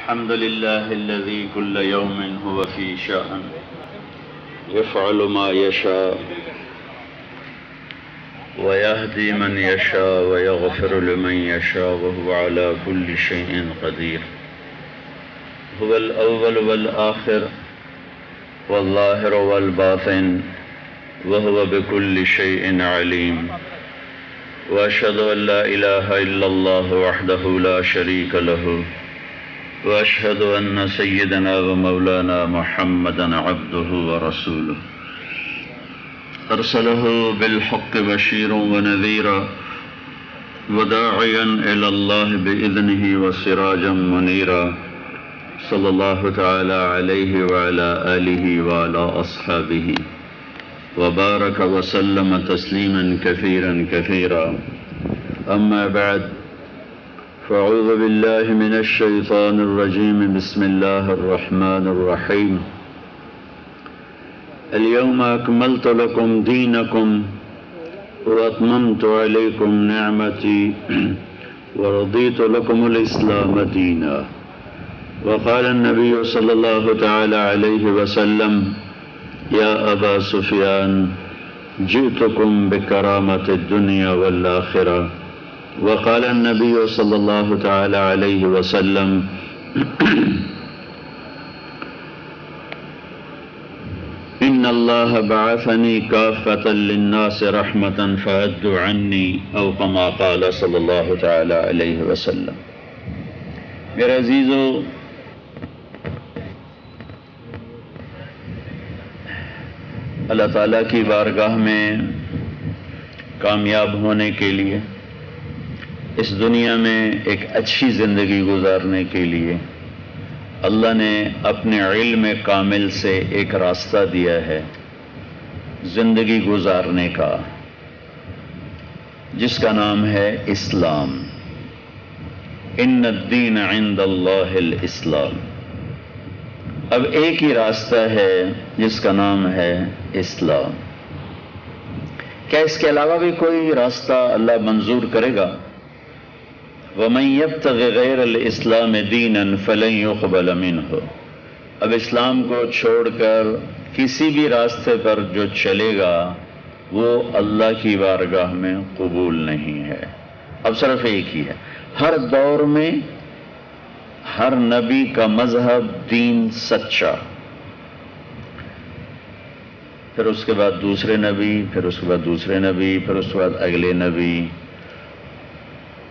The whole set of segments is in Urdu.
الحمد لله الذي كل يوم هو في شأن يفعل ما يشاء ويهدي من يشاء ويغفر لمن يشاء وهو على كل شيء قدير. هو الأول والآخر والظاهر والباطن وهو بكل شيء عليم. وأشهد أن لا إله إلا الله وحده لا شريك له وأشهد أن سيدنا ومولانا محمدا عبده ورسوله أرسله بالحق بشيرا ونذيرا وداعيا إلى الله بإذنه وسراجا منيرا صلى الله تعالى عليه وعلى آله وعلى أصحابه وبارك وسلم تسليما كثيرا كثيرا. أما بعد، فأعوذ بالله من الشيطان الرجيم. بسم الله الرحمن الرحيم. اليوم أكملت لكم دينكم وأتممت عليكم نعمتي ورضيت لكم الإسلام دينا. وقال النبي صلى الله تعالى عليه وسلم: يا أبا سفيان جئتكم بكرامة الدنيا والآخرة. وقال النبي صلى الله تعالى عليه وسلم: إن الله بعثني كافة للناس رحمة فأدوا عني، أو كما قال صلی اللہ تعالی علیہ وسلم. میرے عزیزو، اللہ تعالیٰ کی بارگاہ میں کامیاب ہونے کے لیے، اس دنیا میں ایک اچھی زندگی گزارنے کے لیے اللہ نے اپنے علم کامل سے ایک راستہ دیا ہے زندگی گزارنے کا، جس کا نام ہے اسلام. ان الدین عند اللہ الاسلام. اب ایک ہی راستہ ہے جس کا نام ہے اسلام. کیا اس کے علاوہ بھی کوئی راستہ اللہ منظور کرے گا؟ وَمَن يَبْتَغِ غَيْرَ الْإِسْلَامِ دِينًا فَلَن يُقْبَلَ مِنْهُ. اب اسلام کو چھوڑ کر کسی بھی راستے پر جو چلے گا وہ اللہ کی بارگاہ میں قبول نہیں ہے. اب صرف ایک ہی ہے. ہر دور میں ہر نبی کا مذہب دین سچا، پھر اس کے بعد دوسرے نبی، پھر اس کے بعد دوسرے نبی، پھر اس کے بعد اگلے نبی.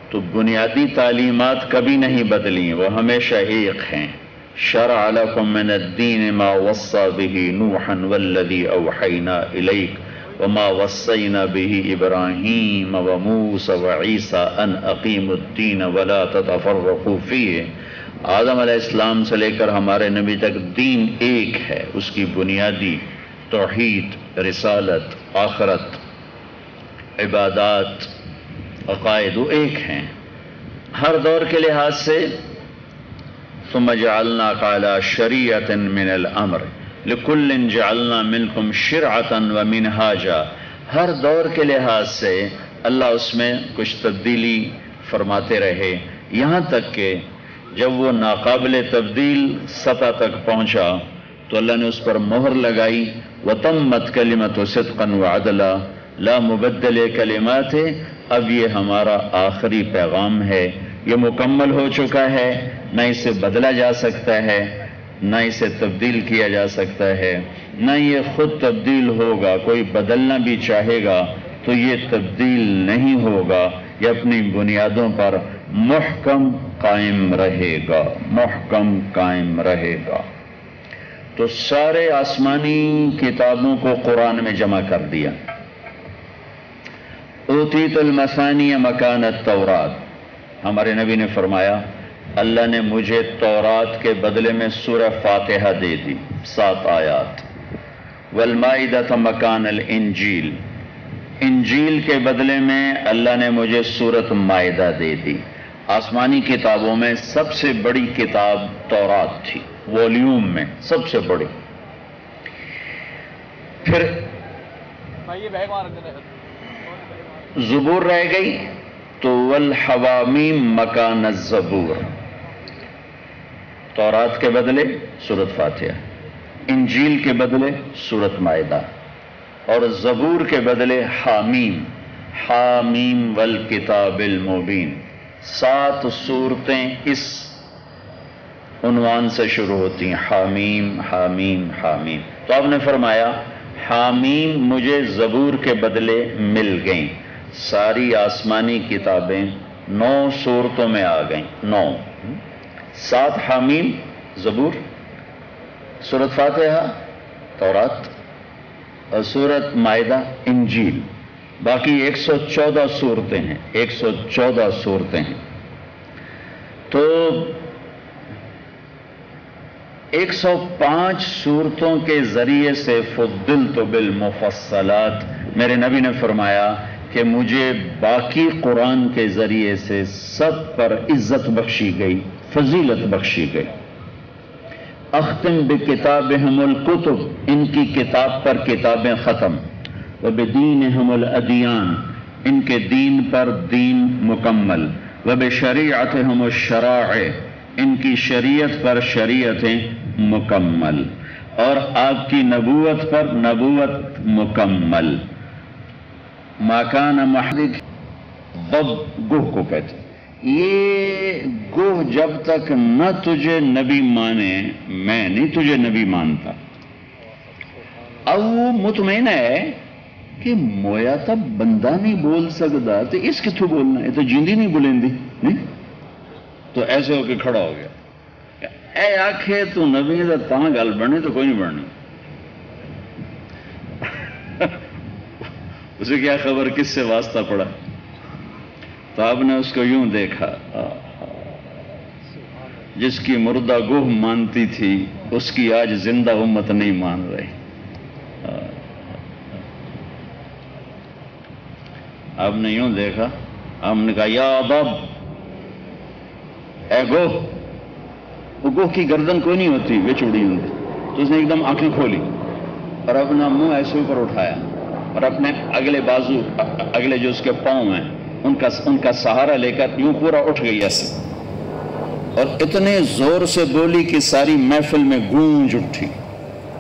تو بنیادی تعلیمات کبھی نہیں بدلی، وہ ہمیشہ ایک ہیں. شرع لکم من الدین ما وصى به نوحا والذی اوحینا الیک وما وصینا به ابراہیم وموسى وعیسى ان اقیموا الدین ولا تتفرقوا فیہ. آدم علیہ السلام سے لے کر ہمارے نبی تک دین ایک ہے. اس کی بنیادی توحید، رسالت، آخرت، عبادات، عقائد وہ ایک ہیں ہر دور کے لحاظ سے. ثم جعلناک علی شریعۃ من الامر لکل جعلنا منکم شرعۃ ومنہاجا. ہر دور کے لحاظ سے اللہ اس میں کچھ تبدیلی فرماتے رہے، یہاں تک کہ جب وہ ناقابل تبدیل سطح تک پہنچا تو اللہ نے اس پر مہر لگائی. وتمت کلمۃ صدقا وعدلا لا مبدل کلمات. اب یہ ہمارا آخری پیغام ہے، یہ مکمل ہو چکا ہے، نہ اسے بدلا جا سکتا ہے، نہ اسے تبدیل کیا جا سکتا ہے، نہ یہ خود تبدیل ہوگا. کوئی بدلنا بھی چاہے گا تو یہ تبدیل نہیں ہوگا، یہ اپنی بنیادوں پر محکم قائم رہے گا، محکم قائم رہے گا. تو سارے آسمانی کتابوں کو قرآن میں جمع کر دیا. اوتیت المثانی مکان التورات. ہمارے نبی نے فرمایا اللہ نے مجھے تورات کے بدلے میں سورہ فاتحہ دے دی، 7 آیات. والمائدۃ مکان الانجیل. انجیل کے بدلے میں اللہ نے مجھے سورۃ مائدہ دے دی. آسمانی کتابوں میں سب سے بڑی کتاب تورات تھی، والیوم میں سب سے بڑی. پھر زبور رہ گئی تو والحوامیم مکان الزبور. تورات کے بدلے سورۃ فاتحہ، انجیل کے بدلے سورۃ مائدہ، اور زبور کے بدلے حامیم، حامیم والکتاب المبین۔ 7 صورتیں اس عنوان سے شروع ہوتی ہیں، حامیم حامیم حامیم۔ تو آپ نے فرمایا حامیم مجھے زبور کے بدلے مل گئیں، ساری آسمانی کتابیں 9 صورتوں میں آ گئیں، 9، 7 حامیم زبور، سورۃ فاتحہ تورات، اور سورۃ مائدہ انجیل، باقی 114 صورتیں ہیں، 114 صورتیں ہیں۔ تو 105 صورتوں کے ذریعے سے فضلت بالمفصلات، میرے نبی نے فرمایا کہ مجھے باقی قرآن کے ذریعے سے سب پر عزت بخشی گئی، فضیلت بخشی گئی۔ اختم بکتابہم الکتب، ان کی کتاب پر کتابیں ختم، وبدینہم الادیان، ان کے دین پر دین مکمل، وبشریعتہم الشرائع، ان کی شریعت پر شریعتیں مکمل، اور آپ کی نبوت پر نبوت مکمل۔ ما کان محدث ضب، گوہ کو کہتے ہیں، یہ گوہ جب تک نہ تجھے نبی مانے میں نہیں تجھے نبی مانتا۔ اب وہ مطمئن ہے کہ مویا تا بندہ نہیں بول سکتا تو اس کتوں بولنا ہے، تو جیندی نہیں بولندی نہیں، تو ایسے ہو کے کھڑا ہو گیا، اے آکھے تو نبی دا تاں گل بنی تو کوئی نہیں بننی۔ اسے کیا خبر کس سے واسطہ پڑا؟ تو آپ نے اس کو یوں دیکھا، جس کی مردہ گوہ مانتی تھی اس کی آج زندہ امت نہیں مان رہی۔ آپ نے یوں دیکھا، آپ نے کہا یا ضب، اے گوہ، وہ گوہ کی گردن کوئی نہیں ہوتی، وہ چوڑی ہوتی، تو اس نے ایک دم آنکھیں کھولی اور اپنا منہ ایسے اوپر اٹھایا اور اپنے اگلے بازو، اگلے جو اس کے پاؤں ہیں ان کا سہارا لے کر یوں پورا اٹھ گئی ایسے، اور اتنے زور سے بولی کہ ساری محفل میں گونج اٹھی،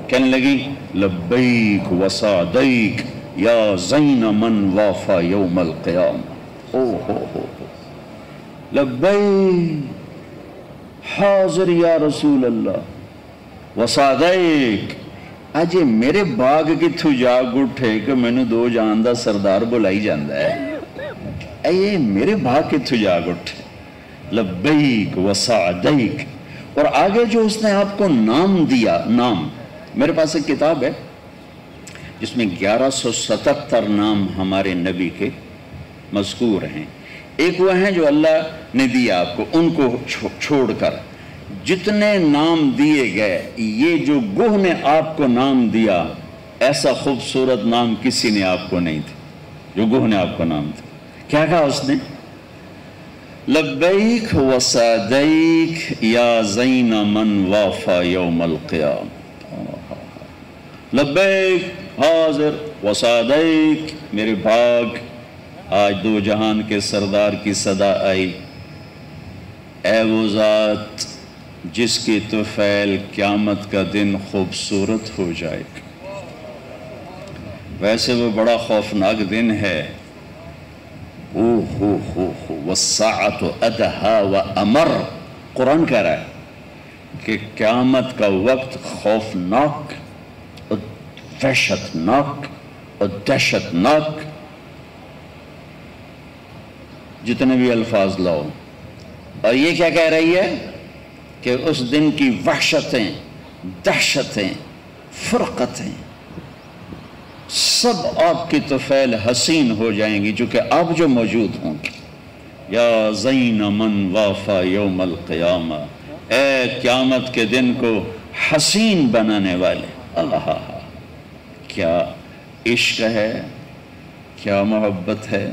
کہنے لگی لبیک وسعدیک یا زین من وافا یوم القیامہ، ہو لبیک حاضر یا رسول اللہ، وسعدیک اجے میرے باغ کتھوں جاگ اٹھے کہ مینو دو جان دا سردار بلائی جاندہ ہے، اے میرے باغ کتھوں جاگ اٹھے، لبیک وسعدیک۔ اور آگے جو اس نے آپ کو نام دیا، نام، میرے پاس ایک کتاب ہے جس میں 1177 نام ہمارے نبی کے مذکور ہیں، ایک وہ ہیں جو اللہ نے دیا آپ کو، ان کو چھوڑ کر جتنے نام دیے گئے، یہ جو گوہ نے آپ کو نام دیا، ایسا خوبصورت نام کسی نے آپ کو نہیں دیا جو گوہ نے آپ کو نام دیا۔ کیا کہا اس نے؟ لبیک وسعدیک یا زین من وافا یوم القیامہ، لبیک حاضر وسعدیک، میرے بھاگ، آج دو جہان کے سردار کی صدا آئی، اے وہ ذات جس کی طفیل قیامت کا دن خوبصورت ہو جائے گا۔ ویسے وہ بڑا خوفناک دن ہے، والساعۃ ادہا وامر، قرآن کہہ رہا ہے کہ قیامت کا وقت خوفناک اور وحشت ناک اور دہشت ناک، جتنے بھی الفاظ لاؤ، اور یہ کیا کہہ رہی ہے کہ اس دن کی وحشتیں، دہشتیں، فرقتیں سب آپ کی طفیل حسین ہو جائیں گی چونکہ آپ جو موجود ہوں گے۔ یا زین من وافا یوم القیامہ، اے قیامت کے دن کو حسین بنانے والے، اللہ، کیا عشق ہے، کیا محبت ہے،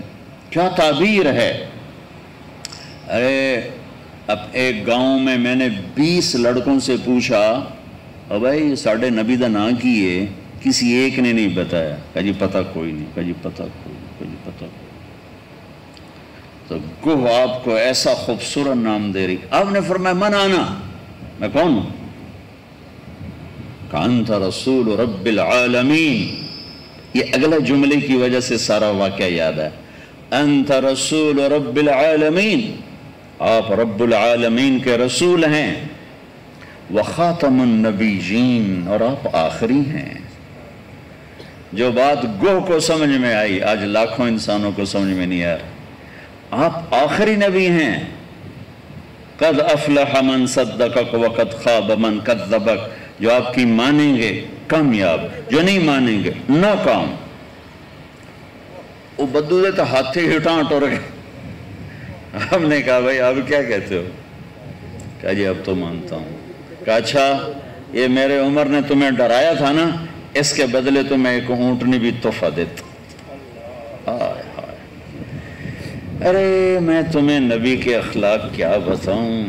کیا تعبیر ہے۔ ارے اب ایک گاؤں میں نے 20 لڑکوں سے پوچھا، اور بھائی ساڑھے نبی دا نام کی ہے، کسی ایک نے نہیں بتایا، کہا جی پتہ کوئی نہیں، کہا جی پتہ کوئی نہیں، کہا جی پتہ کوئی نہیں۔ تو گوہ آپ کو ایسا خوبصورت نام دے رہی، آپ نے فرمایا من آنا، میں کون ہوں؟ کہ انت رسول رب العالمین. یہ اگلا جملے کی وجہ سے سارا واقعہ یاد ہے. انت رسول رب العالمین، آپ رب العالمین کے رسول ہیں. وخاتم النبیین، اور آپ آخری ہیں. جو بات گوہ کو سمجھ میں آئی آج لاکھوں انسانوں کو سمجھ میں نہیں آ رہا. آپ آخری نبی ہیں. قد افلح من صدقک وقد خاب من کذبک. جو آپ کی مانیں گے کامیاب، جو نہیں مانیں گے ناکام. وہ بدو دے تو ہاتھی ہٹاں ٹور گئے. ہم نے کہا بھائی آپ کیا کہتے ہو؟ کہا جی اب تو مانتا ہوں. کہا اچھا یہ میرے عمر نے تمہیں ڈرایا تھا نا، اس کے بدلے تمہیں ایک اونٹنی بھی تحفہ دیتا. ارے میں تمہیں نبی کے اخلاق کیا بتاؤں.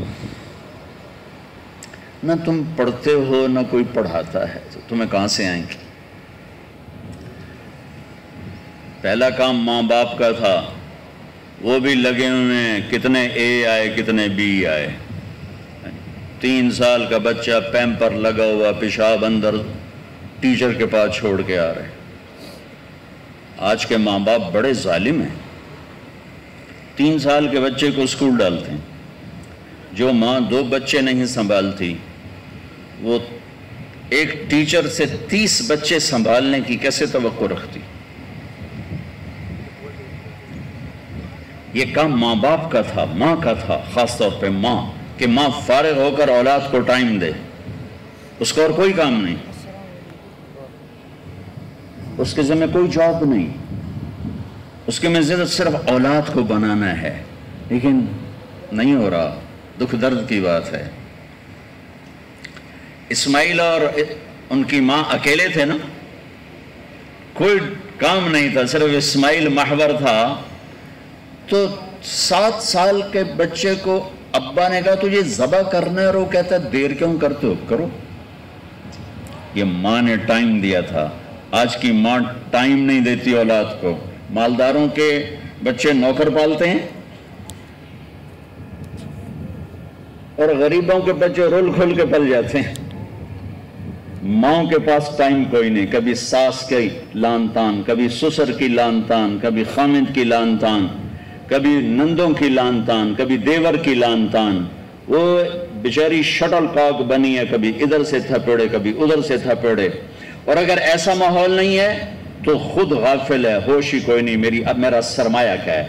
نہ تم پڑھتے ہو نہ کوئی پڑھاتا ہے، تو تمہیں کہاں سے آئیں گے؟ پہلا کام ماں باپ کا تھا، وہ بھی لگے ہوئے ہیں. کتنے اے آئے کتنے بی آئے. 3 سال کا بچہ پیمپر لگا ہوا پیشاب اندر ٹیچر کے پاس چھوڑ کے آ رہے. آج کے ماں باپ بڑے ظالم ہیں. 3 سال کے بچے کو اسکول ڈالتے ہیں. جو ماں 2 بچے نہیں سنبھالتی وہ ایک ٹیچر سے 30 بچے سنبھالنے کی کیسے توقع رکھتی؟ یہ کام ماں باپ کا تھا، ماں کا تھا، خاص طور پہ ماں، کہ ماں فارغ ہو کر اولاد کو ٹائم دے. اس کو اور کوئی کام نہیں، اس کے ذمہ کوئی جاب نہیں، اس کے میں صرف اولاد کو بنانا ہے. لیکن نہیں ہو رہا. دکھ درد کی بات ہے. اسماعیل اور ان کی ماں اکیلے تھے نا، کوئی کام نہیں تھا، صرف اسماعیل محور تھا. تو 7 سال کے بچے کو ابا نے کہا تجھے ذبح کرنا ہے، اور وہ کہتا ہے دیر کیوں کرتے ہو، کرو. یہ ماں نے ٹائم دیا تھا. آج کی ماں ٹائم نہیں دیتی اولاد کو. مالداروں کے بچے نوکر پالتے ہیں اور غریبوں کے بچے رول کھول کے پل جاتے ہیں. ماں کے پاس ٹائم کوئی نہیں. کبھی ساس کی لان تان، کبھی سسر کی لان تان، کبھی خامد کی لان تان، کبھی نندوں کی لان تان، کبھی دیور کی لان تان. وہ بیچاری شٹل کاک بنی ہے، کبھی ادھر سے تھپڑے کبھی ادھر سے تھپڑے. اور اگر ایسا ماحول نہیں ہے تو خود غافل ہے، ہوش ہی کوئی نہیں. اب میرا سرمایہ کیا ہے؟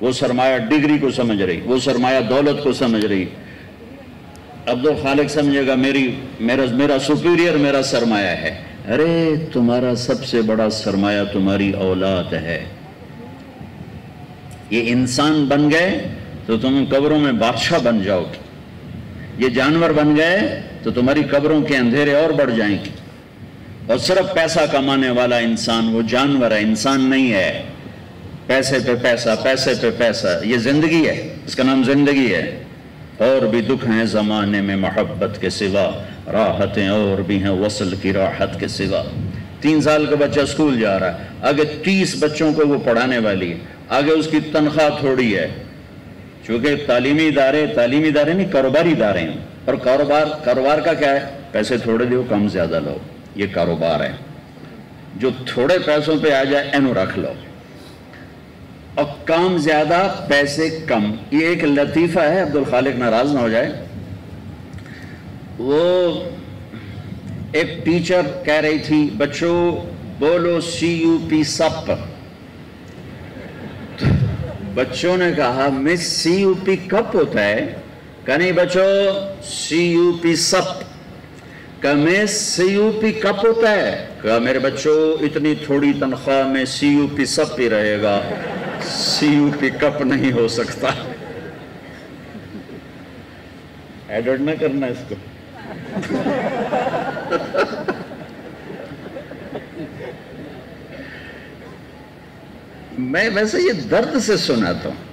وہ سرمایہ ڈگری کو سمجھ رہی، وہ سرمایہ دولت کو سمجھ رہی. عبدالخالق سمجھے گا میرا سپیریئر میرا سرمایہ ہے. ارے تمہارا سب سے بڑا سرمایہ تمہاری اولاد ہے. یہ انسان بن گئے تو تم قبروں میں بادشاہ بن جاؤ گے. یہ جانور بن گئے تو تمہاری قبروں کے اندھیرے اور بڑھ جائیں گے. اور صرف پیسہ کمانے والا انسان وہ جانور ہے، انسان نہیں ہے. پیسے پہ پیسہ، پیسے پہ پیسہ، یہ زندگی ہے، اس کا نام زندگی ہے. اور بھی دکھ ہیں زمانے میں محبت کے سوا، راحتیں اور بھی ہیں وصل کی راحت کے سوا. 3 سال کا بچہ اسکول جا رہا ہے، آگے 30 بچوں کو وہ پڑھانے والی ہے. آگے اس کی تنخواہ تھوڑی ہے، چونکہ تعلیمی ادارے نہیں کاروباری ادارے ہیں. اور کاروبار کا کیا ہے؟ پیسے تھوڑے دو کم زیادہ لو. یہ کاروبار ہے. جو تھوڑے پیسوں پہ آ جائے اینو رکھ لو، اور کام زیادہ پیسے کم. یہ ایک لطیفہ ہے، عبدالخالق ناراض نہ ہو جائے. وہ ایک ٹیچر کہہ رہی تھی بچوں بولو CUP سپ. بچوں نے کہا مس CUP کپ ہوتا ہے؟ کہ نہیں بچوں CUP سپ. کہ مس CUP کپ ہوتا ہے؟ کہا میرے بچوں اتنی تھوڑی تنخواہ میں CUP سپ ہی رہے گا، CUP کپ نہیں ہو سکتا. ایڈٹ نہ کرنا اس کو. میں ویسے یہ درد سے سناتا ہوں.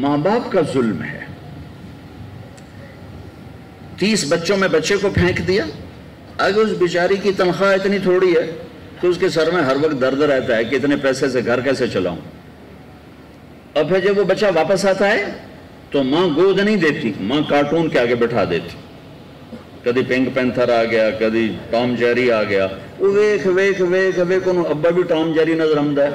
ماں باپ کا ظلم ہے. 30 بچوں میں بچے کو پھینک دیا. آگے اس بیچاری کی تنخواہ اتنی تھوڑی ہے تو اس کے سر میں ہر وقت درد رہتا ہے کہ اتنے پیسے سے گھر کیسے چلاؤں. اور پھر جب وہ بچہ واپس آتا ہے تو ماں گود نہیں دیتی، ماں کارٹون کے آگے بٹھا دیتی. کدی پنک پینتھر آ گیا، کدی ٹام جیری آ گیا، وہ ویکھ ویکھ ویکھ ویکھ انہوں ابا بھی ٹام جیری نظر آمدا ہے،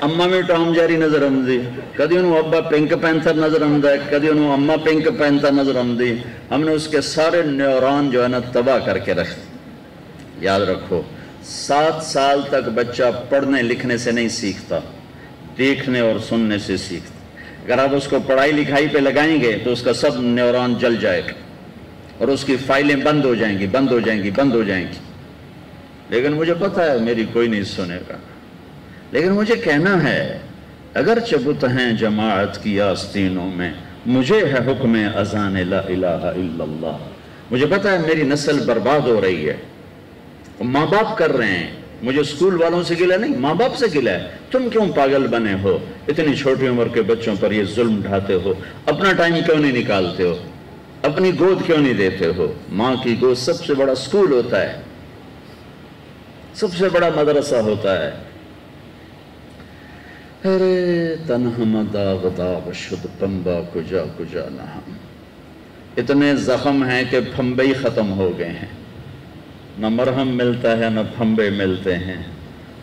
اماں بھی ٹام جیری نظر آمدی، کدی انہوں ابا پنک پینتھر نظر آمدا ہے، کدی انہوں اماں پنک پینتھر نظر آمدی. ہم نے اس کے سارے نیوران جو ہے نا تباہ کر کے رکھ. یاد رکھو 7 سال تک بچہ پڑھنے لکھنے سے نہیں سیکھتا، دیکھنے اور سننے سے سیکھتا. اگر آپ اس کو پڑھائی لکھائی پہ لگائیں گے تو اس کا سب نیوران جل جائے گا اور اس کی فائلیں بند ہو جائیں گی، بند ہو جائیں گی، بند ہو جائیں گی. لیکن مجھے پتہ ہے میری کوئی نہیں سنے گا، لیکن مجھے کہنا ہے اگرچہ بت ہیں جماعت کی آستینوں میں، مجھے ہے حکم اذان لا الہ الا اللہ. مجھے پتہ ہے میری نسل برباد ہو رہی ہے، ماں باپ کر رہے ہیں. مجھے اسکول والوں سے گلہ نہیں، ماں باپ سے گلہ ہے. تم کیوں پاگل بنے ہو، اتنی چھوٹی عمر کے بچوں پر یہ ظلم ڈھاتے ہو، اپنا ٹائم کیوں نہیں نکالتے ہو، اپنی گود کیوں نہیں دیتے ہو. ماں کی گود سب سے بڑا اسکول ہوتا ہے، سب سے بڑا مدرسہ ہوتا ہے. ارے تنہم داغ داغ شد پنبا کجا کجا نہم. اتنے زخم ہیں کہ پھمبے ہی ختم ہو گئے ہیں، نہ مرہم ملتا ہے نہ پھمبے ملتے ہیں.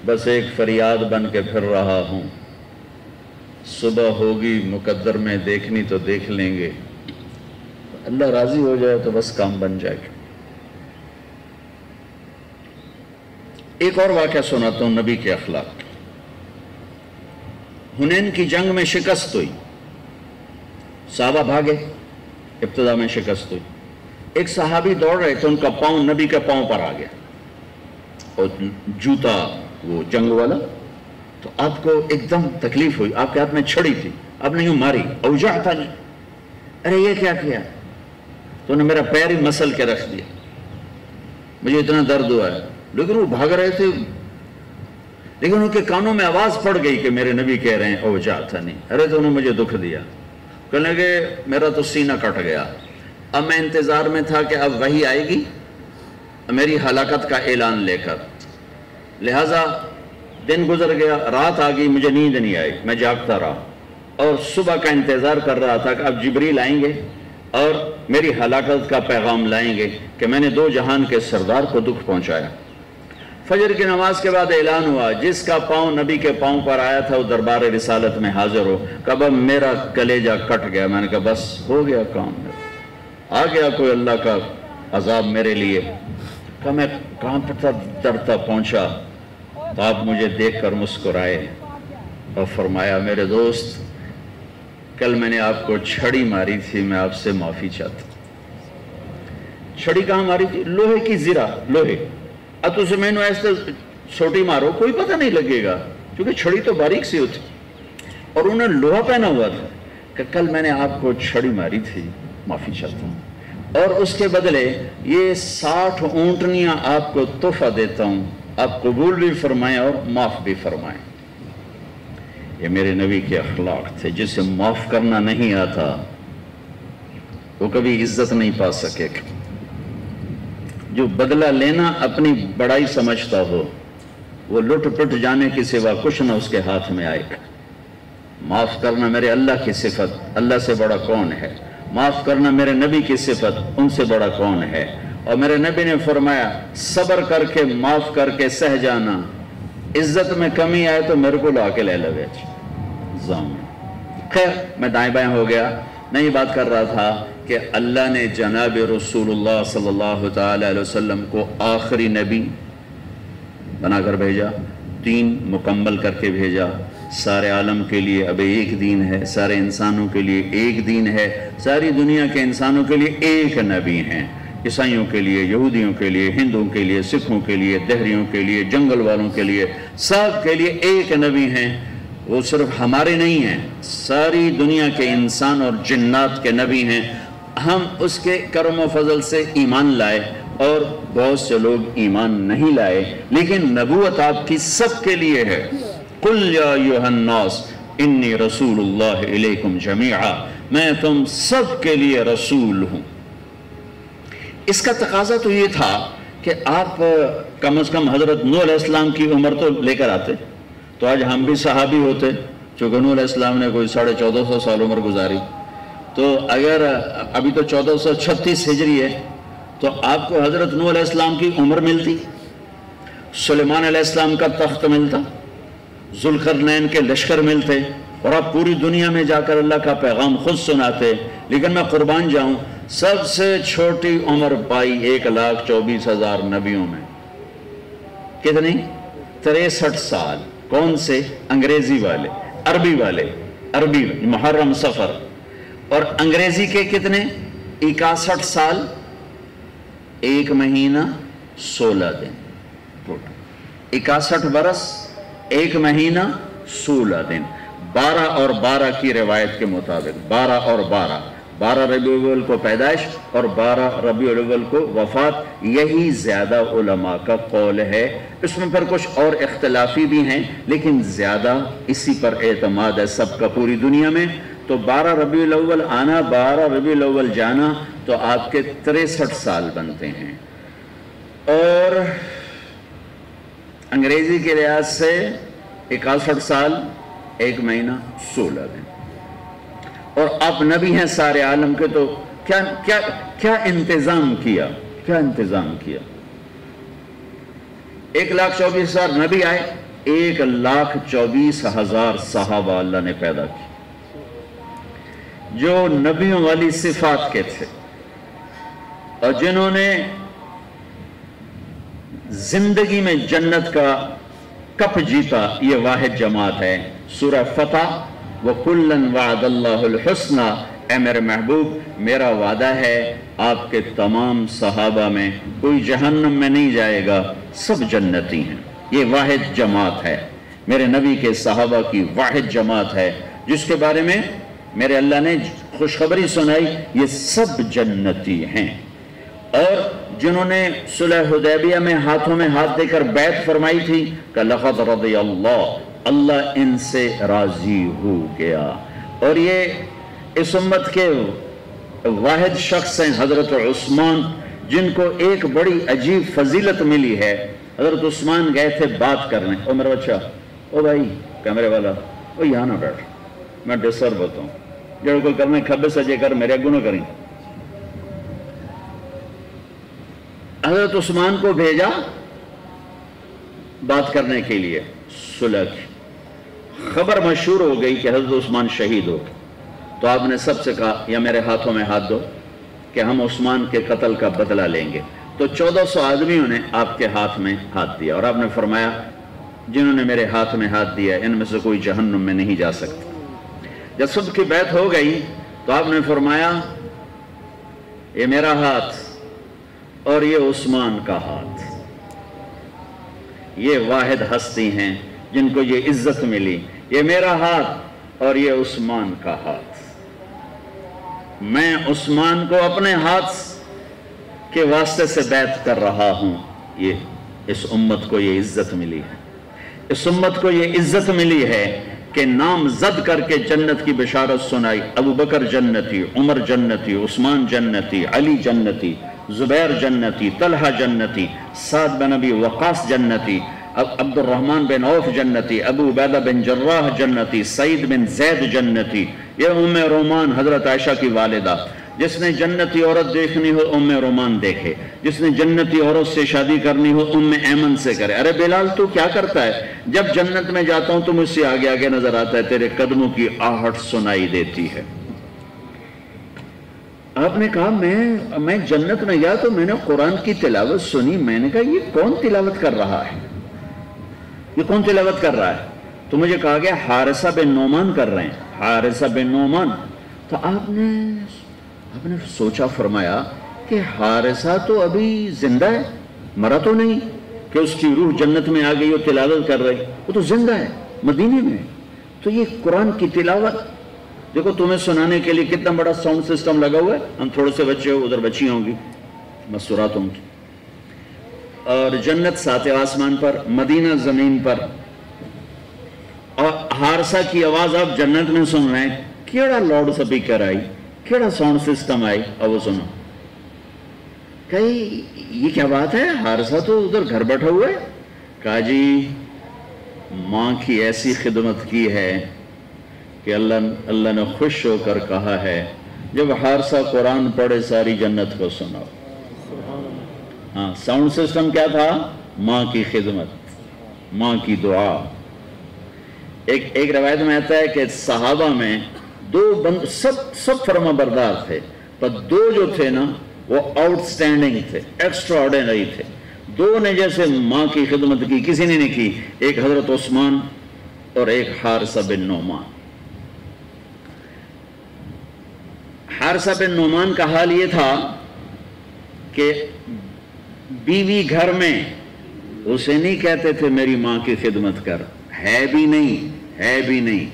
بس ایک فریاد بن کے پھر رہا ہوں. صبح ہوگی مقدر میں دیکھنی تو دیکھ لیں گے، اللہ راضی ہو جائے تو بس کام بن جائے گا. ایک اور واقعہ سناتا ہوں نبی کے اخلاق. حنین کی جنگ میں شکست ہوئی، صحابہ بھاگے، ابتدا میں شکست ہوئی. ایک صحابی دوڑ رہے تھے، ان کا پاؤں نبی کے پاؤں پر آ گیا اور جوتا وہ جنگ والا. تو آپ کو ایک دم تکلیف ہوئی، آپ کے ہاتھ میں چھڑی تھی، آپ نے یوں ماری، اوجاع تھا نہیں. ارے یہ کیا کیا؟ تو انہوں نے میرا پیر ہی مسل کے رکھ دیا، مجھے اتنا درد ہوا ہے. لیکن وہ بھاگ رہے تھے، لیکن ان کے کانوں میں آواز پڑ گئی کہ میرے نبی کہہ رہے ہیں اوجاع تھا نہیں. ارے تو انہوں نے مجھے دکھ دیا، کہنے لگے میرا تو سینہ کٹ گیا. اب میں انتظار میں تھا کہ اب وحی آئے گی میری ہلاکت کا اعلان لے کر. لہٰذا دن گزر گیا، رات آ گئی، مجھے نیند نہیں آئی، میں جاگتا رہا اور صبح کا انتظار کر رہا تھا کہ اب جبریل آئیں گے اور میری ہلاکت کا پیغام لائیں گے کہ میں نے 2 جہان کے سردار کو دکھ پہنچایا. فجر کی نماز کے بعد اعلان ہوا، جس کا پاؤں نبی کے پاؤں پر آیا تھا وہ دربار رسالت میں حاضر ہو. کب اب میرا کلیجہ کٹ گیا. میں نے کہا بس ہو گیا کام، آ گیا کوئی اللہ کا عذاب میرے لیے. کہ میں کہاں پر ڈرتا پہنچا تو آپ مجھے دیکھ کر مسکرائے اور فرمایا میرے دوست کل میں نے آپ کو چھڑی ماری تھی، میں آپ سے معافی چاہتا ہوں. چھڑی کہاں ماری تھی؟ لوہے کی زرہ، لوہے. اب تو میں نے ایسے چھوٹی مارو کوئی پتہ نہیں لگے گا کیونکہ چھڑی تو باریک سی ہوتی، اور انہوں نے لوہا پہنا ہوا تھا. کہ کل میں نے آپ کو چھڑی ماری تھی، معافی چاہتا ہوں، اور اس کے بدلے یہ 60 اونٹنیاں آپ کو تحفہ دیتا ہوں، آپ قبول بھی فرمائیں اور معاف بھی فرمائیں. یہ میرے نبی کے اخلاق تھے. جسے معاف کرنا نہیں آتا وہ کبھی عزت نہیں پا سکے گا. جو بدلہ لینا اپنی بڑائی سمجھتا ہو وہ لٹ پٹ جانے کی سوا کچھ نہ اس کے ہاتھ میں آئے گا. معاف کرنا میرے اللہ کی صفت، اللہ سے بڑا کون ہے. معاف کرنا میرے نبی کی صفت، ان سے بڑا کون ہے. اور میرے نبی نے فرمایا صبر کر کے معاف کر کے سہ جانا، عزت میں کمی آئے تو میرے کو لا کے لے لے زام. خیر میں دائیں بائیں ہو گیا. میں یہ بات کر رہا تھا کہ اللہ نے جناب رسول اللہ صلی اللہ تعالی علیہ وسلم کو آخری نبی بنا کر بھیجا، دین مکمل کر کے بھیجا. سارے عالم کے لیے اب ایک دین ہے، سارے انسانوں کے لیے ایک دین ہے، ساری دنیا کے انسانوں کے لیے ایک نبی ہیں. عیسائیوں کے لیے، یہودیوں کے لیے، ہندوؤں کے لیے، سکھوں کے لیے، دہریوں کے لیے، جنگل والوں کے لیے، سب کے لیے ایک نبی ہیں. وہ صرف ہمارے نہیں ہیں، ساری دنیا کے انسان اور جنات کے نبی ہیں. ہم اس کے کرم و فضل سے ایمان لائے اور بہت سے لوگ ایمان نہیں لائے، لیکن نبوت آپ کی سب کے لیے ہے. قُلْ يَا أَيُّهَا النَّاسِ إِنِّي رَسُولُ اللَّهِ إِلَيْكُمْ جَمِيعًا. میں تم سب کے لیے رسول ہوں. اس کا تقاضا تو یہ تھا کہ آپ کم از کم حضرت نوح علیہ السلام کی عمر تو لے کر آتے، تو آج ہم بھی صحابی ہوتے چونکہ نوح علیہ السلام نے کوئی 1450 سال عمر گزاری، تو اگر ابھی تو 1436 ہجری ہے تو آپ کو حضرت نوح علیہ السلام کی عمر ملتی، سلیمان علیہ السلام کا تخت ملتا، ذوالقرنین کے لشکر ملتے، اور آپ پوری دنیا میں جا کر اللہ کا پیغام خود سناتے۔ لیکن میں قربان جاؤں، سب سے چھوٹی عمر پائی 1,24,000 نبیوں میں، کتنی؟ 63 سال۔ کون سے؟ انگریزی والے، عربی والے، عربی محرم صفر، اور انگریزی کے کتنے؟ 61 سال 1 مہینہ 16 دن، 61 برس 1 مہینہ 16 دن، 12 اور 12 کی روایت کے مطابق، 12 اور 12 ربیع الاول کو پیدائش اور 12 ربیع الاول کو وفات، یہی زیادہ علماء کا قول ہے۔ اس میں پھر کچھ اور اختلافی بھی ہیں، لیکن زیادہ اسی پر اعتماد ہے سب کا پوری دنیا میں۔ تو 12 ربیع الاول آنا، 12 ربیع الاول جانا، تو آپ کے 63 سال بنتے ہیں، اور انگریزی کے لحاظ سے 61 سال 1 مہینہ 16 دن، اور آپ نبی ہیں سارے عالم کے، تو کیا انتظام کیا، کیا انتظام کیا؟ 1,24,000 نبی آئے، 1,24,000 صحابہ اللہ نے پیدا کی جو نبیوں والی صفات کے تھے، اور جنہوں نے زندگی میں جنت کا کپ جیتا۔ یہ واحد جماعت ہے۔ سورہ فتح، وَكُلًّا وَعَدَ اللَّهُ الْحُسْنَى، اے میرے محبوب، میرا وعدہ ہے آپ کے تمام صحابہ میں کوئی جہنم میں نہیں جائے گا، سب جنتی ہیں۔ یہ واحد جماعت ہے، میرے نبی کے صحابہ کی واحد جماعت ہے، جس کے بارے میں میرے اللہ نے خوشخبری سنائی، یہ سب جنتی ہیں۔ اور جنہوں نے صلح حدیبیہ میں ہاتھوں میں ہاتھ دے کر بیعت فرمائی تھی کہ لَقَدْ رَضِيَ اللَّهُ، اللہ ان سے راضی ہو گیا۔ اور یہ اس امت کے واحد شخص ہیں حضرت عثمان، جن کو ایک بڑی عجیب فضیلت ملی ہے۔ حضرت عثمان گئے تھے بات کرنے، او میرا بچہ، او بھائی کیمرے والا، او یہاں نہ بیٹھ، میں ڈسٹرب ہوتا ہوں، جڑ کوئی کرنے کھبے سجے کر میرے اگوں نہ کریں۔ حضرت عثمان کو بھیجا بات کرنے کے لیے صلح کی۔ خبر مشہور ہو گئی کہ حضرت عثمان شہید ہو گئے، تو آپ نے سب سے کہا یا میرے ہاتھوں میں ہاتھ دو کہ ہم عثمان کے قتل کا بدلہ لیں گے۔ تو 1400 آدمیوں نے آپ کے ہاتھ میں ہاتھ دیا، اور آپ نے فرمایا جنہوں نے میرے ہاتھ میں ہاتھ دیا ان میں سے کوئی جہنم میں نہیں جا سکتا۔ جب سب کی بیعت ہو گئی تو آپ نے فرمایا یہ میرا ہاتھ اور یہ عثمان کا ہاتھ، یہ واحد ہستی ہیں جن کو یہ عزت ملی، یہ میرا ہاتھ اور یہ عثمان کا ہاتھ۔ میں عثمان کو اپنے ہاتھ کے واسطے سے بیعت کر رہا ہوں، یہ اس امت کو یہ عزت ملی ہے، اس امت کو یہ عزت ملی ہے کہ نام زد کر کے جنت کی بشارت سنائی۔ ابو بکر جنتی، عمر جنتی، عثمان جنتی، علی جنتی، زبیر جنتی، طلحہ جنتی، سعد بن ابی وقاص جنتی، عبد الرحمن بن عوف جنتی، ابو عبیدہ بن جراح جنتی، سعید بن زید جنتی۔ یہ ام رومان حضرت عائشہ کی والدہ، جس نے جنتی عورت دیکھنی ہو ام رومان دیکھے، جس نے جنتی عورت سے شادی کرنی ہو ام ایمن سے کرے۔ ارے بلال تو کیا کرتا ہے؟ جب جنت میں جاتا ہوں تو مجھ سے آگے آگے نظر آتا ہے، تیرے قدموں کی آہٹ سنائی دیتی ہے۔ آپ نے کہا میں جنت میں گیا تو میں نے قرآن کی تلاوت سنی، میں نے کہا یہ کون تلاوت کر رہا ہے، یہ کون تلاوت کر رہا ہے؟ تو مجھے کہا گیا حارثہ بن نعمان کر رہے ہیں، حارثہ بن نعمان۔ تو آپ نے سوچا، فرمایا کہ حارثہ تو ابھی زندہ ہے، مرا تو نہیں کہ اس کی روح جنت میں آ گئی اور تلاوت کر رہی، وہ تو زندہ ہے مدینے میں۔ تو یہ قرآن کی تلاوت دیکھو، تمہیں سنانے کے لیے کتنا بڑا ساؤنڈ سسٹم لگا ہوا ہے، ہم تھوڑے سے بچے ہو، ادھر بچی ہوں گی مسورات ہوں گی، اور جنت ساتھ آسمان پر، مدینہ زمین پر، اور حارثہ کی آواز آپ جنت میں سن رہے ہیں۔ کیڑا لاؤڈ سپیکر آئی، کیڑا ساؤنڈ سسٹم آئی، اور وہ سنو کہ یہ کیا بات ہے، حارثہ تو ادھر گھر بیٹھا ہوا ہے۔ کہا جی ماں کی ایسی خدمت کی ہے کہ اللہ نے خوش ہو کر کہا ہے جب حارثہ قرآن پڑھے ساری جنت کو سناؤ. ہاں، ساؤنڈ سسٹم کیا تھا؟ ماں کی خدمت، ماں کی دعا. ایک روایت میں آتا ہے کہ صحابہ میں سب فرما بردار تھے، پر دو جو تھے نا وہ آؤٹ سٹینڈنگ تھے، ایکسٹرا آرڈینری تھے. دو نے جیسے ماں کی خدمت کی کسی نے نہیں کی، ایک حضرت عثمان اور ایک حارثہ بن نعمان. حارثہ بن نعمان کا حال یہ تھا کہ بیوی گھر میں اسے نہیں کہتے تھے میری ماں کی خدمت کر، ہے بھی نہیں.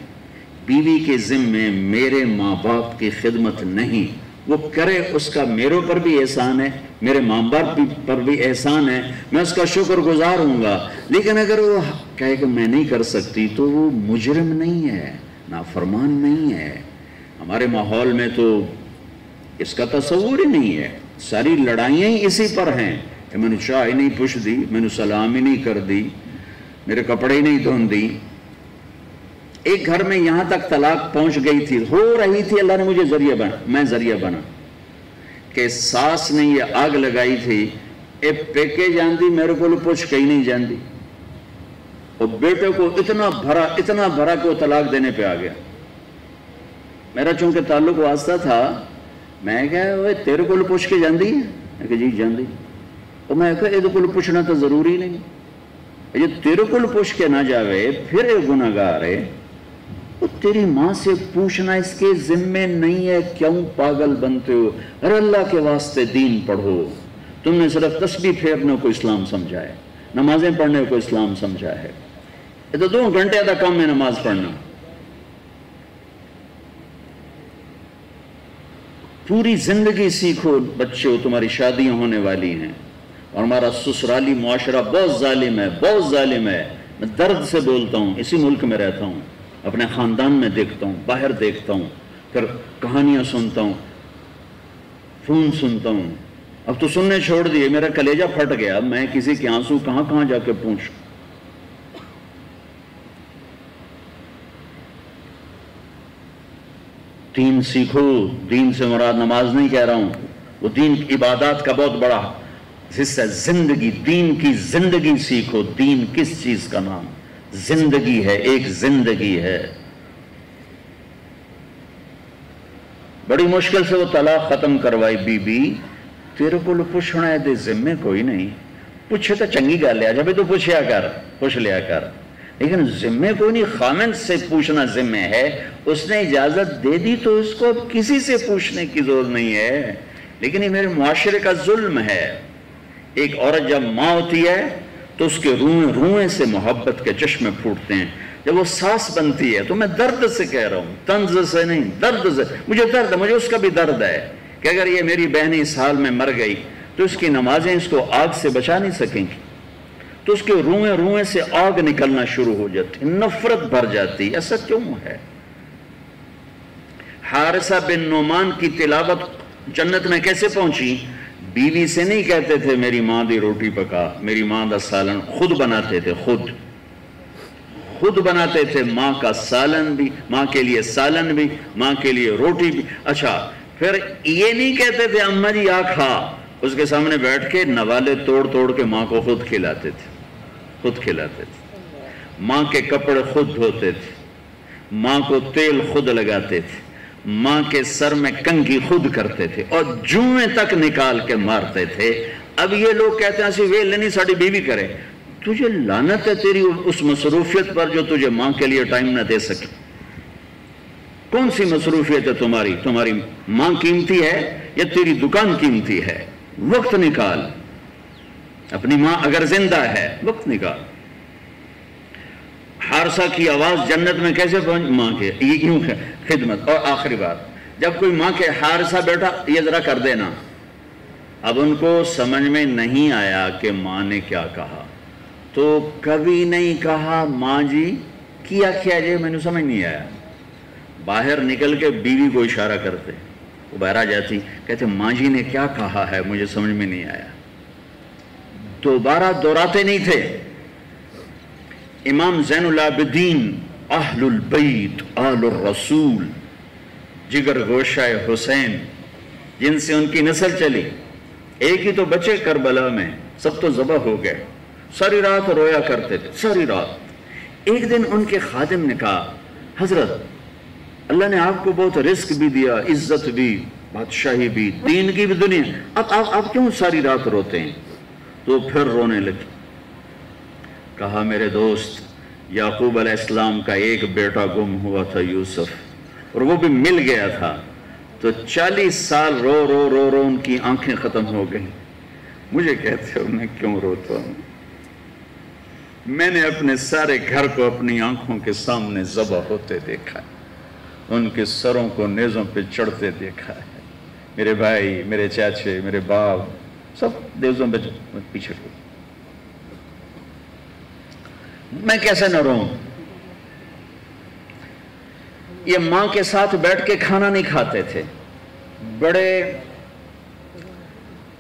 بیوی کے ذمے میرے ماں باپ کی خدمت نہیں، وہ کرے اس کا میرے پر بھی احسان ہے، میرے ماں باپ پر بھی احسان ہے، میں اس کا شکر گزار ہوں گا. لیکن اگر وہ کہے کہ میں نہیں کر سکتی تو وہ مجرم نہیں ہے، نافرمان نہیں ہے. ہمارے ماحول میں تو اس کا تصور ہی نہیں ہے. ساری لڑائیاں ہی اسی پر ہیں کہ میں نے چائے نہیں پوچھ دی، میں نے سلام ہی نہیں کر دی، میرے کپڑے ہی نہیں دھون دی. ایک گھر میں یہاں تک طلاق پہنچ گئی تھی، ہو رہی تھی، اللہ نے مجھے ذریعہ بنا کہ ساس نے یہ آگ لگائی تھی، اے پیکے جاندی میرے کو پوچھ کہیں نہیں جاندی، اور بیٹے کو اتنا بھرا کہ وہ طلاق دینے پہ آ گیا. میرا چونکہ تعلق واسطہ تھا، میں کہا تیرے کو پوچھ کے جاندی ہے؟ میں کہا جی جاندی. اور میں کہا یہ کو پوچھنا تو ضروری نہیں، یہ تیرے کو پوچھ کے نہ جاوے پھر یہ گناہگار ہے. تیری ماں سے پوچھنا اس کے ذمے نہیں ہے، کیوں پاگل بنتے ہو؟ ارے اللہ کے واسطے دین پڑھو. تم نے صرف تسبیح پھیرنے کو اسلام سمجھا ہے، نمازیں پڑھنے کو اسلام سمجھا ہے. یہ تو 2 گھنٹے کا کام ہے نماز پڑھنا. پوری زندگی سیکھو بچوں، تمہاری شادیاں ہونے والی ہیں، اور ہمارا سسرالی معاشرہ بہت ظالم ہے. میں درد سے بولتا ہوں، اسی ملک میں رہتا ہوں، اپنے خاندان میں دیکھتا ہوں، باہر دیکھتا ہوں، پھر کہانیاں سنتا ہوں، فون سنتا ہوں. اب تو سننے چھوڑ دیے، میرا کلیجہ پھٹ گیا. میں کسی کے آنسو کہاں جا کے پوچھوں. دین سیکھو. دین سے مراد نماز نہیں کہہ رہا ہوں، وہ دین عبادات کا بہت بڑا حصہ. زندگی، دین کی زندگی سیکھو. دین کس چیز کا نام؟ زندگی ہے، ایک زندگی ہے. بڑی مشکل سے وہ طلاق ختم کروائی. بی تیرے کو پوچھنا ہے دے ذمے کوئی نہیں، پوچھے تو چنگی گل ہے، جب تو پوچھ لیا کر، لیکن ذمے کوئی نہیں. خامند سے پوچھنا ذمے ہے، اس نے اجازت دے دی تو اس کو کسی سے پوچھنے کی ضرورت نہیں ہے. لیکن یہ میرے معاشرے کا ظلم ہے. ایک عورت جب ماں ہوتی ہے تو اس کے روئیں سے محبت کے چشمے پھوٹتے ہیں. جب وہ ساس بنتی ہے تو میں درد سے کہہ رہا ہوں، طنز سے نہیں، درد سے. مجھے درد ہے، مجھے اس کا بھی درد ہے کہ اگر یہ میری بہن اس حال میں مر گئی تو اس کی نمازیں اس کو آگ سے بچا نہیں سکیں گی. تو اس کے روئیں سے آگ نکلنا شروع ہو جاتی، نفرت بھر جاتی. ایسا کیوں ہے؟ حارثہ بن نعمان کی تلاوت جنت میں کیسے پہنچی؟ بیوی سے نہیں کہتے تھے میری ماں دی روٹی پکا، میری ماں دا سالن. خود بناتے تھے، خود بناتے تھے. ماں کا سالن بھی، ماں کے لیے سالن بھی، ماں کے لیے روٹی بھی. اچھا، پھر یہ نہیں کہتے تھے اماں جی آ کھا. اس کے سامنے بیٹھ کے نوالے توڑ کے ماں کو خود کھلاتے تھے. ماں کے کپڑے خود دھوتے تھے، ماں کو تیل خود لگاتے تھے، ماں کے سر میں کنگھی خود کرتے تھے، اور جوئیں تک نکال کے مارتے تھے. اب یہ لوگ کہتے ہیں اسی ویل نہیں ساڑی بیوی کرے. تجھے لعنت ہے تیری اس مصروفیت پر جو تجھے ماں کے لیے ٹائم نہ دے سکے. کون سی مصروفیت ہے تمہاری ماں قیمتی ہے یا تیری دکان قیمتی ہے؟ وقت نکال. اپنی ماں اگر زندہ ہے وقت نکال. حارثہ کی آواز جنت میں کیسے پہنچ؟ ماں کے یوں خدمت. اور آخری بات، جب کوئی ماں کے حارثہ بیٹا یہ ذرا کر دینا. اب ان کو سمجھ میں نہیں آیا کہ ماں نے کیا کہا، تو کبھی نہیں کہا ماں جی کیا جی، میں نے سمجھ نہیں آیا. باہر نکل کے بیوی کو اشارہ کرتے، وہ باہر آ جاتی، کہتے ماں جی نے کیا کہا ہے مجھے سمجھ میں نہیں آیا. دوبارہ دہراتے نہیں تھے. امام زین العابدین اہل البیت آل الرسول، جگر گوشہ حسین، جن سے ان کی نسل چلی، ایک ہی تو بچے کربلا میں، سب تو ذبح ہو گئے، ساری رات رویا کرتے تھے، ساری رات۔ ایک دن ان کے خادم نے کہا حضرت اللہ نے آپ کو بہت رزق بھی دیا، عزت بھی، بادشاہی بھی، دین کی بھی دنیا، اب آپ کیوں ساری رات روتے ہیں؟ تو پھر رونے لگے۔ کہا میرے دوست یعقوب علیہ السلام کا ایک بیٹا گم ہوا تھا، یوسف، اور وہ بھی مل گیا تھا، تو 40 سال رو رو رو رو ان کی آنکھیں ختم ہو گئیں۔ مجھے کہتے ہو میں کیوں روتا ہوں؟ میں نے اپنے سارے گھر کو اپنی آنکھوں کے سامنے ذبح ہوتے دیکھا ہے، ان کے سروں کو نیزوں پہ چڑھتے دیکھا ہے، میرے بھائی، میرے چاچے، میرے باپ، سب نیزوں پہ پیچھے ہو۔ میں کیسے نہ روؤں؟ یہ ماں کے ساتھ بیٹھ کے کھانا نہیں کھاتے تھے، بڑے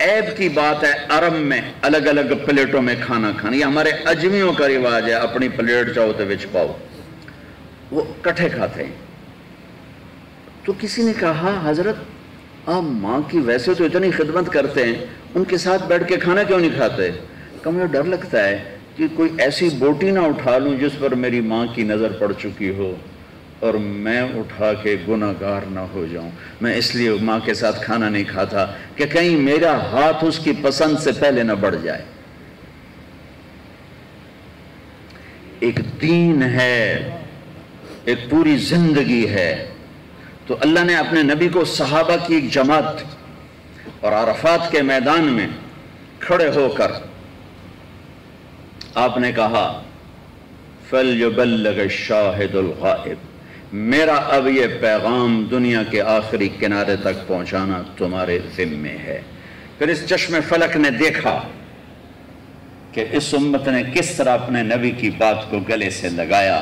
عیب کی بات ہے عرب میں الگ الگ پلیٹوں میں کھانا کھانا، یہ ہمارے اجمیوں کا رواج ہے، اپنی پلیٹ چاہو تو وچ پاؤ، وہ کٹھے کھاتے ہیں۔ تو کسی نے کہا حضرت آپ ماں کی ویسے تو اتنی خدمت کرتے ہیں، ان کے ساتھ بیٹھ کے کھانا کیوں نہیں کھاتے؟ کہ مجھے ڈر لگتا ہے کہ کوئی ایسی بوٹی نہ اٹھا لوں جس پر میری ماں کی نظر پڑ چکی ہو اور میں اٹھا کے گناہگار نہ ہو جاؤں، میں اس لیے ماں کے ساتھ کھانا نہیں کھاتا کہ کہیں میرا ہاتھ اس کی پسند سے پہلے نہ بڑھ جائے۔ ایک دین ہے، ایک پوری زندگی ہے، تو اللہ نے اپنے نبی کو صحابہ کی ایک جماعت اور عرفات کے میدان میں کھڑے ہو کر آپ نے کہا فَلْيُبَلِّغِ الشَّاهِدُ الْغَائِبُ، میرا اب یہ پیغام دنیا کے آخری کنارے تک پہنچانا تمہارے ذمے ہے۔ پھر اس چشم فلک نے دیکھا کہ اس امت نے کس طرح اپنے نبی کی بات کو گلے سے لگایا۔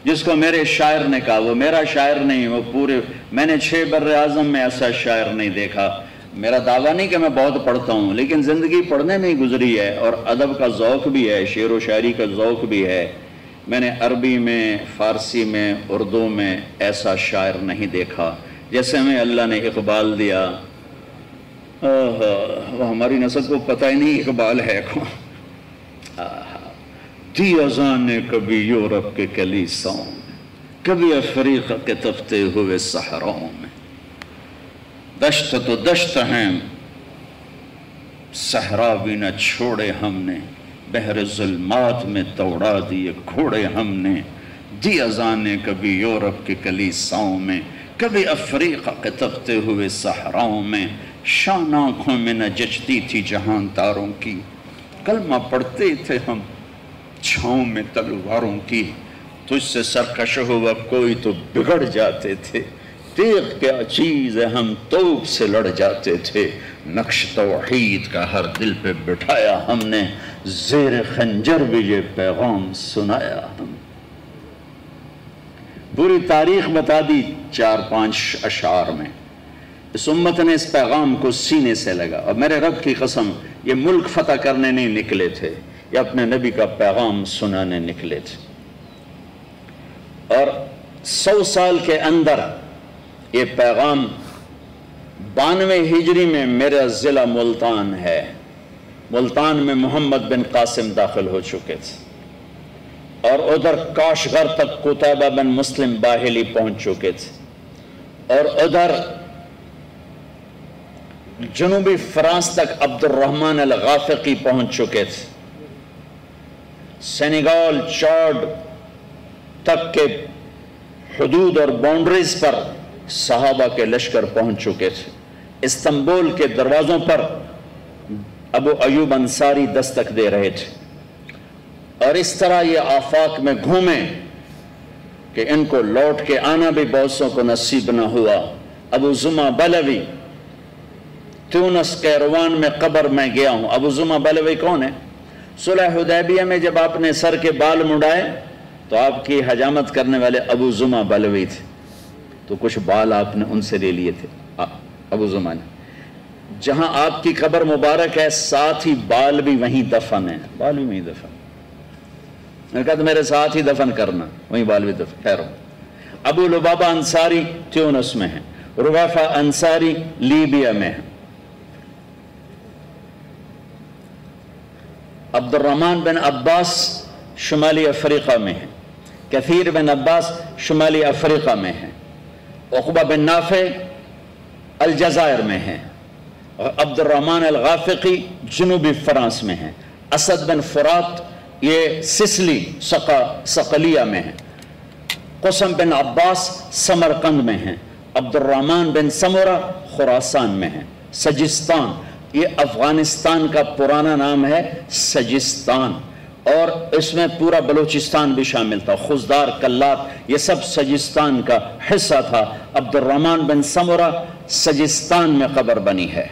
جس کو میرے شاعر نے کہا، وہ میرا شاعر نہیں، وہ پورے، میں نے 6 بر اعظم میں ایسا شاعر نہیں دیکھا۔ میرا دعویٰ نہیں کہ میں بہت پڑھتا ہوں، لیکن زندگی پڑھنے میں ہی گزری ہے، اور ادب کا ذوق بھی ہے، شعر و شاعری کا ذوق بھی ہے۔ میں نے عربی میں، فارسی میں، اردو میں ایسا شاعر نہیں دیکھا جیسے ہمیں اللہ نے اقبال دیا۔ وہ ہماری نسل کو پتہ ہی نہیں اقبال ہے کون۔ دی اذان نے کبھی یورپ کے کلیساؤں میں، کبھی افریقہ کے تپتے ہوئے صحراؤں میں، دشت تو دشت ہیں صحرا بھی نہ چھوڑے ہم نے، بحر ظلمات میں دوڑا دیے گھوڑے ہم نے، دی اذان نے کبھی یورپ کے کلیساؤں میں، کبھی افریقہ کے تپتے ہوئے صحراؤں میں، شان آنکھوں میں نہ جچتی تھی جہان تاروں کی، کلمہ پڑھتے تھے ہم چھاؤں میں تلواروں کی، تجھ سے سرکش ہوا کوئی تو بگڑ جاتے تھے، تیغ کیا چیز ہے ہم توپ سے لڑ جاتے تھے، نقش توحید کا ہر دل پہ بٹھایا ہم نے، زیر خنجر بھی یہ پیغام سنایا ہم۔ پوری تاریخ بتا دی 4-5 اشعار میں۔ اس امت نے اس پیغام کو سینے سے لگا، اور میرے رب کی قسم یہ ملک فتح کرنے نہیں نکلے تھے، یہ اپنے نبی کا پیغام سنانے نکلے تھے۔ اور 100 سال کے اندر یہ پیغام 92 ہجری میں میرا ضلع ملتان ہے، ملتان میں محمد بن قاسم داخل ہو چکے تھے، اور ادھر کاشغر تک قتیبہ بن مسلم باہلی پہنچ چکے تھے، اور ادھر جنوبی فرانس تک عبد الرحمن الغافقی پہنچ چکے تھے، سینیگال چاڈ تک کے حدود اور باؤنڈریز پر صحابہ کے لشکر پہنچ چکے تھے، استنبول کے دروازوں پر ابو ایوب انصاری دستک دے رہے تھے، اور اس طرح یہ آفاق میں گھومیں کہ ان کو لوٹ کے آنا بھی بہت سو کو نصیب نہ ہوا۔ ابو زمع بلوی، تونس کیروان میں قبر میں گیا ہوں۔ ابو زمع بلوی کون ہے؟ صلح حدیبیہ میں جب آپ نے سر کے بال مڑائے تو آپ کی حجامت کرنے والے ابو زمع بلوی تھے، تو کچھ بال آپ نے ان سے لے لیے تھے ابو زمع نے۔ جہاں آپ کی قبر مبارک ہے ساتھ ہی بال بھی وہیں دفن ہیں، بال بھی وہیں دفن۔ میں نے کہا تو میرے ساتھ ہی دفن کرنا، وہیں بالوی دفن ٹھہرو۔ ابو لبابہ انصاری تیونس میں ہیں، رفیع انصاری لیبیا میں ہیں، عبد الرحمن بن عباس شمالی افریقہ میں ہیں، کثیر بن عباس شمالی افریقہ میں ہیں، عقبہ بن نافع الجزائر میں ہیں، اور عبد الرحمن الغافقی جنوبی فرانس میں ہیں، اسد بن فرات یہ سسلی صقلیہ میں ہیں، قسم بن عباس سمرقند میں ہیں، عبد الرحمن بن سمرہ خراسان میں ہیں، سجستان یہ افغانستان کا پرانا نام ہے سجستان، اور اس میں پورا بلوچستان بھی شامل تھا، خزدار، کلات، یہ سب سجستان کا حصہ تھا۔ عبد الرحمن بن سمرہ سجستان میں قبر بنی ہے۔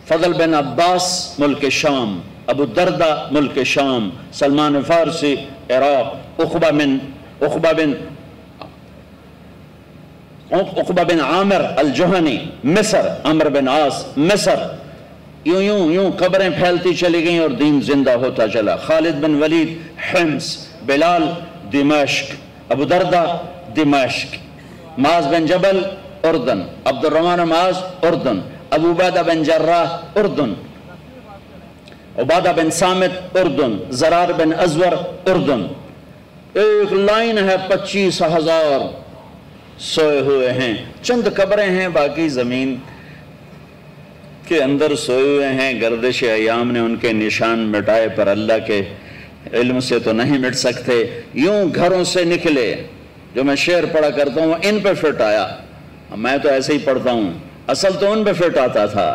فضل بن عباس ملک شام، ابو دردہ ملک شام، سلمان فارسی عراق، عقبہ بن عامر الجہنی مصر، عمر بن عاص مصر، یوں قبریں پھیلتی چلی گئیں اور دین زندہ ہوتا چلا۔ خالد بن ولید حمص، بلال دمشق، ابو دردہ دمشق، معاذ بن جبل اردن، عبد الرحمن معاذ اردن، ابو عبیدہ بن جراح اردن، عبادہ بن سامت اردن، زرار بن ازور اردن۔ ایک لائن ہے 25,000 سوئے ہوئے ہیں، چند قبریں ہیں، باقی زمین کے اندر سوئے ہوئے ہیں۔ گردش ایام نے ان کے نشان مٹائے، پر اللہ کے علم سے تو نہیں مٹ سکتے۔ یوں گھروں سے نکلے، جو میں شعر پڑھا کرتا ہوں ان پہ فٹ آیا، میں تو ایسے ہی پڑھتا ہوں، اصل تو ان پہ فٹ آتا تھا،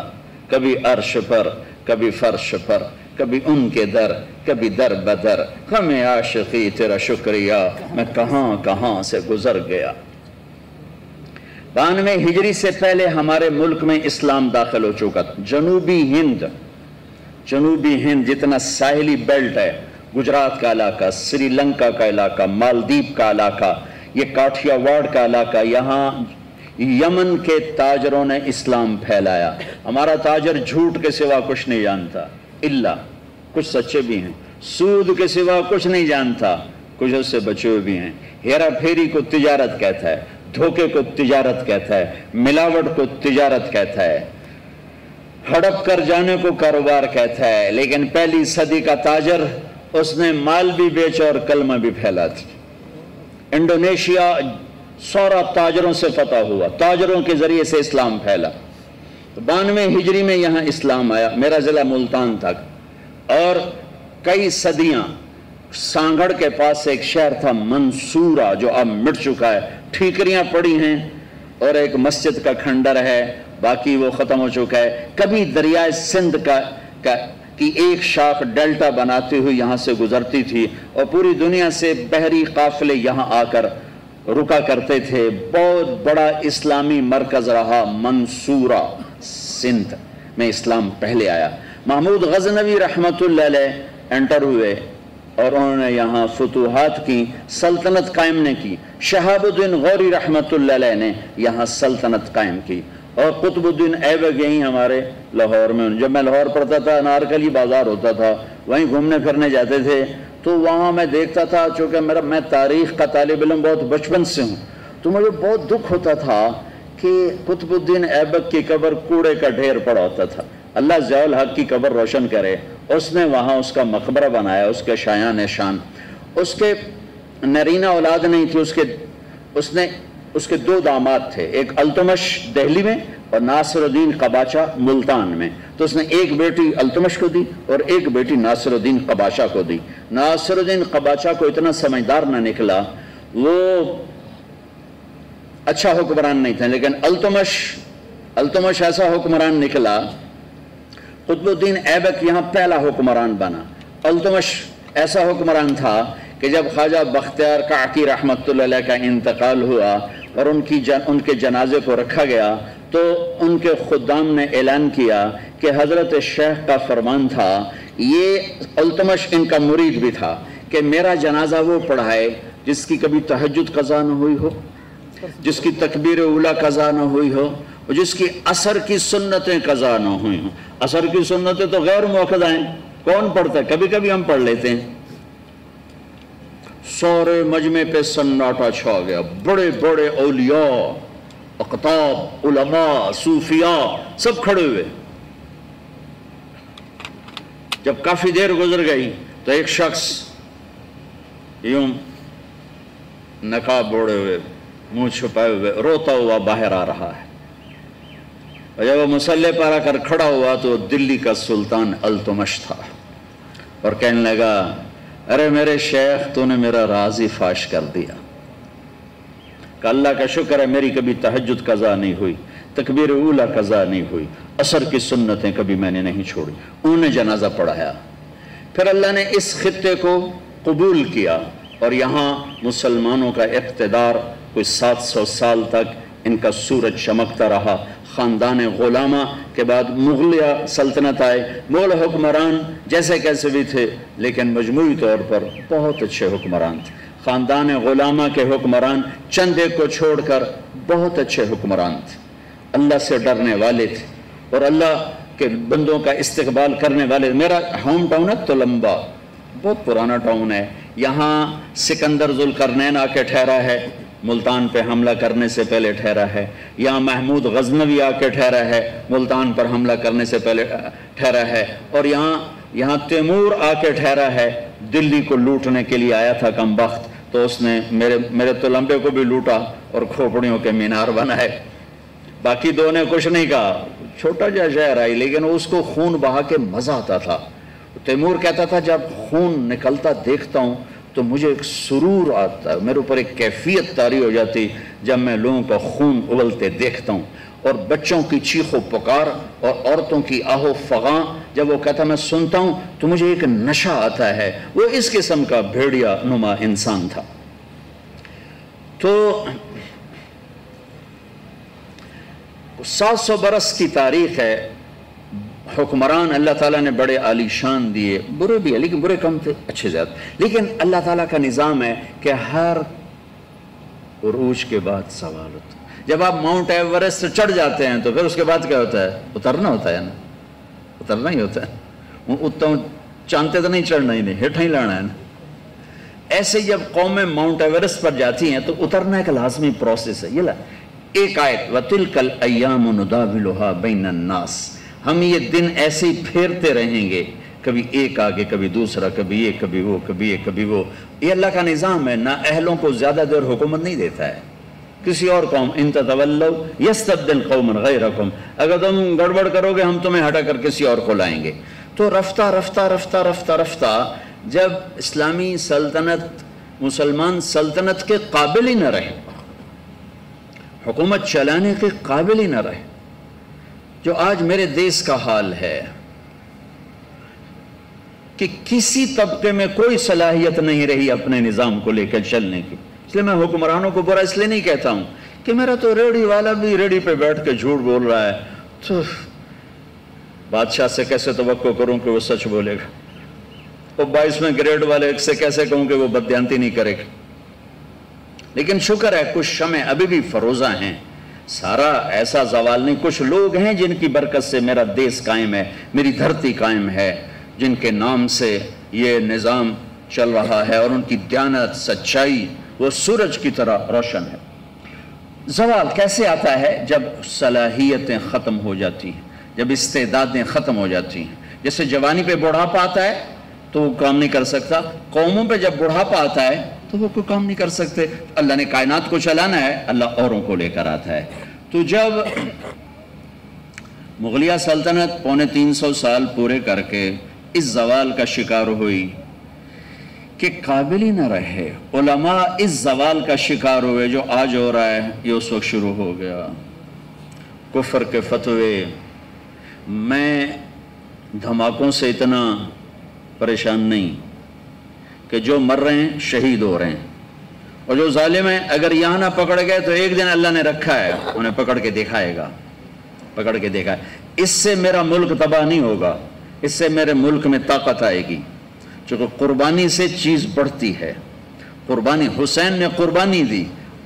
کبھی عرش پر، کبھی فرش پر، کبھی ان کے در، کبھی در بدر، ہمیں عاشقی تیرا شکریہ، میں کہاں کہاں سے گزر گیا۔ 92 ہجری سے پہلے ہمارے ملک میں اسلام داخل ہو چکا تھا۔ جنوبی ہند جتنا ساحلی بیلٹ ہے، گجرات کا علاقہ، سری لنکا کا علاقہ، مالدیپ کا علاقہ، یہ کاٹھیا واڑ کا علاقہ، یہاں یمن کے تاجروں نے اسلام پھیلایا۔ ہمارا تاجر جھوٹ کے سوا کچھ نہیں جانتا، الا کچھ سچے بھی ہیں، سود کے سوا کچھ نہیں جانتا، کچھ اس سے بچے ہوئے بھی ہیں۔ ہیرا پھیری کو تجارت کہتا ہے، دھوکے کو تجارت کہتا ہے، ملاوٹ کو تجارت کہتا ہے، ہڑپ کر جانے کو کاروبار کہتا ہے۔ لیکن پہلی صدی کا تاجر، اس نے مال بھی بیچا اور کلمہ بھی پھیلا دیا۔ انڈونیشیا سورا تاجروں سے فتح ہوا، تاجروں کے ذریعے سے اسلام پھیلا۔ 92 ہجری میں یہاں اسلام آیا، میرا ضلع ملتان تک، اور کئی صدیاں سانگھڑ کے پاس ایک شہر تھا منصورہ، جو اب مٹ چکا ہے، ٹھیکریاں پڑی ہیں اور ایک مسجد کا کھنڈر ہے، باقی وہ ختم ہو چکا ہے۔ کبھی دریائے سندھ کی ایک شاخ ڈیلٹا بناتے ہوئے یہاں سے گزرتی تھی، اور پوری دنیا سے بحری قافلے یہاں آ کر رکا کرتے تھے۔ بہت بڑا اسلامی مرکز رہا منصورہ، سندھ میں اسلام پہلے آیا۔ محمود غزنوی رحمت اللہ علیہ انٹر ہوئے اور انہوں نے یہاں فتوحات کی، سلطنت قائم نے کی۔ شہاب الدین غوری رحمت اللہ علیہ نے یہاں سلطنت قائم کی، اور قطب الدین ایبک یہیں ہمارے لاہور میں، جب میں لاہور پڑھتا تھا انارکلی بازار ہوتا تھا، وہیں گھومنے پھرنے جاتے تھے، تو وہاں میں دیکھتا تھا، چونکہ میں تاریخ کا طالب علم بہت بچپن سے ہوں، تو مجھے بہت دکھ ہوتا تھا کہ قطب الدین ایبک کی قبر کوڑے کا ڈھیر پڑا ہوتا تھا۔ اللہ ضیاء الحق کی قبر روشن کرے، اس نے وہاں اس کا مقبرہ بنایا، اس کے شایان شان، اس کے نرینہ اولاد نہیں تھی، اس کے 2 داماد تھے، ایک التمش دہلی میں اور ناصر الدین قباچہ ملتان میں، تو اس نے ایک بیٹی التمش کو دی اور ایک بیٹی ناصر الدین قباچہ کو دی۔ ناصر الدین قباچہ کو اتنا سمجھدار نہ نکلا، وہ اچھا حکمران نہیں تھا، لیکن التمش ایسا حکمران نکلا۔ قطب الدین ایبک یہاں پہلا حکمران بنا۔ التمش ایسا حکمران تھا کہ جب خواجہ بختیار کاکی رحمت اللہ علیہ کا انتقال ہوا اور ان کے جنازے کو رکھا گیا، تو ان کے خدام نے اعلان کیا کہ حضرت شیخ کا فرمان تھا، یہ التمش ان کا مرید بھی تھا، کہ میرا جنازہ وہ پڑھائے جس کی کبھی تہجد قضا نہ ہوئی ہو، جس کی تکبیر اولیٰ قضا نہ ہوئی ہو، اور جس کی عصر کی سنتیں قضا نہ ہوئی ہوں۔ عصر کی سنتیں تو غیر موقع ہیں، کون پڑھتا ہے؟ کبھی کبھی ہم پڑھ لیتے ہیں، سارے مجمع پہ سناٹا چھا گیا، بڑے بڑے اولیاء، اقطاب، علماء، صوفیاء سب کھڑے ہوئے۔ جب کافی دیر گزر گئی تو ایک شخص یوں نقاب اوڑے ہوئے، منہ چھپائے ہوئے، روتا ہوا باہر آ رہا ہے، اور جب وہ مصلی پر آ کر کھڑا ہوا تو دلی کا سلطان التمش تھا، اور کہنے لگا ارے میرے شیخ تو نے میرا راز ہی فاش کر دیا، کہ اللہ کا شکر ہے میری کبھی تہجد قضا نہیں ہوئی، تکبیر اولا قضا نہیں ہوئی، عصر کی سنتیں کبھی میں نے نہیں چھوڑی۔ انہوں نے جنازہ پڑھایا، پھر اللہ نے اس خطے کو قبول کیا، اور یہاں مسلمانوں کا اقتدار کوئی 700 سال تک ان کا سورج چمکتا رہا۔ خاندان غلامہ کے بعد مغلیہ سلطنت آئے، مغل حکمران جیسے کیسے بھی تھے لیکن مجموعی طور پر بہت اچھے حکمران تھے۔ خاندان غلامہ کے حکمران چند ایک کو چھوڑ کر بہت اچھے حکمران تھے، اللہ سے ڈرنے والے تھے اور اللہ کے بندوں کا استقبال کرنے والے۔ میرا ہوم ٹاؤن ہے تلمبا، بہت پرانا ٹاؤن ہے، یہاں سکندر ذوالقرنین آ کے ٹھہرا ہے، ملتان پہ حملہ کرنے سے پہلے ٹھہرا ہے، یہاں محمود غزنوی آ کے ٹھہرا ہے، ملتان پر حملہ کرنے سے پہلے ٹھہرا ہے، اور یہاں تیمور آ کے ٹھہرا ہے، دلی کو لوٹنے کے لیے آیا تھا کم بخت، تو اس نے میرے تلمبے کو بھی لوٹا اور کھوپڑیوں کے مینار بنائے۔ باقی دو نے کچھ نہیں کہا، چھوٹا جا شہر آئی لیکن اس کو خون بہا کے مزہ آتا تھا۔ تیمور کہتا تھا جب خون نکلتا دیکھتا ہوں تو مجھے ایک سرور آتا ہے، میرے اوپر ایک کیفیت طاری ہو جاتی جب میں لوگوں کا خون ابلتے دیکھتا ہوں، اور بچوں کی چیخ و پکار اور عورتوں کی آہ و فغاں جب وہ کہتا میں سنتا ہوں تو مجھے ایک نشہ آتا ہے۔ وہ اس قسم کا بھیڑیا نما انسان تھا۔ تو 700 برس کی تاریخ ہے، حکمران اللہ تعالیٰ نے بڑے عالی شان دیے، برے بھی ہے لیکن برے کم تھے، اچھے زیادہ، لیکن اللہ تعالیٰ کا نظام ہے کہ ہر عروج کے بعد سوال ہوتا ہے۔ جب آپ ماؤنٹ ایورسٹ چڑھ جاتے ہیں تو پھر اس کے بعد کیا ہوتا ہے؟ اترنا ہوتا ہے نا، اترنا ہی ہوتا ہے، اتنا چاندتے تو نہیں چڑھنا ہی نہیں، ہٹ ہی لانا ہے نا۔ ایسے جب قومیں ماؤنٹ ایورسٹ پر جاتی ہیں تو اترنا ایک لازمی پروسیس ہے۔ یہ ایک آیت وَتِلْكَ الْأَيَّامُ نُدَاوِلُهَا بَيْنَ النَّاسِ، ہم یہ دن ایسے ہی پھیرتے رہیں گے، کبھی ایک آگے کبھی دوسرا، کبھی یہ کبھی وہ، کبھی یہ کبھی وہ۔ یہ اللہ کا نظام ہے، نہ اہلوں کو زیادہ دیر حکومت نہیں دیتا ہے کسی اور قوم۔ ان تتولوا یستبدل قوما غیرکم، اگر تم گڑبڑ کرو گے ہم تمہیں ہٹا کر کسی اور کو لائیں گے۔ تو رفتہ رفتہ رفتہ رفتہ رفتہ جب اسلامی سلطنت مسلمان سلطنت کے قابل ہی نہ رہے، حکومت چلانے کے قابل ہی نہ رہے، جو آج میرے دیس کا حال ہے کہ کسی طبقے میں کوئی صلاحیت نہیں رہی اپنے نظام کو لے کر چلنے کی۔ اس لیے میں حکمرانوں کو برا اس لیے نہیں کہتا ہوں کہ میرا تو ریڑھی والا بھی ریڑھی پہ بیٹھ کے جھوٹ بول رہا ہے، تو بادشاہ سے کیسے توقع کروں کہ وہ سچ بولے گا، اور 22ویں گریڈ والے سے کیسے کہوں کہ وہ بددیانتی نہیں کرے گا۔ لیکن شکر ہے کچھ شمع ابھی بھی فروزہ ہیں، سارا ایسا زوال نہیں، کچھ لوگ ہیں جن کی برکت سے میرا دیس قائم ہے، میری دھرتی قائم ہے، جن کے نام سے یہ نظام چل رہا ہے، اور ان کی دیانت سچائی وہ سورج کی طرح روشن ہے۔ زوال کیسے آتا ہے؟ جب صلاحیتیں ختم ہو جاتی ہیں، جب استعدادیں ختم ہو جاتی ہیں۔ جیسے جوانی پہ بڑھاپا آتا ہے تو وہ کام نہیں کر سکتا، قوموں پہ جب بڑھاپا آتا ہے تو وہ کوئی کام نہیں کر سکتے۔ اللہ نے کائنات کو چلانا ہے، اللہ اوروں کو لے کر آتا ہے۔ تو جب مغلیہ سلطنت 350 سال پورے کر کے اس زوال کا شکار ہوئی کہ قابل ہی نہ رہے، علماء اس زوال کا شکار ہوئے جو آج ہو رہا ہے، یہ اس وقت شروع ہو گیا۔ کفر کے فتوے، میں دھماکوں سے اتنا پریشان نہیں کہ جو مر رہے ہیں شہید ہو رہے ہیں، اور جو ظالم ہیں اگر یہاں نہ پکڑ گئے تو ایک دن اللہ نے رکھا ہے انہیں پکڑ کے دکھائے گا، پکڑ کے دیکھا ہے۔ اس سے میرا ملک تباہ نہیں ہوگا، اس سے میرے ملک میں طاقت آئے گی، چونکہ قربانی سے چیز بڑھتی ہے۔ قربانی، حسین نے قربانی دی،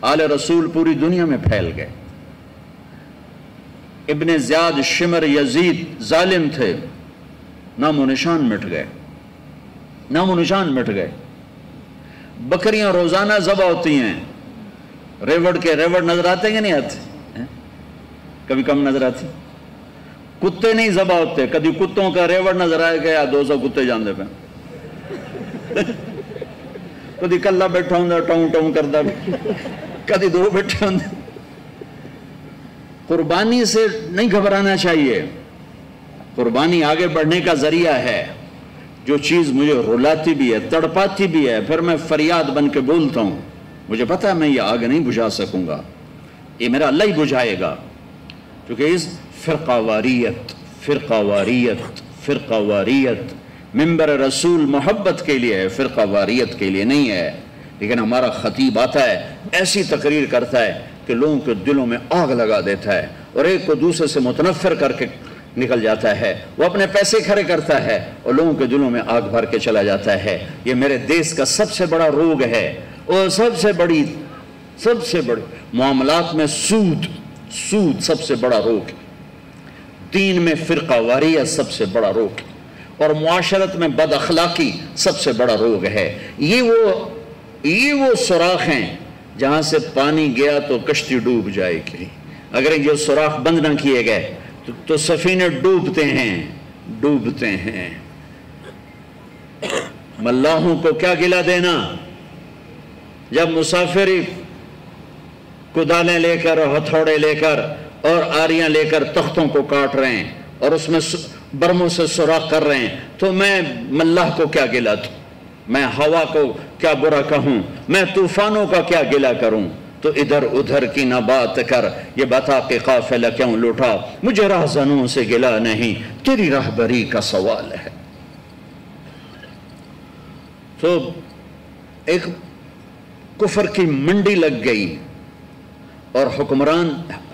آل رسول پوری دنیا میں پھیل گئے۔ ابن زیاد، شمر، یزید ظالم تھے، نام و نشان مٹ گئے، نام و نشان مٹ گئے۔ بکریاں روزانہ ذبح ہوتی ہیں، ریوڑ کے ریوڑ نظر آتے ہیں کہ نہیں آتے؟ کبھی کم نظر آتی؟ کتے نہیں ذبح ہوتے، کبھی کتوں کا ریوڑ نظر آئے گا 200 کتے جان دے پہ، کدی کلا بیٹھا ہوں ٹاؤں ٹاؤں کرتا، کدی دو بیٹھے ہوں۔ قربانی سے نہیں گھبرانا چاہیے، قربانی آگے بڑھنے کا ذریعہ ہے۔ جو چیز مجھے رلاتی بھی ہے، تڑپاتی بھی ہے، پھر میں فریاد بن کے بولتا ہوں، مجھے پتا ہے میں یہ آگ نہیں بجھا سکوں گا، یہ میرا اللہ ہی بجھائے گا، کیونکہ اس فرقہ واریت منبر رسول محبت کے لیے ہے، فرقہ واریت کے لیے نہیں ہے۔ لیکن ہمارا خطیب آتا ہے، ایسی تقریر کرتا ہے کہ لوگوں کے دلوں میں آگ لگا دیتا ہے، اور ایک کو دوسرے سے متنفر کر کے نکل جاتا ہے، وہ اپنے پیسے کھڑے کرتا ہے اور لوگوں کے دلوں میں آگ بھر کے چلا جاتا ہے۔ یہ میرے دیس کا سب سے بڑا روگ ہے، اور سب سے بڑی معاملات میں سود سب سے بڑا روگ ہے، دین میں فرقہ واریت سب سے بڑا روگ ہے، اور معاشرت میں بد اخلاقی سب سے بڑا روگ ہے۔ یہ وہ سوراخ ہیں جہاں سے پانی گیا تو کشتی ڈوب جائے گی، اگر یہ سوراخ بند نہ کیے گئے تو سفینے ڈوبتے ہیں۔ ملاحوں کو کیا گلہ دینا جب مسافر کدالیں لے کر، ہتھوڑے لے کر اور آریاں لے کر تختوں کو کاٹ رہے ہیں اور اس میں برموں سے سوراخ کر رہے ہیں، تو میں ملاح کو کیا گلہ دوں؟ میں ہوا کو کیا برا کہوں؟ میں طوفانوں کا کیا گلہ کروں؟ تو ادھر ادھر کی نہ بات کر، یہ بتا کہ قافلہ کیوں لوٹا، مجھے راہزنوں سے گلہ نہیں، تیری راہبری کا سوال ہے۔ تو ایک کفر کی منڈی لگ گئی اور حکمران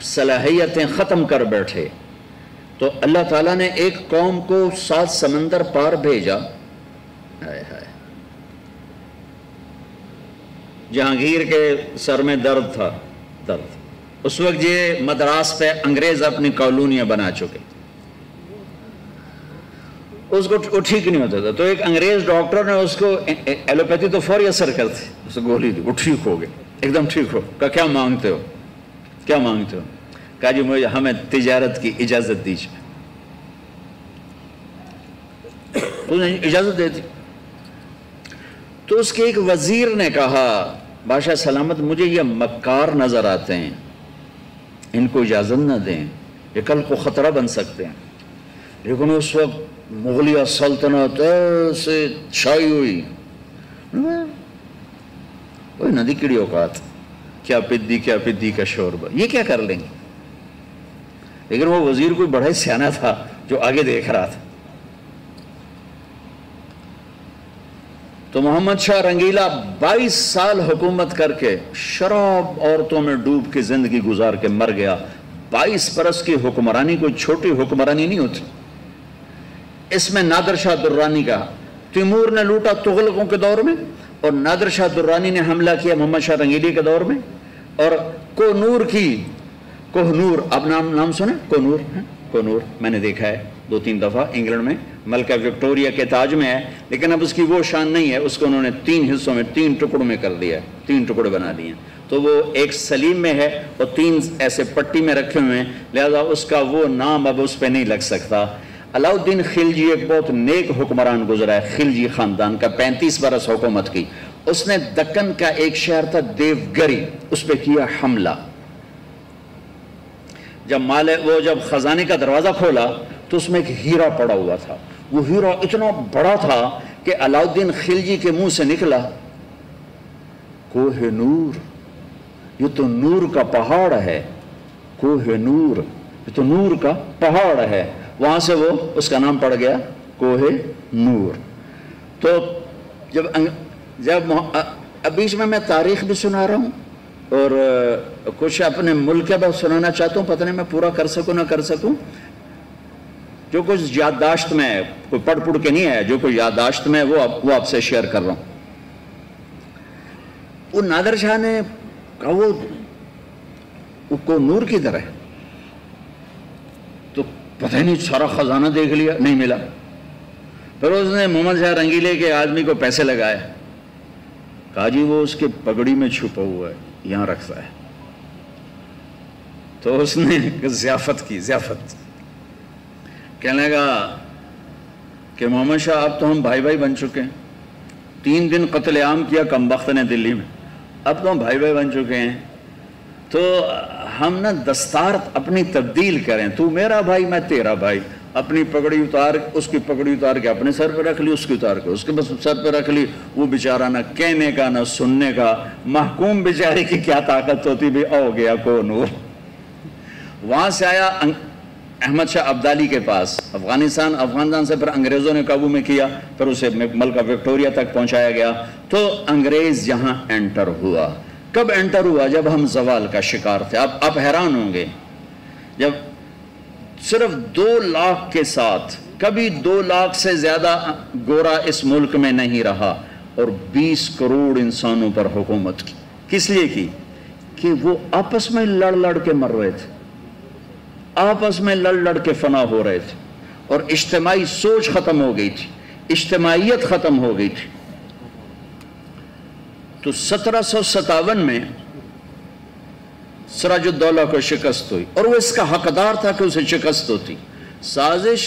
صلاحیتیں ختم کر بیٹھے، تو اللہ تعالیٰ نے ایک قوم کو 7 سمندر پار بھیجا۔ جہانگیر کے سر میں درد تھا، اس وقت یہ مدراس پہ انگریز اپنی کالونیاں بنا چکے، اس کو ٹھیک نہیں ہوتا تھا، تو ایک انگریز ڈاکٹر نے اس کو ایلوپیتھی تو فوری اثر کرتی، اسے گولی دی، وہ ٹھیک ہو گئے، ایک دم ٹھیک ہو۔ کہا کیا مانگتے ہو؟ کہا جی مجھے ہمیں تجارت کی اجازت دیجیے۔ اس نے اجازت دے دی، تو اس کے ایک وزیر نے کہا بادشاہ سلامت مجھے یہ مکار نظر آتے ہیں، ان کو اجازت نہ دیں، یہ کل کو خطرہ بن سکتے ہیں۔ لیکن اس وقت مغلیہ سلطنت سے چھائی ہوئی، کوئی ندی کیڑی اوقات، کیا پدی کا شوربہ، یہ کیا کر لیں گے؟ لیکن وہ وزیر کوئی بڑا ہی سیانا تھا جو آگے دیکھ رہا تھا۔ تو محمد شاہ رنگیلا 22 سال حکومت کر کے شراب عورتوں میں ڈوب کے زندگی گزار کے مر گیا۔ 22 برس کی حکمرانی کوئی چھوٹی حکمرانی نہیں ہوتی۔ اس میں نادر شاہ درانی کا، تیمور نے لوٹا تغلقوں کے دور میں، اور نادر شاہ درانی نے حملہ کیا محمد شاہ رنگیلی کے دور میں، اور کوہنور، اب نام سنے؟ کوہنور میں نے دیکھا ہے 2-3 دفعہ انگلینڈ میں، ملکہ وکٹوریا کے تاج میں ہے، لیکن اب اس کی وہ شان نہیں ہے، اس کو انہوں نے 3 حصوں میں 3 ٹکڑوں میں کر دیا ہے، 3 ٹکڑے بنا دیے ہیں، تو وہ ایک سلیم میں ہے اور 3 ایسے پٹی میں رکھے ہوئے ہیں، لہذا اس کا وہ نام اب اس پہ نہیں لگ سکتا۔ علاؤ الدین خلجی ایک بہت نیک حکمران گزرا ہے، خلجی خاندان کا، 35 برس حکومت کی۔ اس نے دکن کا ایک شہر تھا دیوگری، اس پہ کیا حملہ۔ جب خزانے کا دروازہ کھولا تو اس میں ایک ہیرا پڑا ہوا تھا، وہ ہیرا اتنا بڑا تھا کہ علاؤ الدین خلجی کے منہ سے نکلا، کوہ نور، یہ تو نور کا پہاڑ ہے، کوہ نور، یہ تو نور کا پہاڑ ہے۔ وہاں سے وہ اس کا نام پڑ گیا کوہ نور۔ تو جب بیچ میں تاریخ بھی سنا رہا ہوں اور کچھ اپنے ملک کے بعد سنانا چاہتا ہوں، پتہ نہیں میں پورا کر سکوں نہ کر سکوں، جو کچھ یادداشت میں ہے، کوئی پڑھ کے نہیں ہے، جو کچھ یادداشت میں ہے وہ آپ سے شیئر کر رہا ہوں۔ وہ نادر شاہ نے کہا وہ کو نور کی طرح ہے، تو پتہ نہیں سارا خزانہ دیکھ لیا، نہیں ملا۔ پھر اس نے محمد شاہ رنگیلے کے آدمی کو پیسے لگائے، کہا جی وہ اس کے پگڑی میں چھپا ہوا ہے، یہاں رکھتا ہے۔ تو اس نے ضیافت کی، ضیافت کہنے لگا کہ محمد شاہ اب تو ہم بھائی بھائی بن چکے ہیں، 3 دن قتل عام کیا کمبخت نے دلی میں، اب تو ہم بھائی بھائی بن چکے ہیں، تو ہم نا دستار اپنی تبدیل کریں، تو میرا بھائی میں تیرا بھائی، اپنی پگڑی اتار، اس کی پگڑی اتار کے اپنے سر پہ رکھ لی، اس کی اتار کے اس کے بس سر پہ رکھ لی۔ وہ بیچارہ نہ کہنے کا نہ سننے کا، محکوم بیچارے کی کیا طاقت ہوتی بھی، او گیا کون ہو۔ وہاں سے آیا احمد شاہ ابدالی کے پاس، افغانستان سے پھر انگریزوں نے قابو میں کیا، پھر اسے ملکہ وکٹوریہ تک پہنچایا گیا، تو انگریز یہاں انٹر ہوا۔ کب انٹر ہوا؟ جب ہم زوال کا شکار تھے۔ اب آپ حیران ہوں گے، جب صرف 2 لاکھ کے ساتھ، کبھی 2 لاکھ سے زیادہ گورا اس ملک میں نہیں رہا، اور 20 کروڑ انسانوں پر حکومت کی۔ کس لیے کی؟ کہ وہ آپس میں لڑ لڑ کے مر رہے تھے، آپس میں لڑ لڑ کے فنا ہو رہے تھے، اور اجتماعی سوچ ختم ہو گئی تھی، اجتماعیت ختم ہو گئی تھی۔ تو 1757 میں سراج الدولہ کو شکست ہوئی، اور وہ اس کا حقدار تھا کہ اسے شکست ہوتی۔ سازش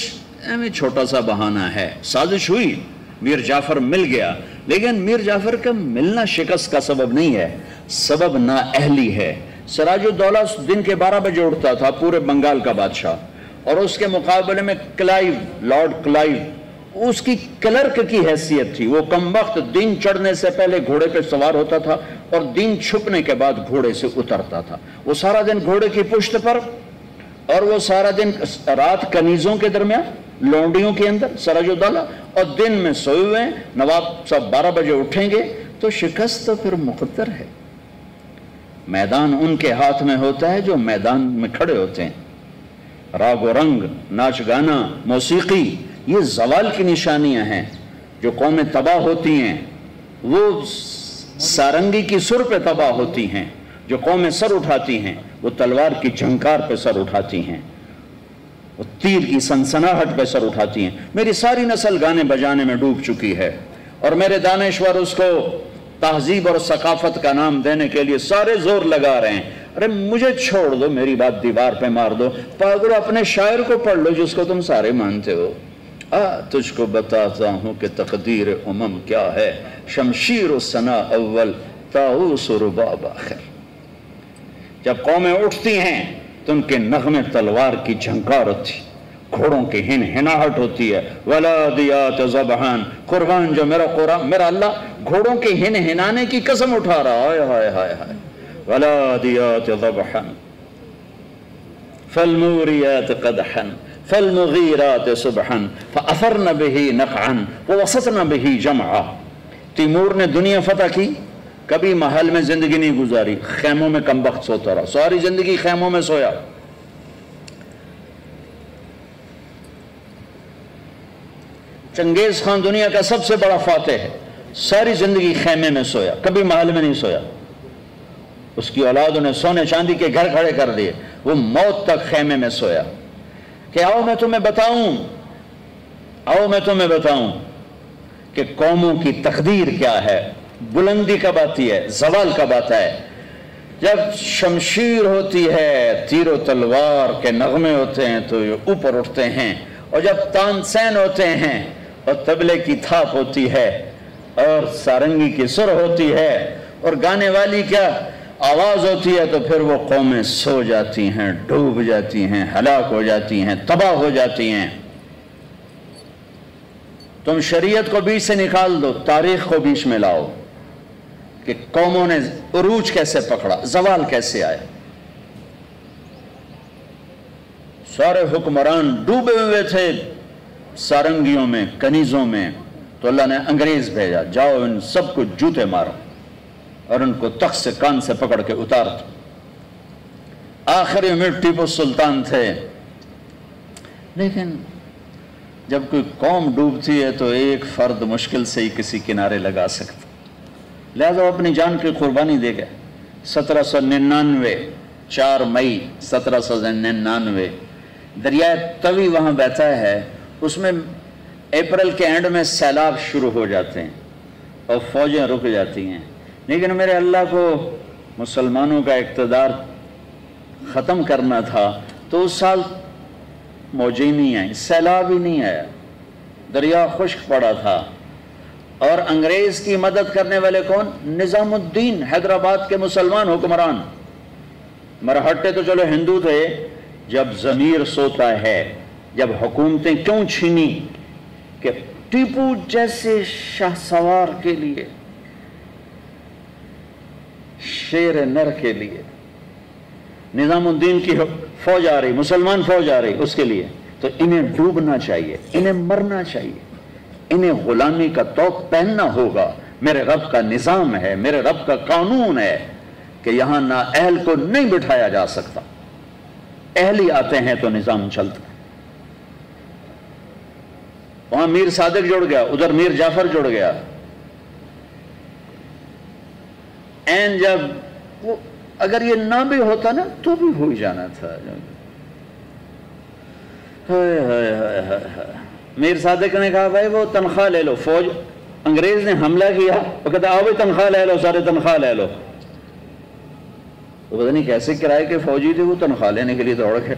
چھوٹا سا بہانہ ہے، سازش ہوئی، میر جعفر مل گیا، لیکن میر جعفر کا ملنا شکست کا سبب نہیں ہے، سبب نااہلی ہے۔ سراج الدولہ دن کے 12 بجے اٹھتا تھا، پورے بنگال کا بادشاہ، اور اس کے مقابلے میں کلائیو، لارڈ کلائیو، اس کی کلرک کی حیثیت تھی۔ وہ کم وقت دن چڑھنے سے پہلے گھوڑے پہ سوار ہوتا تھا، اور دن چھپنے کے بعد گھوڑے سے اترتا تھا۔ وہ سارا دن گھوڑے کی پشت پر، اور وہ سارا دن رات کنیزوں کے درمیان، لونڈیوں کے اندر سراج الدولہ، اور دن میں سوئے ہوئے ہیں۔ نواب صاحب 12 بجے اٹھیں گے تو شکست تو پھر مقدر ہے۔ میدان ان کے ہاتھ میں ہوتا ہے جو میدان میں کھڑے ہوتے ہیں۔ راگ و رنگ، ناچ گانا، موسیقی، یہ زوال کی نشانیاں ہیں۔ جو قومیں تباہ ہوتی ہیں وہ سارنگی کی سر پہ تباہ ہوتی ہیں، جو قومیں سر اٹھاتی ہیں وہ تلوار کی جھنکار پہ سر اٹھاتی ہیں، وہ تیر کی سنسناہٹ پہ سر اٹھاتی ہیں۔ میری ساری نسل گانے بجانے میں ڈوب چکی ہے، اور میرے دانشور اس کو تہذیب اور ثقافت کا نام دینے کے لیے سارے زور لگا رہے ہیں۔ ارے مجھے چھوڑ دو، میری بات دیوار پہ مار دو، پاگلو اپنے شاعر کو پڑھ لو جس کو تم سارے مانتے ہو۔ تجھ کو بتاتا ہوں کہ تقدیر امم کیا ہے، شمشیر و ثنا اول، طاؤس و رباب آخر۔ جب قومیں اٹھتی ہیں تو ان کے نغمے تلوار کی جھنکار ہوتی، گھوڑوں کی ہن ہناہٹ ہوتی ہے۔ ولادیات ذبحان، قربان جو میرا اللہ گھوڑوں کے ہن ہنانے کی قسم اٹھا رہا ہے۔ ہائے ہائے ہائے، ولادیات ذبحان فالموریات قدحا فالمغیرات صبحا فاثرن به نقعا ووسطن به جمعا۔ تیمور نے دنیا فتح کی، کبھی محل میں زندگی نہیں گزاری، خیموں میں کم وقت سوتا رہا، ساری زندگی خیموں میں سویا۔ چنگیز خان دنیا کا سب سے بڑا فاتح ہے، ساری زندگی خیمے میں سویا، کبھی محل میں نہیں سویا۔ اس کی اولاد نے سونے چاندی کے گھر کھڑے کر دیے، وہ موت تک خیمے میں سویا۔ کہ آؤ میں تمہیں بتاؤں کہ قوموں کی تقدیر کیا ہے، بلندی کب آتی ہے، زوال کب آتا ہے۔ جب شمشیر ہوتی ہے، تیر و تلوار کے نغمے ہوتے ہیں تو یہ اوپر اٹھتے ہیں، اور جب تان سین ہوتے ہیں اور طبلے کی تھاپ ہوتی ہے اور سارنگی کی سر ہوتی ہے اور گانے والی کیا آواز ہوتی ہے، تو پھر وہ قومیں سو جاتی ہیں، ڈوب جاتی ہیں، ہلاک ہو جاتی ہیں، تباہ ہو جاتی ہیں۔ تم شریعت کو بیچ سے نکال دو، تاریخ کو بیچ میں لاؤ کہ قوموں نے عروج کیسے پکڑا، زوال کیسے آیا۔ سارے حکمران ڈوبے ہوئے تھے سارنگیوں میں، کنیزوں میں، تو اللہ نے انگریز بھیجا، جاؤ ان سب کو جوتے مارو اور ان کو تخت سے کان سے پکڑ کے اتار دو۔ آخری میں ٹیپو سلطان تھے، لیکن جب کوئی قوم ڈوبتی ہے تو ایک فرد مشکل سے ہی کسی کنارے لگا سکتا، لہذا وہ اپنی جان کی قربانی دے گئے۔ 1799 4 مئی 1799 دریائے توی وہاں بہتا ہے، اس میں اپریل کے اینڈ میں سیلاب شروع ہو جاتے ہیں اور فوجیں رک جاتی ہیں۔ لیکن میرے اللہ کو مسلمانوں کا اقتدار ختم کرنا تھا تو اس سال موجیں ہی نہیں آئیں، سیلاب ہی نہیں آیا، دریا خشک پڑا تھا، اور انگریز کی مدد کرنے والے کون؟ نظام الدین، حیدرآباد کے مسلمان حکمران۔ مرہٹے تو چلو ہندو تھے، جب ضمیر سوتا ہے، جب حکومتیں کیوں چھینی کہ ٹیپو جیسے شاہ سوار کے لیے، شیر نر کے لیے نظام الدین کی فوج آ رہی، مسلمان فوج آ رہی، اس کے لیے تو انہیں ڈوبنا چاہیے، انہیں مرنا چاہیے، انہیں غلامی کا طوق پہننا ہوگا۔ میرے رب کا نظام ہے، میرے رب کا قانون ہے کہ یہاں نااہل کو نہیں بٹھایا جا سکتا، اہلی آتے ہیں تو نظام چلتا ہے۔ وہاں میر صادق جڑ گیا، ادھر میر جعفر جڑ گیا۔ این جب وہ اگر یہ نہ بھی ہوتا نا تو بھی ہو جانا تھا۔ میر صادق نے کہا بھائی وہ تنخواہ لے لو، فوج انگریز نے حملہ کیا، وہ کہتا آؤ بھائی تنخواہ لے لو، سارے تنخواہ لے لو۔ تو پتہ نہیں کیسے کرائے کے فوجی تھے وہ، تنخواہ لینے کے لیے دوڑ گئے۔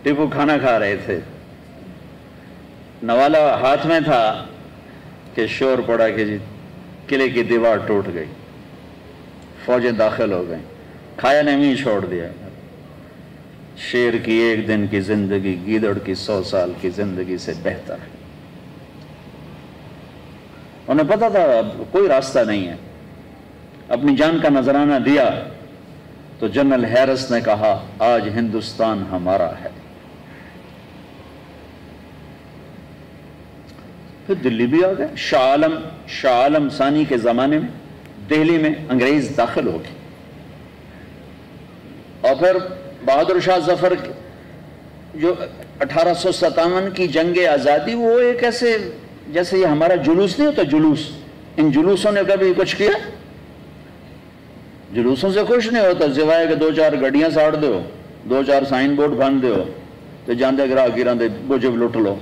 ٹیپو کھانا کھا رہے تھے، نوالا ہاتھ میں تھا کہ شور پڑا کہ جی قلعے کی دیوار ٹوٹ گئی، فوجیں داخل ہو گئیں، کھایا نے بھی چھوڑ دیا۔ شیر کی ایک دن کی زندگی گیدڑ کی 100 سال کی زندگی سے بہتر ہے۔ انہیں پتا تھا اب کوئی راستہ نہیں ہے، اپنی جان کا نذرانہ دیا تو جنرل ہیرس نے کہا آج ہندوستان ہمارا ہے۔ پھر دلی بھی آ گئے، شاہ عالم ثانی کے زمانے میں دہلی میں انگریز داخل ہو گئے، اور پھر بہادر شاہ ظفر جو 1857 کی جنگ آزادی، وہ ایک ایسے جیسے یہ ہمارا جلوس نہیں ہوتا، جلوس، ان جلوسوں نے کبھی کچھ کیا؟ جلوسوں سے کچھ نہیں ہوتا سوائے کہ 2-4 گڈیاں ساڑ دو، 2-4 سائن بورڈ بن دو تو جاندے گراہ گیراں دے بوجھب لٹ لو۔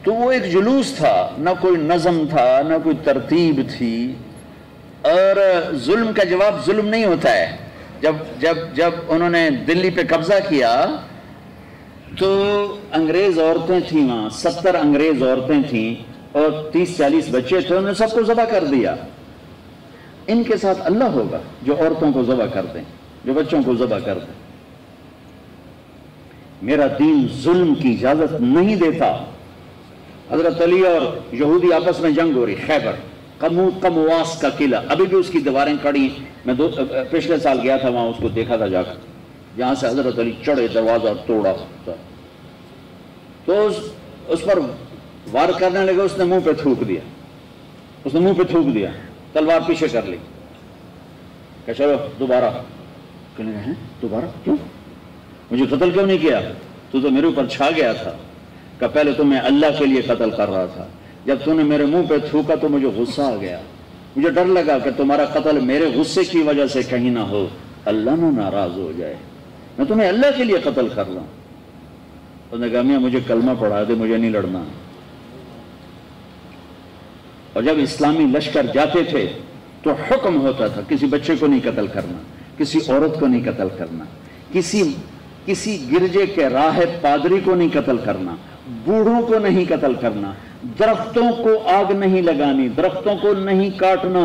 تو وہ ایک جلوس تھا، نہ کوئی نظم تھا، نہ کوئی ترتیب تھی، اور ظلم کا جواب ظلم نہیں ہوتا ہے۔ جب انہوں نے دلی پہ قبضہ کیا تو انگریز عورتیں تھیں وہاں، 70 انگریز عورتیں تھیں اور 30-40 بچے تھے، انہوں نے سب کو ذبح کر دیا۔ ان کے ساتھ اللہ ہوگا جو عورتوں کو ذبح کر دیں، جو بچوں کو ذبح کر دیں۔ میرا دین ظلم کی اجازت نہیں دیتا۔ حضرت علی اور یہودی آپس میں جنگ ہو رہی، خیبر قمواس کا قلعہ، ابھی بھی اس کی دیواریں کڑی، میں پچھلے سال گیا تھا وہاں، اس کو دیکھا تھا جا کر، جہاں سے حضرت علی چڑھے دروازہ توڑا تھا، تو اس پر وار کرنے لگے، اس نے منہ پہ تھوک دیا، تلوار پیچھے کر لی کہ چلو دوبارہ۔ کہنے لگے ہیں دوبارہ کیوں؟ مجھے قتل کیوں نہیں کیا؟ تو میرے اوپر چھا گیا تھا کہ پہلے تو میں اللہ کے لیے قتل کر رہا تھا، جب تو نے میرے منہ پہ تھوکا تو مجھے غصہ آ گیا، مجھے ڈر لگا کہ تمہارا قتل میرے غصے کی وجہ سے کہیں نہ ہو، اللہ نہ ناراض ہو جائے، میں تمہیں اللہ کے لیے قتل کر رہا ہوں۔ اس نے کہا میاں مجھے کلمہ پڑھا دے، مجھے نہیں لڑنا۔ اور جب اسلامی لشکر جاتے تھے تو حکم ہوتا تھا کسی بچے کو نہیں قتل کرنا، کسی عورت کو نہیں قتل کرنا، کسی گرجے کے راہب پادری کو نہیں قتل کرنا، بوڑھوں کو نہیں قتل کرنا، درختوں کو آگ نہیں لگانی، درختوں کو نہیں کاٹنا۔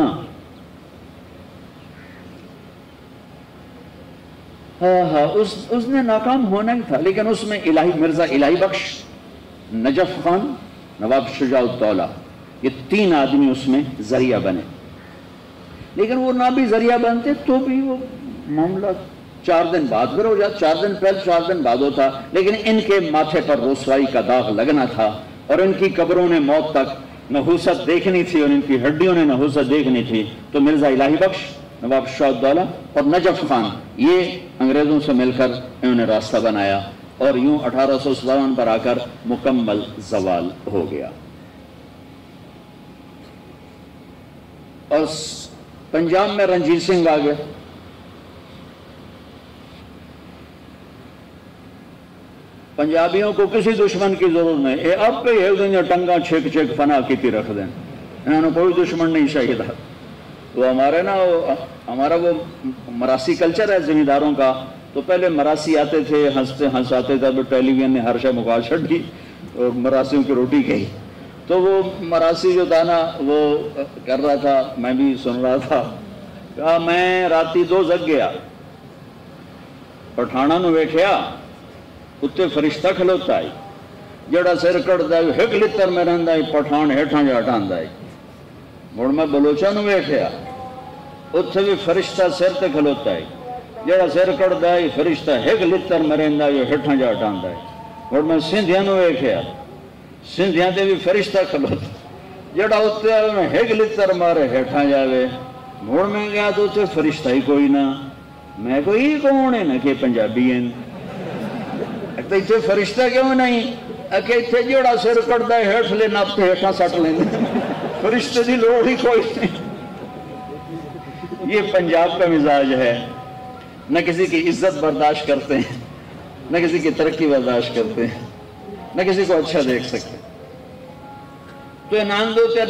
اس نے ناکام ہونا ہی تھا، لیکن اس میں مرزا الہی بخش، نجف خان، نواب شجاع الدولہ، یہ 3 آدمی اس میں ذریعہ بنے، لیکن وہ نہ بھی ذریعہ بنتے تو بھی وہ معاملہ 4 دن بعد پھر ہو جاتا، 4 دن پہلے 4 دن بعد ہوتا، لیکن ان کے ماتھے پر رسوائی کا داغ لگنا تھا، اور ان کی قبروں نے موت تک نحوست دیکھنی تھی، اور ان کی ہڈیوں نے نحوست دیکھنی تھی۔ تو مرزا الہی بخش، نواب شجاع الدولہ اور نجف خان، یہ انگریزوں سے مل کر انہوں نے راستہ بنایا، اور یوں 1857 پر آ کر مکمل زوال ہو گیا۔ اور پنجاب میں رنجیت سنگھ آ گیا، پنجابیوں کو کسی دشمن کی ضرورت نہیں، یہ آپ پہ ایک دن ٹنگا چھک چھک فنا کی رکھ دیں، انہوں نے کوئی دشمن نہیں چاہیے۔ تو ہمارا وہ مراسی کلچر ہے زمینداروں کا، تو پہلے مراسی آتے تھے، ہنستے ہنساتے تھے، اب ٹیلی ویژن نے ہر شے مکال چھڑ دی اور مراسیوں کی روٹی کہی۔ تو وہ مراسی جو تھا نا وہ کر رہا تھا، میں بھی سن رہا تھا، کہا میں راتی 2 جگ گیا، پٹھانا نو ویکھیا، اتنے فرشتہ کھلوتا ہے، جڑا سر کٹتا ہے ایک لتر میں رہندا ہے، پٹھان ہیٹھاں جا ہٹاندا ہے۔ مڑ میں بلوچاں نو ویکھیا، اتنے بھی فرشتہ سر تے کھلوتا ہے، جڑا سر کٹتا ہے فرشتہ ایک لتر میں رہندا ہے، ہیٹھاں جا ہٹاندا ہے۔ مڑ میں سندھیاں نو ویکھیا، سندھیاں تے بھی فرشتہ کھلوتا، جڑا اتنے ایک لتر مارے ہیٹھاں جاوے۔ مڑ میں گیا تو اتنے فرشتہ ہی کوئی نہ، میں کوئی کون ہے نا کہ پنجابی ہیں، تو اتنے فرشتہ کیوں نہیں؟ کہ اتنے جڑا سر کٹتا ہے ہیٹھ لے نپ کے ہیٹھاں سٹ لیں، فرشتے دی لوڑ ہی کوئی نہیں۔ یہ پنجاب کا مزاج ہے، نہ کسی کی عزت برداشت کرتے ہیں، نہ کسی کی ترقی برداشت کرتے ہیں، نہ کسی کو اچھا دیکھ سکتے۔ تو انعام دو کہ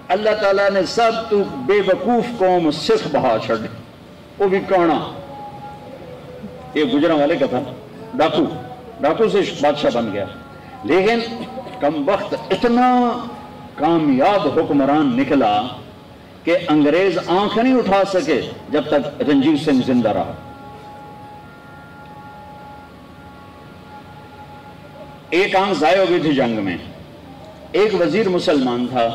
اللہ تعالیٰ نے سب تو بے وقوف قوم سکھ بہا چھڑ، وہ بھی کانا، یہ گجرا والے کا تھا، ڈاکو سے بادشاہ بن گیا، لیکن کم وقت اتنا کامیاب حکمران نکلا کہ انگریز آنکھ نہیں اٹھا سکے جب تک رنجیت سنگھ زندہ رہا۔ ایک آنکھ ضائع ہو گئی تھی جنگ میں، ایک وزیر مسلمان تھا،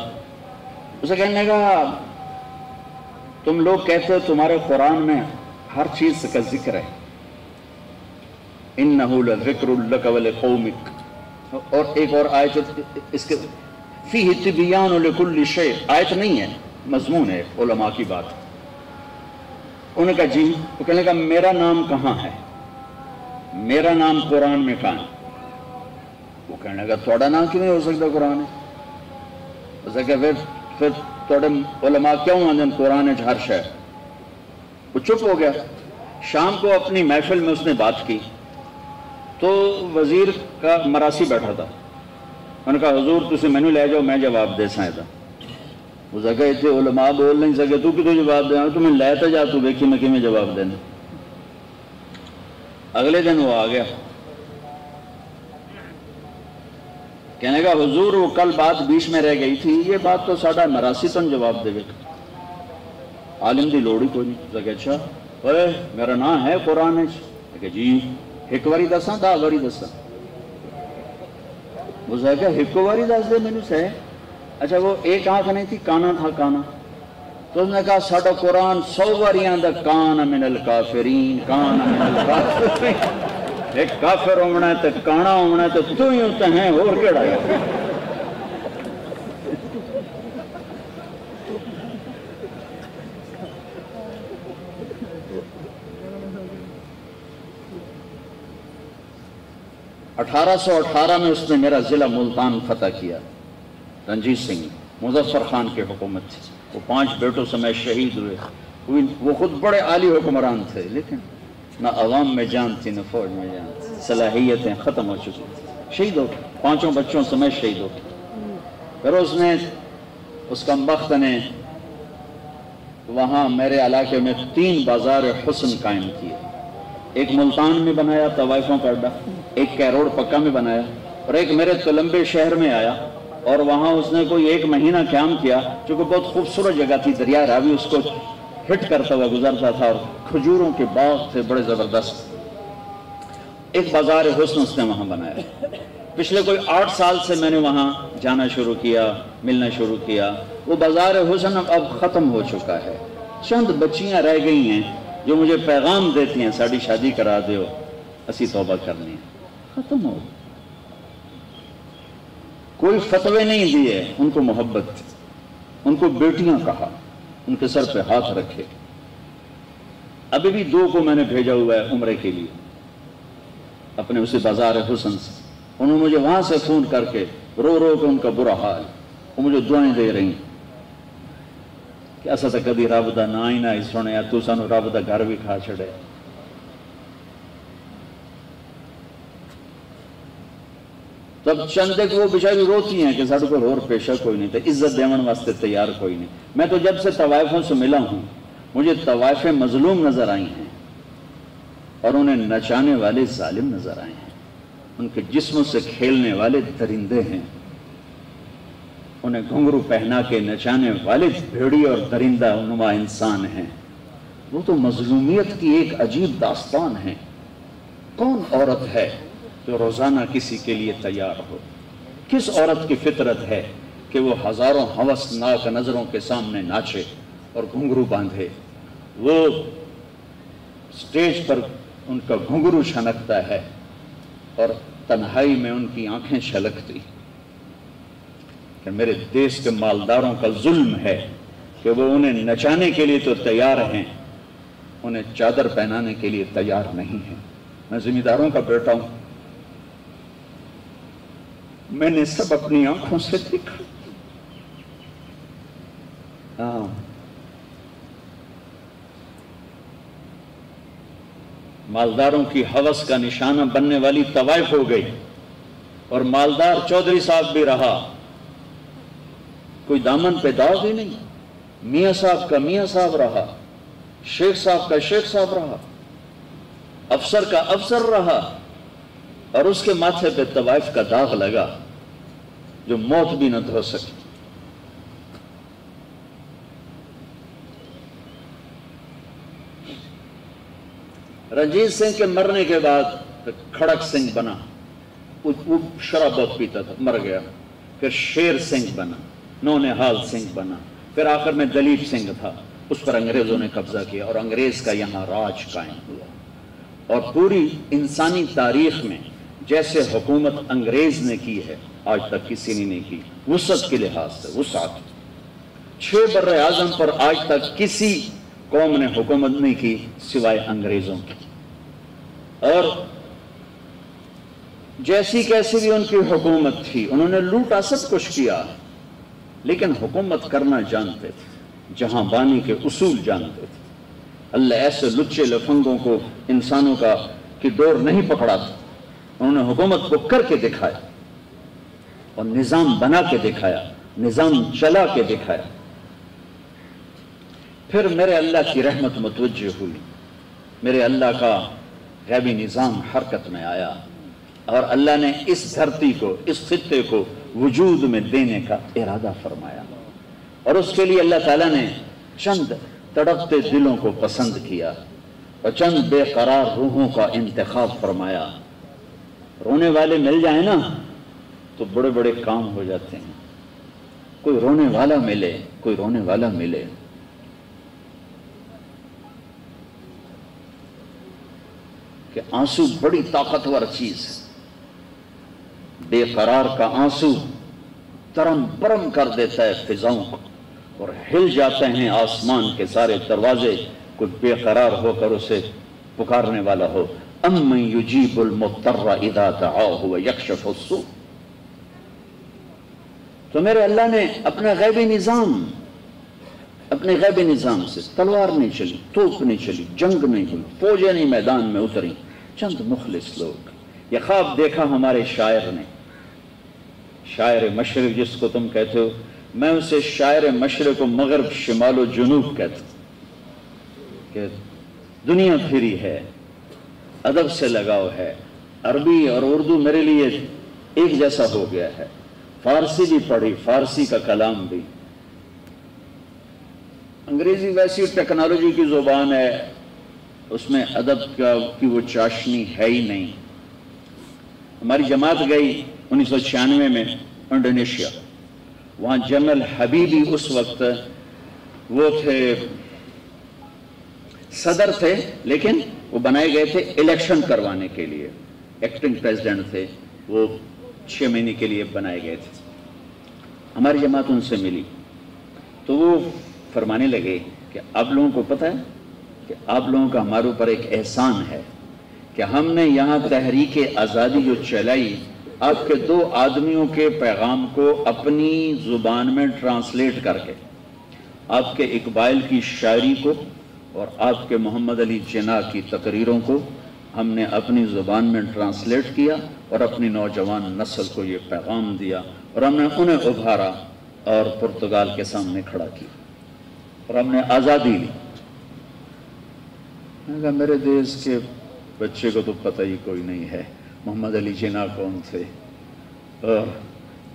اسے کہنے لگا تم لوگ کہتے ہو تمہارے قرآن میں ہر چیز کا ذکر ہے، اِنَّهُ لَذِكْرٌ لَكَ وَلِقَوْمِكَ، اور ایک اور آیت اس کے فِيهِ تِبْيَانٌ لِكُلِّ شَيْءٍ، آیت نہیں ہے، مضمون ہے، علماء کی بات۔ انہوں نے کہا جی، وہ کہنے لگا میرا نام کہاں ہے، میرا نام قرآن میں کہاں ہے؟ وہ کہنے لگا تھوڑا نام کیوں نہیں ہو سکتا قرآن ہے؟ اسے کہ پھر تھوڑے علماء کیوں آندھیں قرآن ہے ہر شے؟ وہ چپ ہو گیا۔ شام کو اپنی محفل میں اس نے بات کی تو وزیر کا مراسی بیٹھا تھا، انہوں نے کہا حضور تسی مینوں لے جاؤ میں جواب دے سائیں تھا۔ وہ جگہ اتنے علماء بول نہیں سکے، تو کتوں جواب دینا، تمہیں لے تو جا، تو دیکھی میں کیویں جواب دینا۔ اگلے دن وہ آ گیا، کہنے کا حضور وہ کل بات بیچ میں رہ گئی تھی، یہ بات تو ساڈا مراسی تن جواب دے گا، عالم دی لوڑ ہی کوئی نہیں۔ کہ اچھا اوے میرا نام ہے قرآن کہ جی ایک واری دساں 10 واری دساں؟ وہ کہ ایک واری دس دے مینوں سے۔ اچھا وہ ایک آنکھ نہیں تھی، کانا تھا، کانا۔ تو اس نے کہا ساڈا قرآن 100 واریاں دا کان من الکافرین، کان من الکافرین، ایک کافر ہونا ہے تو کانا ہونا ہے، تو ہی ہوتے ہیں اور کیڑا ہے۔ اٹھارہ سو 18 میں اس نے میرا ضلع ملتان فتح کیا، رنجیت سنگھ، مظفر خان کی حکومت تھی، وہ 5 بیٹوں سمیت شہید ہوئے۔ وہ خود بڑے عالی حکمران تھے، لیکن نہ عوام میں جان تھی نہ فوج میں جان تھی، صلاحیتیں ختم ہو چکی تھی، شہید ہو گئے، 5 بچوں سمیت شہید ہو گئے۔ پھر اس کا بخت نے وہاں میرے علاقے میں 3 بازار حسن قائم کیے، ایک ملتان میں بنایا طوائفوں کا اڈا، ایک کیروڑ پکا میں بنایا، اور ایک میرے تلمبے شہر میں آیا، اور وہاں اس نے کوئی 1 مہینہ قیام کیا، چونکہ بہت خوبصورت جگہ تھی، دریا راوی اس کو ہٹ کرتا ہوا گزرتا تھا، اور کھجوروں کے باغ تھے بڑے زبردست۔ ایک بازار حسن اس نے وہاں بنایا۔ پچھلے کوئی 8 سال سے میں نے وہاں جانا شروع کیا، ملنا شروع کیا۔ وہ بازار حسن اب ختم ہو چکا ہے، چند بچیاں رہ گئی ہیں جو مجھے پیغام دیتی ہیں ساڑی شادی کرا دیو، اسی توبہ کرنی ہے، ختم ہو۔ کوئی فتوے نہیں دیے، ان کو محبت تھی، ان کو بیٹیاں کہا، ان کے سر پہ ہاتھ رکھے۔ ابھی بھی 2 کو میں نے بھیجا ہوا ہے عمرے کے لیے اپنے اسی بازار حسن سے، انہوں نے مجھے وہاں سے فون کر کے رو رو کے ان کا برا حال، وہ مجھے دعائیں دے رہی کہ ایسا تو کبھی رب دا نا ہی نہ سنیا، تو سانو رب دا گھر بھی کھا چھڑے۔ تب چند ایک وہ بیچاری روتی ہیں کہ ساڈے کول اور پیشہ کوئی نہیں، تو عزت دیون واسطے تیار کوئی نہیں۔ میں تو جب سے طوائفوں سے ملا ہوں مجھے طوائفیں مظلوم نظر آئی ہیں اور انہیں نچانے والے ظالم نظر آئے ہیں، ان کے جسموں سے کھیلنے والے درندے ہیں، انہیں گھنگرو پہنا کے نچانے والے بھیڑی اور درندہ نما انسان ہیں۔ وہ تو مظلومیت کی ایک عجیب داستان ہے۔ کون عورت ہے جو روزانہ کسی کے لیے تیار ہو؟ کس عورت کی فطرت ہے کہ وہ ہزاروں ہوسناک نظروں کے سامنے ناچے اور گھنگرو باندھے؟ وہ سٹیج پر ان کا گھنگرو چھنکتا ہے اور تنہائی میں ان کی آنکھیں چھلکتی کہ میرے دیش کے مالداروں کا ظلم ہے کہ وہ انہیں نچانے کے لیے تو تیار ہیں، انہیں چادر پہنانے کے لیے تیار نہیں ہیں۔ میں زمینداروں کا بیٹا ہوں، میں نے سب اپنی آنکھوں سے دیکھا۔ مالداروں کی ہوس کا نشانہ بننے والی طوائف ہو گئی، اور مالدار چودھری صاحب بھی رہا، کوئی دامن پہ داغ ہی نہیں، میاں صاحب کا میاں صاحب رہا، شیخ صاحب کا شیخ صاحب رہا، افسر کا افسر رہا، اور اس کے ماتھے پہ طوائف کا داغ لگا جو موت بھی نہ دھو سکی۔ رنجیت سنگھ کے مرنے کے بعد کھڑک سنگھ بنا، وہ شراب بہت پیتا تھا، مر گیا۔ پھر شیر سنگھ بنا، نونہال سنگھ بنا، پھر آخر میں دلیپ سنگھ تھا، اس پر انگریزوں نے قبضہ کیا اور انگریز کا یہاں راج قائم ہوا۔ اور پوری انسانی تاریخ میں جیسے حکومت انگریز نے کی ہے آج تک کسی نے نہیں کی، وسعت کے لحاظ سے وسعت۔ 6 بر اعظم پر آج تک کسی قوم نے حکومت نہیں کی سوائے انگریزوں کی، اور جیسی کیسی بھی ان کی حکومت تھی انہوں نے لوٹا، سب کچھ کیا، لیکن حکومت کرنا جانتے تھے، جہاں بانی کے اصول جانتے تھے۔ اللہ ایسے لچے لفنگوں کو انسانوں کی ڈور نہیں پکڑا تھا، انہوں نے حکومت کو کر کے دکھایا اور نظام بنا کے دکھایا، نظام چلا کے دکھایا۔ پھر میرے اللہ کی رحمت متوجہ ہوئی، میرے اللہ کا غیبی نظام حرکت میں آیا، اور اللہ نے اس دھرتی کو، اس خطے کو وجود میں دینے کا ارادہ فرمایا، اور اس کے لیے اللہ تعالیٰ نے چند تڑپتے دلوں کو پسند کیا اور چند بے قرار روحوں کا انتخاب فرمایا۔ رونے والے مل جائیں نا تو بڑے بڑے کام ہو جاتے ہیں۔ کوئی رونے والا ملے، کوئی رونے والا ملے۔ کہ آنسو بڑی طاقتور چیز ہے، بے قرار کا آنسو ترم برم کر دیتا ہے فضاؤں کو، اور ہل جاتے ہیں آسمان کے سارے دروازے، کوئی بے قرار ہو کر اسے پکارنے والا ہو۔ امن یجیب المضطر اذا دعاہ ویکشف السوء۔ تو میرے اللہ نے اپنے غیبی نظام سے تلوار نہیں چلی، توپ نہیں چلی، جنگ نہیں ہوئی، فوجیں نہیں میدان میں اتری، چند مخلص لوگ۔ یہ خواب دیکھا ہمارے شاعر نے، شاعر مشرق جس کو تم کہتے ہو، میں اسے شاعر مشرق و مغرب، شمال و جنوب کہتا ہوں، کہ دنیا پھری ہے، ادب سے لگاؤ ہے، عربی اور اردو میرے لیے ایک جیسا ہو گیا ہے، فارسی بھی پڑھی، فارسی کا کلام بھی، انگریزی ویسی ٹیکنالوجی کی زبان ہے، اس میں ادب کی وہ چاشنی ہے ہی نہیں۔ ہماری جماعت گئی 1996 میں انڈونیشیا، وہاں جنرل حبیبی اس وقت وہ تھے، صدر تھے، لیکن وہ بنائے گئے تھے الیکشن کروانے کے لیے، ایکٹنگ پریزیڈنٹ تھے، وہ 6 مہینے کے لیے بنائے گئے تھے۔ ہماری جماعت ان سے ملی تو وہ فرمانے لگے کہ آپ لوگوں کو پتہ ہے کہ آپ لوگوں کا ہمارے اوپر ایک احسان ہے کہ ہم نے یہاں تحریک آزادی جو چلائی، آپ کے 2 آدمیوں کے پیغام کو اپنی زبان میں ٹرانسلیٹ کر کے، آپ کے اقبال کی شاعری کو اور آپ کے محمد علی جناح کی تقریروں کو ہم نے اپنی زبان میں ٹرانسلیٹ کیا اور اپنی نوجوان نسل کو یہ پیغام دیا اور ہم نے انہیں ابھارا اور پرتگال کے سامنے کھڑا کیا اور ہم نے آزادی لی۔ میں نے کہا میرے دیش کے بچے کو تو پتہ ہی کوئی نہیں ہے محمد علی جناح کون تھے اور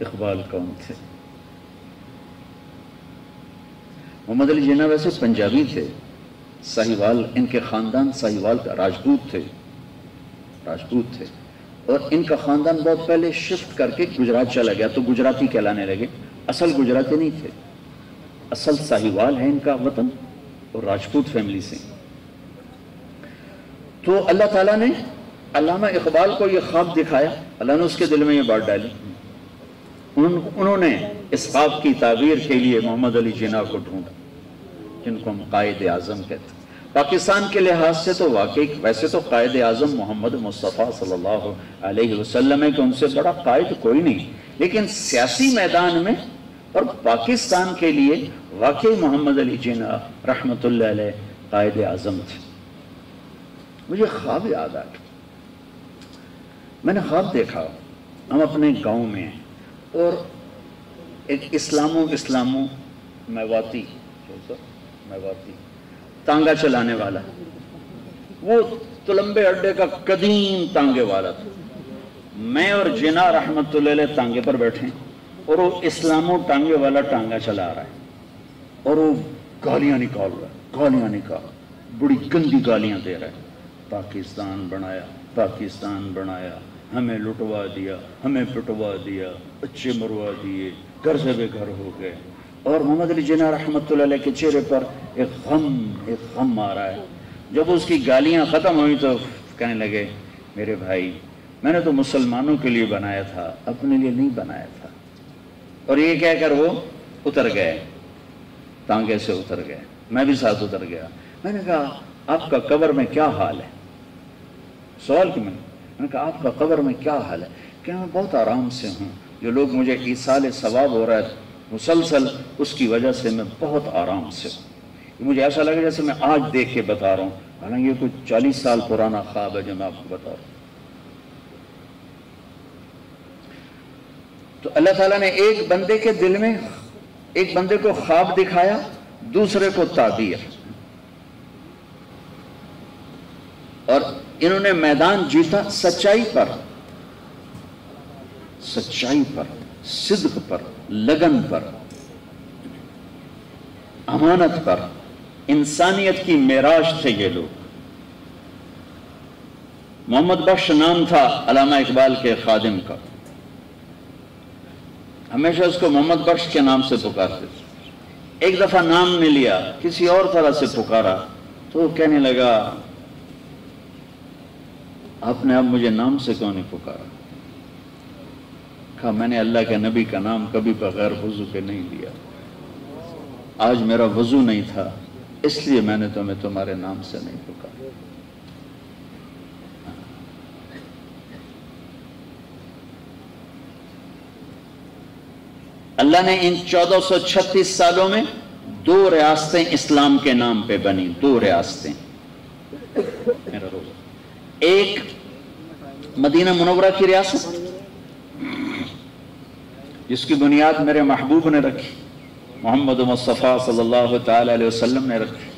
اقبال کون تھے۔ محمد علی جناح ویسے پنجابی تھے، ساہیوال، ان کے خاندان ساہیوال کا راجپوت تھے اور ان کا خاندان بہت پہلے شفٹ کر کے گجرات چلا گیا تو گجراتی کہلانے لگے، اصل گجراتی نہیں تھے، اصل ساہیوال ہے ان کا وطن اور راجپوت فیملی سے۔ تو اللہ تعالیٰ نے علامہ اقبال کو یہ خواب دکھایا، اللہ نے اس کے دل میں یہ بات ڈالی، انہوں نے اس خواب کی تعبیر کے لیے محمد علی جناح کو ڈھونڈا جن کو ہم قائد اعظم کہتے ہیں۔ پاکستان کے لحاظ سے تو واقعی ویسے تو قائد اعظم محمد مصطفیٰ صلی اللہ علیہ وسلم ہے کہ ان سے بڑا قائد کوئی نہیں، لیکن سیاسی میدان میں اور پاکستان کے لیے واقعی محمد علی جناح رحمۃ اللہ علیہ قائد اعظم تھے۔ مجھے خواب یاد آ گیا، میں نے خواب دیکھا ہم اپنے گاؤں میں ہیں اور ایک اسلامو میواتی تانگا چلانے والا، وہ تلمبے اڈے کا قدیم تانگے والا تھا، میں اور جناح رحمت اللہ علیہ تانگے پر بیٹھے اور وہ اسلامو ٹانگے والا ٹانگا چلا رہا ہے اور وہ گالیاں نکال بڑی گندی گالیاں دے رہا ہے، پاکستان بنایا، ہمیں لٹوا دیا، ہمیں پٹوا دیا، بچے مروا دیے، گھر سے بے گھر ہو گئے۔ اور محمد علی جناح رحمۃ اللہ علیہ کے چہرے پر ایک غم آ رہا ہے۔ جب اس کی گالیاں ختم ہوئی تو کہنے لگے میرے بھائی میں نے تو مسلمانوں کے لیے بنایا تھا، اپنے لیے نہیں بنایا تھا۔ اور یہ کہہ کر وہ اتر گئے، تانگے سے اتر گئے، میں بھی ساتھ اتر گیا۔ میں نے کہا آپ کا قبر میں کیا حال ہے؟ سوال کہ میں نے کہا آپ کا قبر میں کیا حال ہے؟ کہ میں بہت آرام سے ہوں، جو لوگ مجھے ایصال ثواب ہو رہا ہے مسلسل، اس کی وجہ سے میں بہت آرام سے ہوں۔ مجھے ایسا لگا جیسے میں آج دیکھ کے بتا رہا ہوں، حالانکہ یہ کوئی 40 سال پرانا خواب ہے جو میں آپ کو بتا رہا ہوں۔ تو اللہ تعالیٰ نے ایک بندے کے دل میں، ایک بندے کو خواب دکھایا، دوسرے کو تعبیر، اور انہوں نے میدان جیتا سچائی پر، صدق پر، لگن پر، امانت پر، انسانیت کی معراج تھے یہ لوگ۔ محمد بخش نام تھا علامہ اقبال کے خادم کا، ہمیشہ اس کو محمد بخش کے نام سے پکارتے تھے۔ ایک دفعہ نام نے لیا، کسی اور طرح سے پکارا تو وہ کہنے لگا آپ نے اب مجھے نام سے کیوں نہیں پکارا؟ کہا میں نے اللہ کے نبی کا نام کبھی بغیر وضو کے نہیں لیا، آج میرا وضو نہیں تھا اس لیے میں نے تمہیں تمہارے نام سے نہیں پکارا۔ اللہ نے ان 1436 سالوں میں 2 ریاستیں اسلام کے نام پہ بنی، 2 ریاستیں، ایک مدینہ منورہ کی ریاست جس کی بنیاد میرے محبوب نے رکھی، محمد مصطفیٰ صلی اللہ تعالی علیہ وسلم نے رکھی۔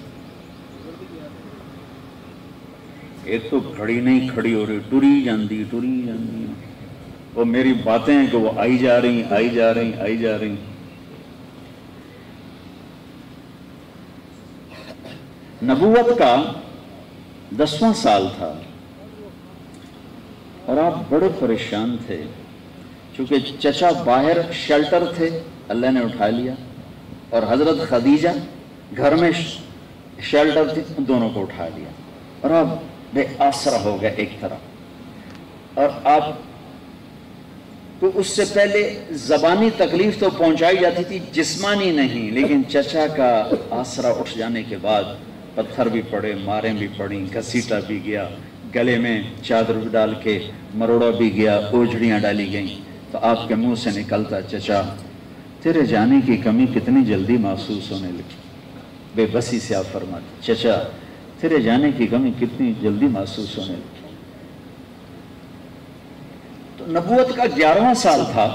ایک تو کھڑی نہیں کھڑی ہو رہی، ٹری جاندی وہ میری باتیں ہیں کہ وہ آئی جا رہی۔ نبوت کا 10واں سال تھا اور آپ بڑے پریشان تھے چونکہ چچا باہر شیلٹر تھے، اللہ نے اٹھا لیا، اور حضرت خدیجہ گھر میں شیلٹر تھی، دونوں کو اٹھا لیا اور آپ بے آسرا ہو گئے ایک طرف۔ اور آپ کو اس سے پہلے زبانی تکلیف تو پہنچائی جاتی تھی، جسمانی نہیں، لیکن چچا کا آسرا اٹھ جانے کے بعد پتھر بھی پڑے، ماریں بھی پڑیں، گھسیٹا بھی گیا، گلے میں چادر ڈال کے مروڑا بھی گیا، اوجھڑیاں ڈالی گئیں، تو آپ کے منہ سے نکلتا چچا تیرے جانے کی کمی کتنی جلدی محسوس ہونے لگی۔ بے بسی سے آپ فرماتے چچا تیرے جانے کی کمی کتنی جلدی محسوس ہونے لگی۔ تو نبوت کا 11واں سال تھا.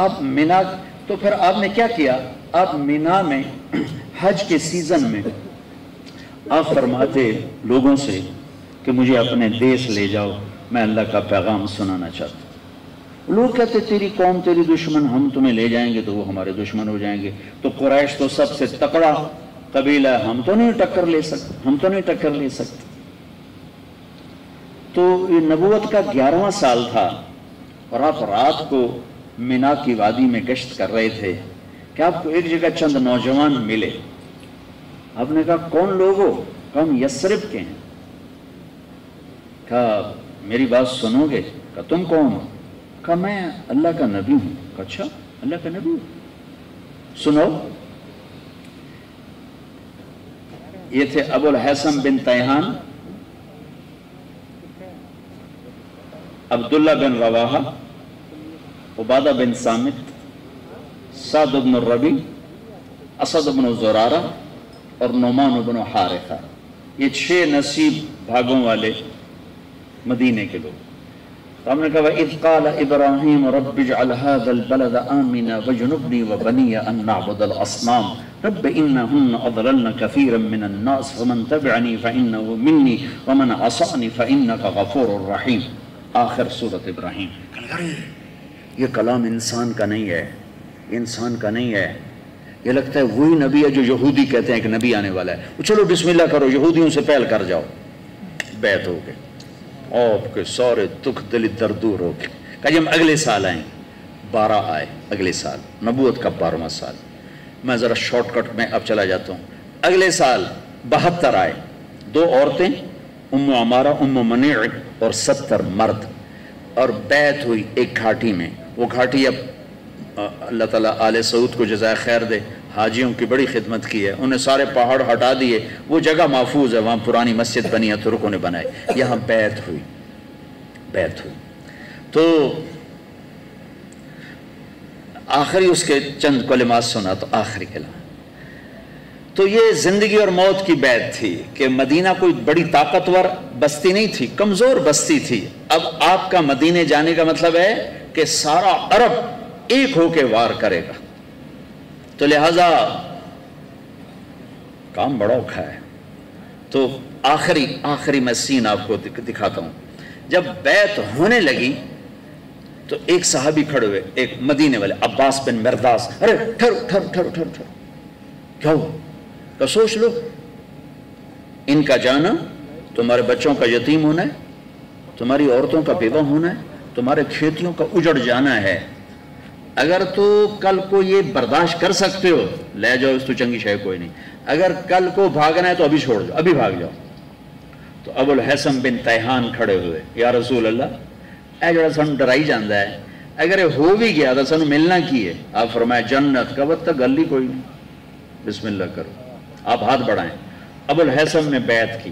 آپ مینا، تو پھر آپ نے کیا کیا؟ آپ مینا میں حج کے سیزن میں آپ فرماتے لوگوں سے کہ مجھے اپنے دیس لے جاؤ، میں اللہ کا پیغام سنانا چاہتا ہوں. لوگ کہتے تیری قوم تیری دشمن، ہم تمہیں لے جائیں گے تو وہ ہمارے دشمن ہو جائیں گے. تو قریش تو سب سے تکڑا قبیلہ ہے، ہم تو نہیں ٹکر لے سکتے. تو یہ نبوت کا 11واں سال تھا اور آپ رات کو مینا کی وادی میں گشت کر رہے تھے کہ آپ کو ایک جگہ چند نوجوان ملے. آپ نے کہا کون لوگ ہو؟ کہا ہم یثرب کے ہیں. کہا میری بات سنو گے؟ کہا تم کون ہو؟ کہا میں اللہ کا نبی ہوں. کہا اچھا اللہ کا نبی ہوں، سنو. یہ تھے ابو الحسن بن تیہان، عبداللہ بن رواحہ، عبادہ بن صامت، سعد بن الربیع، اسد بن زرارہ اور نعمان بن حارثہ. یہ 6 نصیب بھاگوں والے مدینے کے لوگ. تو ہم نے کہا وَإِذْ قَالَ إِبْرَاهِيمُ رَبِّ اجْعَلْ هَذَا الْبَلَدَ آمِنًا وَاجْنُبْنِي وَبَنِيَّ أَن نَّعْبُدَ الْأَصْنَامَ رَبِّ إِنَّهُنَّ أَضْلَلْنَ كَثِيرًا مِّنَ النَّاسِ فَمَن تَبِعَنِي فَإِنَّهُ مِنِّي وَمَنْ عَصَانِي فَإِنَّكَ غَفُورٌ رَحِيمٌ. آخر سورۃ ابراہیم. یہ کلام انسان کا نہیں ہے، انسان کا نہیں ہے. یہ لگتا ہے وہی نبی ہے جو یہودی کہتے ہیں کہ نبی آنے والا ہے. چلو بسم اللہ کرو، یہودیوں سے پہل کر جاؤ. بیعت ہو گئے، آپ کے سارے دکھ دل در دور ہو گئے. کہ ہم اگلے سال آئیں. 12 آئے اگلے سال، نبوت کا 12واں سال. میں ذرا شارٹ کٹ میں اب چلا جاتا ہوں. اگلے سال 72 آئے، 2 عورتیں ام عمارہ ام منیع اور 70 مرد. اور بیعت ہوئی ایک گھاٹی میں. وہ گھاٹی اب اللہ تعالیٰ آل سعود کو جزائے خیر دے، حاجیوں کی بڑی خدمت کی ہے. انہیں سارے پہاڑ ہٹا دیے، وہ جگہ محفوظ ہے، وہاں پرانی مسجد بنی ہے، ترکوں نے بنائی. یہاں بیعت ہوئی. تو آخری اس کے چند کلمات سنا. تو آخری کلمہ تو یہ زندگی اور موت کی بیعت تھی کہ مدینہ کوئی بڑی طاقتور بستی نہیں تھی، کمزور بستی تھی. اب آپ کا مدینے جانے کا مطلب ہے کہ سارا عرب ایک ہو کے وار کرے گا. تو لہذا کام بڑا اوکھا ہے. تو آخری میں سین آپ کو دکھاتا ہوں. جب بیعت ہونے لگی تو ایک صحابی کھڑے ہوئے، ایک مدینے والے عباس بن مرداس. ارے ٹھہرو کیا ہوا؟ تو سوچ لو، ان کا جانا تمہارے بچوں کا یتیم ہونا ہے، تمہاری عورتوں کا بیوہ ہونا ہے، تمہارے کھیتیوں کا اجڑ جانا ہے. اگر تو کل کو یہ برداشت کر سکتے ہو لے جاؤ، اس تو چنگی شے کوئی نہیں. اگر کل کو بھاگنا ہے تو ابھی چھوڑ جاؤ، ابھی بھاگ جاؤ. تو ابو الحسن بن تیہان کھڑے ہوئے، یا رسول اللہ اے جڑا سانو ڈرائی جاندا ہے، اگر یہ ہو بھی گیا تو سانو ملنا کی ہے؟ آپ فرمایا جنت کا. وقت تک گل ہی کوئی نہیں، بسم اللہ کرو. آپ ہاتھ بڑھائیں. ابو الحسن نے بیعت کی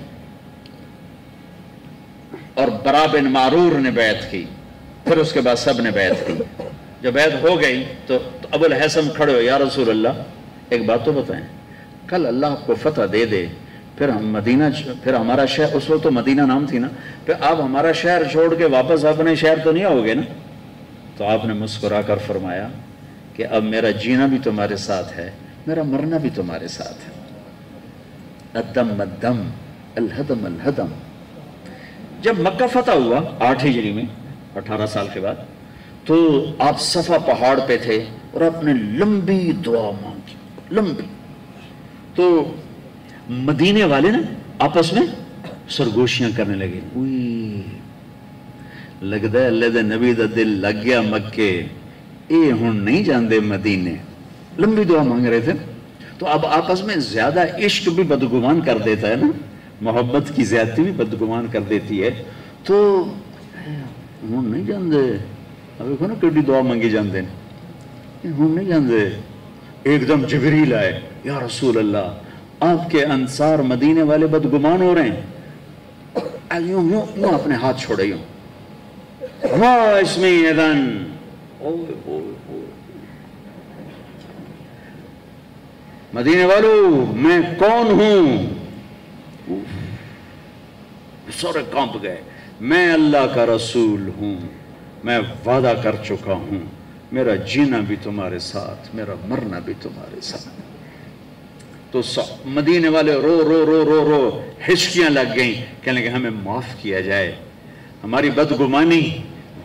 اور برا بن معرور نے بیعت کی، پھر اس کے بعد سب نے بیعت کی. جب بیعت ہو گئی تو ابو الحسن کھڑے ہو، یا رسول اللہ ایک بات تو بتائیں، کل اللہ آپ کو فتح دے دے، پھر ہم مدینہ، پھر ہمارا شہر، اس وقت تو مدینہ نام تھی نا، پھر آپ ہمارا شہر چھوڑ کے واپس اپنے شہر تو نہیں آؤ گے نا؟ تو آپ نے مسکرا کر فرمایا کہ اب میرا جینا بھی تمہارے ساتھ ہے، میرا مرنا بھی تمہارے ساتھ ہے. الدم الدم الہدم الہدم. جب مکہ فتح ہوا 8 ہجری میں، 18 سال کے بعد، تو آپ صفا پہاڑ پہ تھے اور آپ نے لمبی دعا مانگی، لمبی. تو مدینے والے نا آپس میں سرگوشیاں کرنے لگے. لگتا ہے اللہ دے نبی دا دل لگ گیا مکے، اے ہن نہیں جاندے مدینے. لمبی دعا مانگ رہے تھے. تو اب آپس میں زیادہ عشق بھی بدگمان کر دیتا ہے نا، محبت کی زیادتی بھی بدگمان کر دیتی ہے. تو ہن نہیں جاندے، اب دیکھو نا کیڑی دعا منگی جاندے، ہن نہیں جاندے. ایک دم جبریل آئے، یا رسول اللہ آپ کے انصار مدینے والے بدگمان ہو رہے ہیں. یوں اپنے ہاتھ چھوڑے، یوں اسمی اذن. مدینے والوں میں کون ہوں؟ سارے کانپ گئے. میں اللہ کا رسول ہوں. میں وعدہ کر چکا ہوں میرا جینا بھی تمہارے ساتھ، میرا مرنا بھی تمہارے ساتھ۔ تو مدینے والے رو رو رو رو رو ہچکیاں لگ گئیں، کہنے کہ ہمیں معاف کیا جائے، ہماری بدگمانی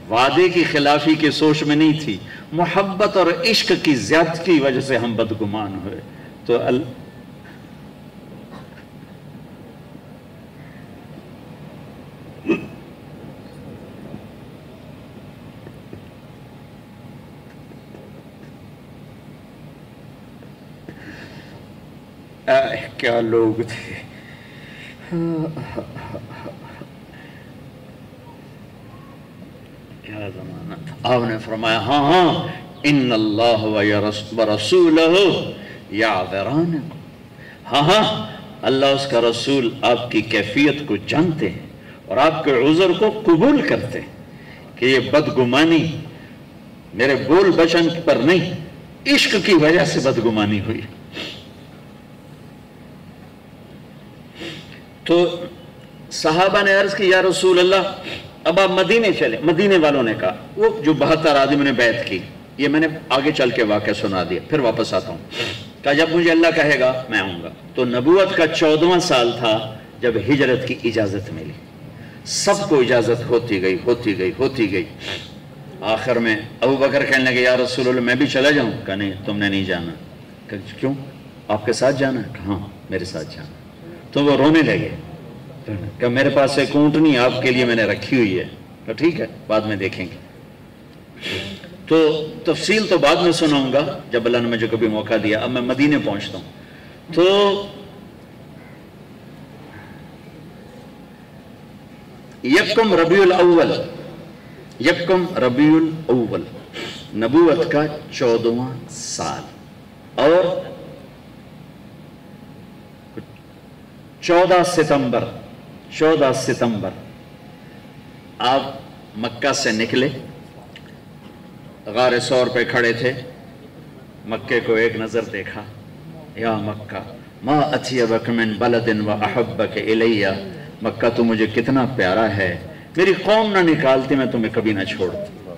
وعدے کی خلافی کے سوچ میں نہیں تھی، محبت اور عشق کی زیادتی کی وجہ سے ہم بدگمان ہوئے۔ تو کیا لوگ تھے، کیا زمانہ تھا۔ آپ نے فرمایا ہاں ہاں ان اللہ ورسولہ یعذرانکم، ہاں ہاں اللہ اس کا رسول آپ کی کیفیت کو جانتے ہیں اور آپ کے عذر کو قبول کرتے ہیں کہ یہ بدگمانی میرے بول بچن پر نہیں، عشق کی وجہ سے بدگمانی ہوئی۔ تو صحابہ نے عرض کی یا رسول اللہ اب آپ مدینے چلیں۔ مدینے والوں نے کہا، وہ جو 72 آدمی نے بیعت کی، یہ میں نے آگے چل کے واقعہ سنا دیا، پھر واپس آتا ہوں۔ کہا جب مجھے اللہ کہے گا میں آؤں گا۔ تو نبوت کا 14واں سال تھا جب ہجرت کی اجازت ملی، سب کو اجازت ہوتی گئی ہوتی گئی ہوتی گئی۔ آخر میں ابو بکر کہنے لگے یا رسول اللہ میں بھی چلا جاؤں؟ کہا نہیں تم نے نہیں جانا۔ کہا کیوں، آپ کے ساتھ جانا ہے؟ کہا ہاں میرے ساتھ جانا۔ تو وہ رونے لگے کہ میرے پاس ایک اونٹنی آپ کے لیے میں نے رکھی ہوئی ہے۔ تو ٹھیک ہے بعد میں دیکھیں گے۔ تو تفصیل تو بعد میں سناؤں گا جب اللہ نے مجھے کبھی موقع دیا۔ اب میں مدینے پہنچتا ہوں۔ تو یکم ربیع الاول، یکم ربیع الاول نبوت کا 14واں سال، اور 14 ستمبر آپ مکہ سے نکلے، غار ثور پہ کھڑے تھے، مکے کو ایک نظر دیکھا، یا مکہ ما اطیبک من بلد و احبک الیہ، مکہ تو مجھے کتنا پیارا ہے، میری قوم نہ نکالتی میں تمہیں کبھی نہ چھوڑتی،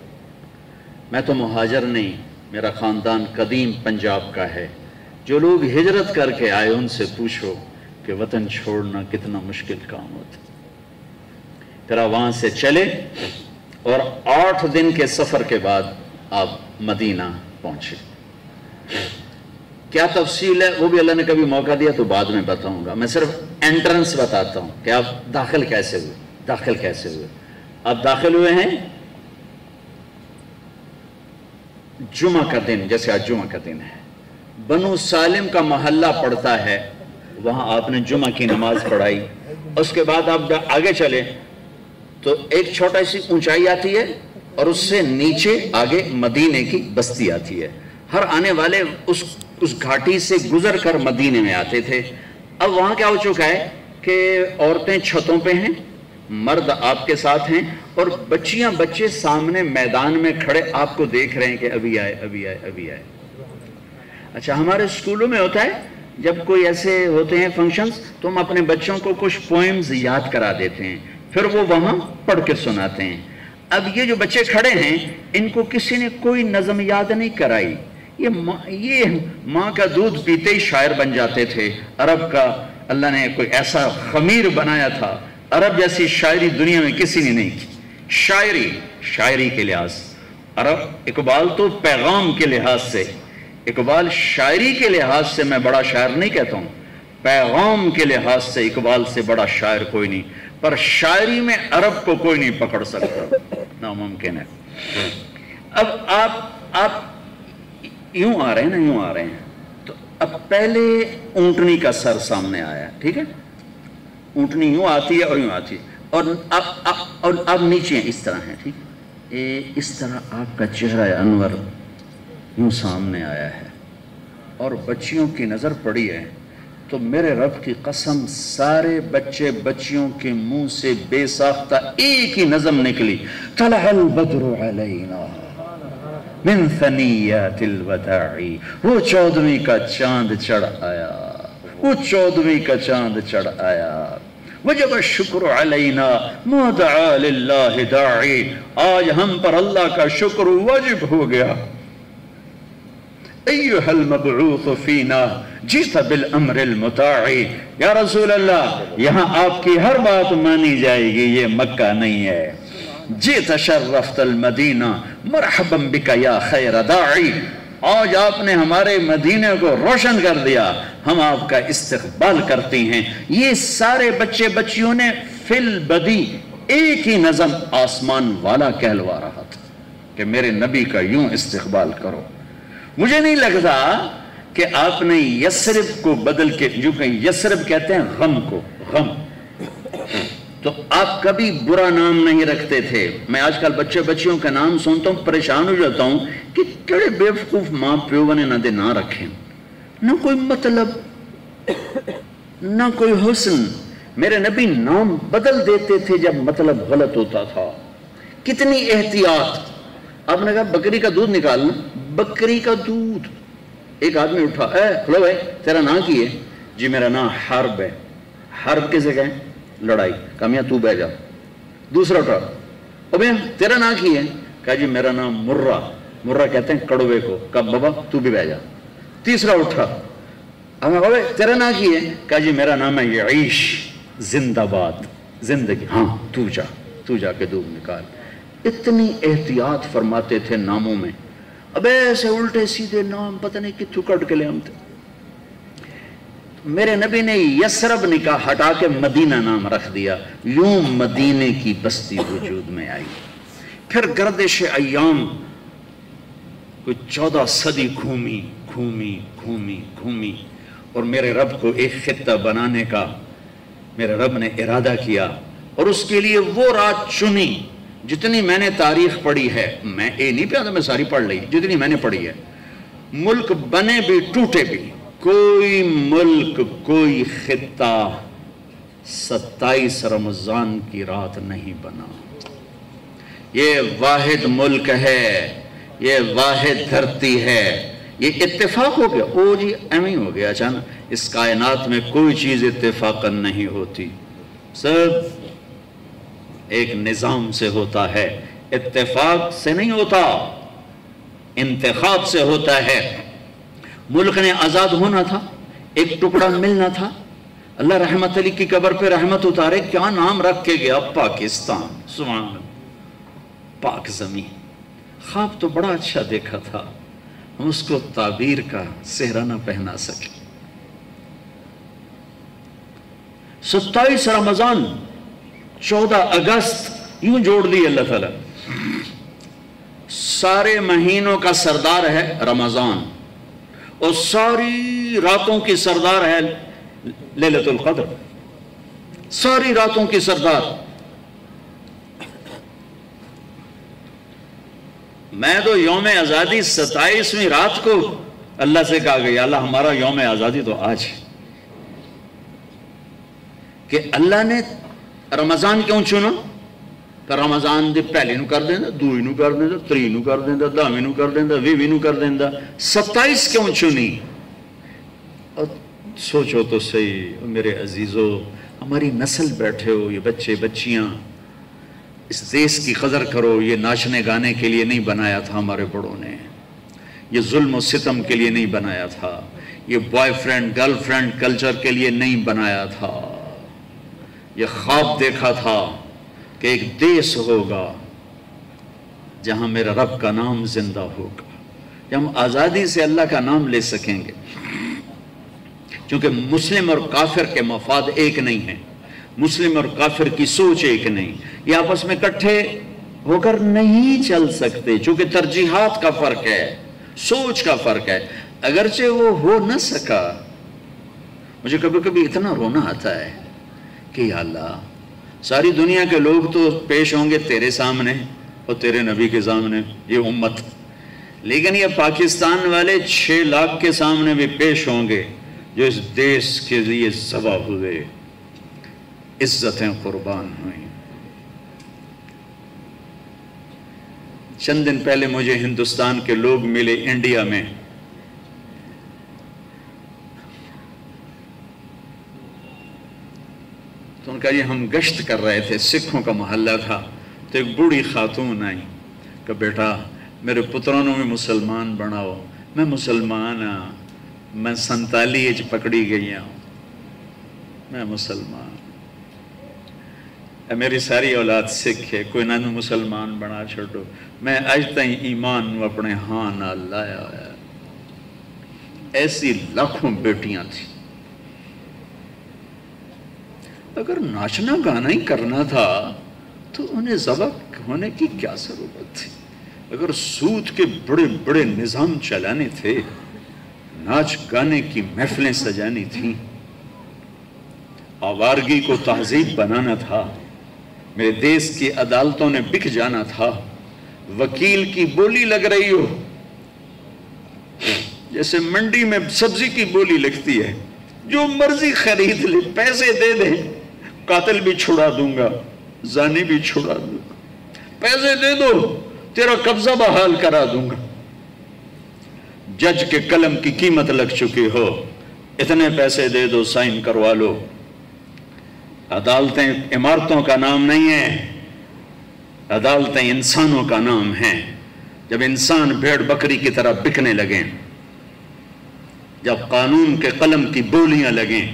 میں تو مہاجر نہیں، میرا خاندان قدیم پنجاب کا ہے، جو لوگ ہجرت کر کے آئے ان سے پوچھو کہ وطن چھوڑنا کتنا مشکل کام ہوتا۔ پھر وہاں سے چلے اور 8 دن کے سفر کے بعد آپ مدینہ پہنچے۔ کیا تفصیل ہے وہ بھی اللہ نے کبھی موقع دیا تو بعد میں بتاؤں گا، میں صرف انٹرنس بتاتا ہوں کہ آپ داخل کیسے ہوئے۔ آپ داخل ہوئے ہیں جمعہ کا دن، جیسے آج جمعہ کا دن ہے، بنو سالم کا محلہ پڑتا ہے، وہاں آپ نے جمعہ کی نماز پڑھائی۔ اس کے بعد آپ آگے چلے تو ایک چھوٹا سی اونچائی آتی ہے اور اس سے نیچے آگے مدینے کی بستی آتی ہے، ہر آنے والے اس گھاٹی سے گزر کر مدینے میں آتے تھے۔ اب وہاں کیا ہو چکا ہے کہ عورتیں چھتوں پہ ہیں، مرد آپ کے ساتھ ہیں، اور بچیاں بچے سامنے میدان میں کھڑے آپ کو دیکھ رہے ہیں کہ ابھی آئے۔ اچھا ہمارے اسکولوں میں ہوتا ہے جب کوئی ایسے ہوتے ہیں فنکشنز تو ہم اپنے بچوں کو کچھ پوئمز یاد کرا دیتے ہیں، پھر وہ وہاں پڑھ کے سناتے ہیں۔ اب یہ جو بچے کھڑے ہیں ان کو کسی نے کوئی نظم یاد نہیں کرائی، یہ ماں کا دودھ پیتے ہی شاعر بن جاتے تھے۔ عرب کا اللہ نے کوئی ایسا خمیر بنایا تھا، عرب جیسی شاعری دنیا میں کسی نے نہیں کی۔ شاعری کے لحاظ عرب، اقبال تو پیغام کے لحاظ سے، اقبال شاعری کے لحاظ سے میں بڑا شاعر نہیں کہتا ہوں، پیغام کے لحاظ سے اقبال سے بڑا شاعر کوئی نہیں، پر شاعری میں عرب کو کوئی نہیں پکڑ سکتا، ناممکن ہے۔ اب آپ یوں آ رہے ہیں تو اب پہلے اونٹنی کا سر سامنے آیا، ٹھیک ہے، اونٹنی یوں آتی ہے اور یوں آتی ہے، اور اب نیچے اس طرح ہیں، ٹھیک، اس طرح آپ کا چہرہ انور یوں سامنے آیا ہے، اور بچیوں کی نظر پڑی ہے تو میرے رب کی قسم سارے بچے بچیوں کے منہ سے بے ساختہ ایک ہی نظم نکلی، طلع البدر علینا من ثنیات الوداع، وہ 14ویں کا چاند چڑھ آیا، وجب الشکر علینا ما دعا للہ داعی، آج ہم پر اللہ کا شکر واجب ہو گیا۔ ایھا المبعوث فینا جئت بالامر المطاع، یا رسول اللہ یہاں آپ کی ہر بات مانی جائے گی، یہ مکہ نہیں ہے۔ جئت شرفت المدینہ مرحبا بک یا خیر داعی، آج آپ نے ہمارے مدینے کو روشن کر دیا، ہم آپ کا استقبال کرتی ہیں۔ یہ سارے بچے بچیوں نے فی البدی ایک ہی نظم آسمان والا کہلوا رہا تھا کہ میرے نبی کا یوں استقبال کرو۔ مجھے نہیں لگتا کہ آپ نے یثرب کو بدل کے، جو کہ یثرب کہتے ہیں غم کو، غم، تو آپ کبھی برا نام نہیں رکھتے تھے۔ میں آج کل بچے بچیوں کا نام سنتا ہوں پریشان ہو جاتا ہوں کہ کڑے بے وقوف ماں پیو نے نہ رکھیں، نہ کوئی مطلب نہ کوئی حسن۔ میرے نبی نام بدل دیتے تھے جب مطلب غلط ہوتا تھا۔ کتنی احتیاط۔ آپ نے کہا بکری کا دودھ نکالنا، بکری کا دودھ۔ ایک آدمی اٹھا، اے کھلو بھائی تیرا نام کی ہے؟ جی میرا نام حرب ہے۔ حرب کسے کہیں؟ لڑائی۔ کہا میاں تو بہ جا۔ دوسرا اٹھا، او میاں تیرا نام کی ہے؟ کہا جی میرا نام مرہ، مرہ کہتے ہیں کڑوے کو۔ کہا بابا تو بھی بہ جا۔ تیسرا اٹھا، تیرا نام کی ہے؟ کہا جی میرا نام ہے یعیش، زندہ باد، زندگی۔ ہاں تو جا کے دودھ نکال۔ اتنی احتیاط فرماتے تھے ناموں میں۔ اب ایسے الٹے سیدھے نام پتہ نہیں کتھوں کٹ کے لے ہم تھے۔ میرے نبی نے یثرب نکاح ہٹا کے مدینہ نام رکھ دیا، یوں مدینے کی بستی وجود میں آئی۔ پھر گردش ایام کوئی 14 صدی گھومی اور میرے رب کو ایک خطہ بنانے کا میرے رب نے ارادہ کیا، اور اس کے لیے وہ رات چنی جتنی میں نے تاریخ پڑھی ہے۔ میں نہیں پیادا میں ساری پڑھ لی، جتنی میں نے پڑھی ہے۔ ملک بنے بھی ٹوٹے بھی، کوئی ملک کوئی خطہ 27 رمضان کی رات نہیں بنا۔ یہ واحد ملک ہے، یہ واحد دھرتی ہے۔ یہ اتفاق ہو گیا، او جی ایویں ہو گیا اچانک۔ اس کائنات میں کوئی چیز اتفاقاً نہیں ہوتی، سب ایک نظام سے ہوتا ہے، اتفاق سے نہیں ہوتا، انتخاب سے ہوتا ہے۔ ملک نے آزاد ہونا تھا، ایک ٹکڑا ملنا تھا۔ اللہ رحمت علی کی قبر پہ رحمت اتارے، کیا نام رکھ کے گیا؟ پاکستان۔ سبحان اللہ، پاک زمین۔ خواب تو بڑا اچھا دیکھا تھا، ہم اس کو تعبیر کا سہرا نہ پہنا سکے۔ 27 رمضان، 14 اگست، یوں جوڑ دی اللہ تعالیٰ۔ سارے مہینوں کا سردار ہے رمضان، اور ساری راتوں کی سردار ہے لیلۃ القدر، ساری راتوں کی سردار۔ میں تو یوم آزادی 27ویں رات کو اللہ سے کہا گیا، اللہ ہمارا یوم آزادی تو آج ہے۔ کہ اللہ نے رمضان کیوں چنا؟ تو رمضان دے پہلے نو کر دینا، دوئی نو کر دینا، تری نو کر دینا، داویں نو کر دینا، ویویں نو کر دینا، 27 کیوں چنی؟ اور سوچو تو صحیح میرے عزیزو، ہماری نسل بیٹھے ہو، یہ بچے بچیاں، اس دیس کی قدر کرو۔ یہ ناچنے گانے کے لیے نہیں بنایا تھا ہمارے بڑوں نے، یہ ظلم و ستم کے لیے نہیں بنایا تھا، یہ boy friend girl friend culture کے لیے نہیں بنایا تھا۔ یہ خواب دیکھا تھا کہ ایک دیس ہوگا جہاں میرا رب کا نام زندہ ہوگا، جہاں ہم آزادی سے اللہ کا نام لے سکیں گے۔ کیونکہ مسلم اور کافر کے مفاد ایک نہیں ہیں، مسلم اور کافر کی سوچ ایک نہیں، یہ آپس میں اکٹھے ہو کر نہیں چل سکتے، چونکہ ترجیحات کا فرق ہے، سوچ کا فرق ہے۔ اگرچہ وہ ہو نہ سکا، مجھے کبھی کبھی اتنا رونا آتا ہے کہ یا اللہ، ساری دنیا کے لوگ تو پیش ہوں گے تیرے سامنے اور تیرے نبی کے سامنے، یہ امت، لیکن یہ پاکستان والے 6 لاکھ کے سامنے بھی پیش ہوں گے جو اس دیس کے لیے ذبح ہوئے، عزتیں قربان ہوئیں۔ چند دن پہلے مجھے ہندوستان کے لوگ ملے انڈیا میں، تو ان کا یہ ہم گشت کر رہے تھے، سکھوں کا محلہ تھا، تو ایک بوڑھی خاتون آئی کہ بیٹا میرے پترانوں میں مسلمان بناؤ۔ میں مسلمان ہاں، میں 47 پکڑی گئی ہوں، میں مسلمان، میری ساری اولاد سکھ ہے، کوئی نہ مسلمان بنا چھوڑو، میں اج تائیں ایمان اپنے ہاں نہ لایا ہے۔ ایسی لاکھوں بیٹیاں تھیں۔ اگر ناچنا گانا ہی کرنا تھا تو انہیں ذبح ہونے کی کیا ضرورت تھی؟ اگر سود کے بڑے بڑے نظام چلانے تھے، ناچ گانے کی محفلیں سجانی تھیں، آوارگی کو تہذیب بنانا تھا، میرے دیس کی عدالتوں نے بک جانا تھا، وکیل کی بولی لگ رہی ہو جیسے منڈی میں سبزی کی بولی لگتی ہے، جو مرضی خرید لے، پیسے دے دے، قاتل بھی چھڑا دوں گا، زانی بھی چھڑا دوں گا، پیسے دے دو تیرا قبضہ بحال کرا دوں گا۔ جج کے قلم کی قیمت لگ چکی ہو، اتنے پیسے دے دو، سائن کروا لو۔ عدالتیں عمارتوں کا نام نہیں ہے، عدالتیں انسانوں کا نام ہیں۔ جب انسان بھیڑ بکری کی طرح بکنے لگیں، جب قانون کے قلم کی بولیاں لگیں،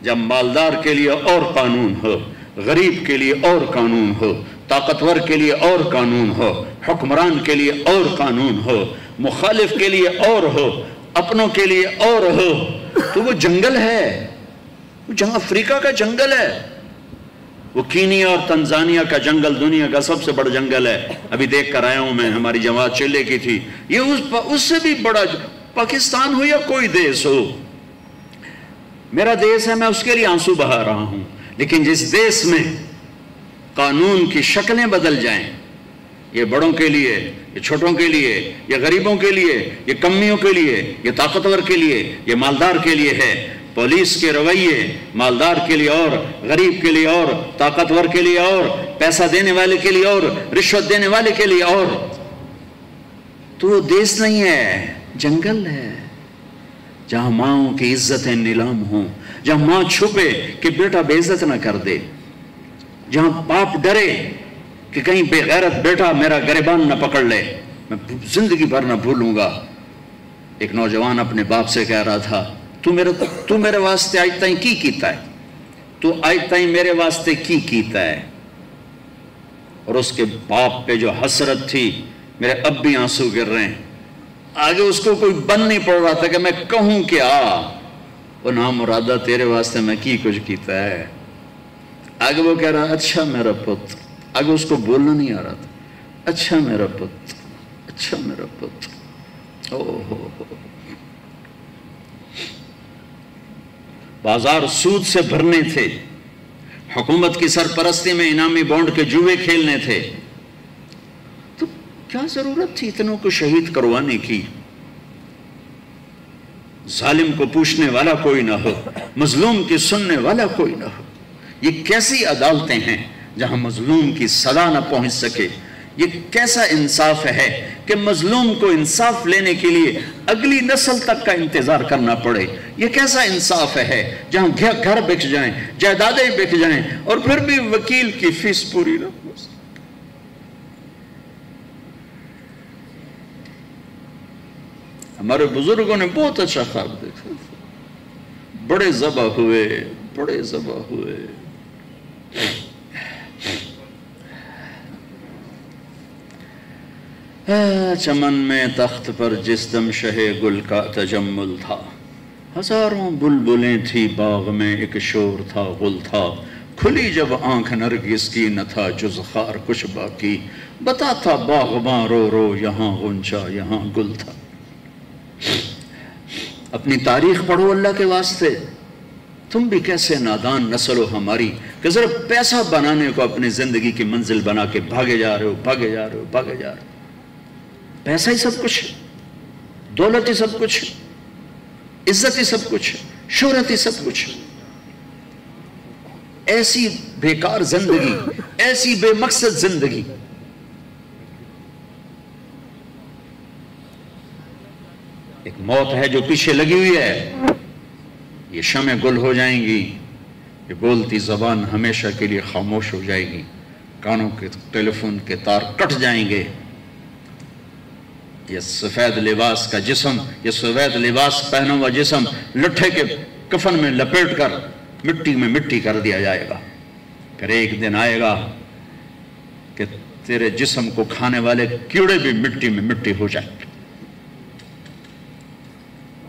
جب مالدار کے لیے اور قانون ہو، غریب کے لیے اور قانون ہو، طاقتور کے لیے اور قانون ہو، حکمران کے لیے اور قانون ہو، مخالف کے لیے اور ہو، اپنوں کے لیے اور ہو، تو وہ جنگل ہے، وہ جہاں افریقہ کا جنگل ہے، وہ کینیا اور تنزانیہ کا جنگل دنیا کا سب سے بڑا جنگل ہے۔ ابھی دیکھ کر آیا ہوں میں، ہماری جماعت چلے کی تھی، یہ اس سے بھی بڑا، پاکستان ہو یا کوئی دیس ہو، میرا دیس ہے، میں اس کے لیے آنسو بہا رہا ہوں، لیکن جس دیس میں قانون کی شکلیں بدل جائیں، یہ بڑوں کے لیے، یہ چھوٹوں کے لیے، یہ غریبوں کے لیے، یہ کمیوں کے لیے، یہ طاقتور کے لیے، یہ مالدار کے لیے ہے، پولیس کے رویے مالدار کے لیے اور، غریب کے لیے اور، طاقتور کے لیے اور، پیسہ دینے والے کے لیے اور، رشوت دینے والے کے لیے اور، تو وہ دیس نہیں ہے، جنگل ہے، جہاں ماؤں کی عزتیں نیلام ہوں، جہاں ماں چھپے کہ بیٹا بے عزت نہ کر دے، جہاں باپ ڈرے کہ کہیں بے غیرت بیٹا میرا گریبان نہ پکڑ لے، میں زندگی بھر نہ بھولوں گا۔ ایک نوجوان اپنے باپ سے کہہ رہا تھا، تو میرے واسطے آج تائیں کی کیتا ہے، تو آج تائیں میرے واسطے کی کیتا ہے۔ اور اس کے باپ پہ جو حسرت تھی، میرے اب بھی آنسو گر رہے ہیں، آگے اس کو کوئی بن نہیں پڑ رہا تھا کہ میں کہوں کیا، وہ نام مرادہ تیرے واسطے میں کی کچھ کیتا ہے۔ آگے وہ کہہ رہا، اچھا میرا پت، آگے اس کو بولنا نہیں آ رہا تھا، اچھا میرا پت، اچھا میرا پت، ہو۔ بازار سود سے بھرنے تھے، حکومت کی سرپرستی میں انعامی بانڈ کے جوئے کھیلنے تھے، تو کیا ضرورت تھی اتنوں کو شہید کروانے کی؟ ظالم کو پوچھنے والا کوئی نہ ہو، مظلوم کی سننے والا کوئی نہ ہو۔ یہ کیسی عدالتیں ہیں جہاں مظلوم کی سزا نہ پہنچ سکے؟ یہ کیسا انصاف ہے کہ مظلوم کو انصاف لینے کے لیے اگلی نسل تک کا انتظار کرنا پڑے؟ یہ کیسا انصاف ہے جہاں گھر بک جائیں، جائیدادیں بک جائیں، اور پھر بھی وکیل کی فیس پوری نہ ہو؟ ہمارے بزرگوں نے بہت اچھا خواب دیکھا، بڑے ذبح ہوئے، بڑے ذبح ہوئے۔ چمن میں تخت پر جس دم شہ گل کا تجمل تھا، ہزاروں بلبلیں تھی باغ میں، ایک شور تھا غل تھا، کھلی جب آنکھ نرگس کی نہ تھا جز خار کچھ باقی، بتا تھا باغباں رو رو یہاں غنچہ یہاں گل تھا۔ اپنی تاریخ پڑھو اللہ کے واسطے، تم بھی کیسے نادان نسل ہو ہماری کہ صرف پیسہ بنانے کو اپنی زندگی کی منزل بنا کے بھاگے جا رہے ہو، بھاگے جا رہے ہو، بھاگے جا رہے ہو۔ پیسہ ہی سب کچھ، دولت ہی سب کچھ، عزت ہی سب کچھ، شہرت ہی سب کچھ۔ ایسی بیکار زندگی، ایسی بے مقصد زندگی، ایک موت ہے جو پیچھے لگی ہوئی ہے، یہ شمع گل ہو جائیں گی، یہ بولتی زبان ہمیشہ کے لیے خاموش ہو جائے گی، کانوں کے ٹیلی فون کے تار کٹ جائیں گے. یہ سفید لباس کا جسم، یہ سفید لباس پہنا ہوا جسم لٹھے کے کفن میں لپیٹ کر مٹی میں مٹی کر دیا جائے گا. پھر ایک دن آئے گا کہ تیرے جسم کو کھانے والے کیڑے بھی مٹی میں مٹی ہو جائیں گے.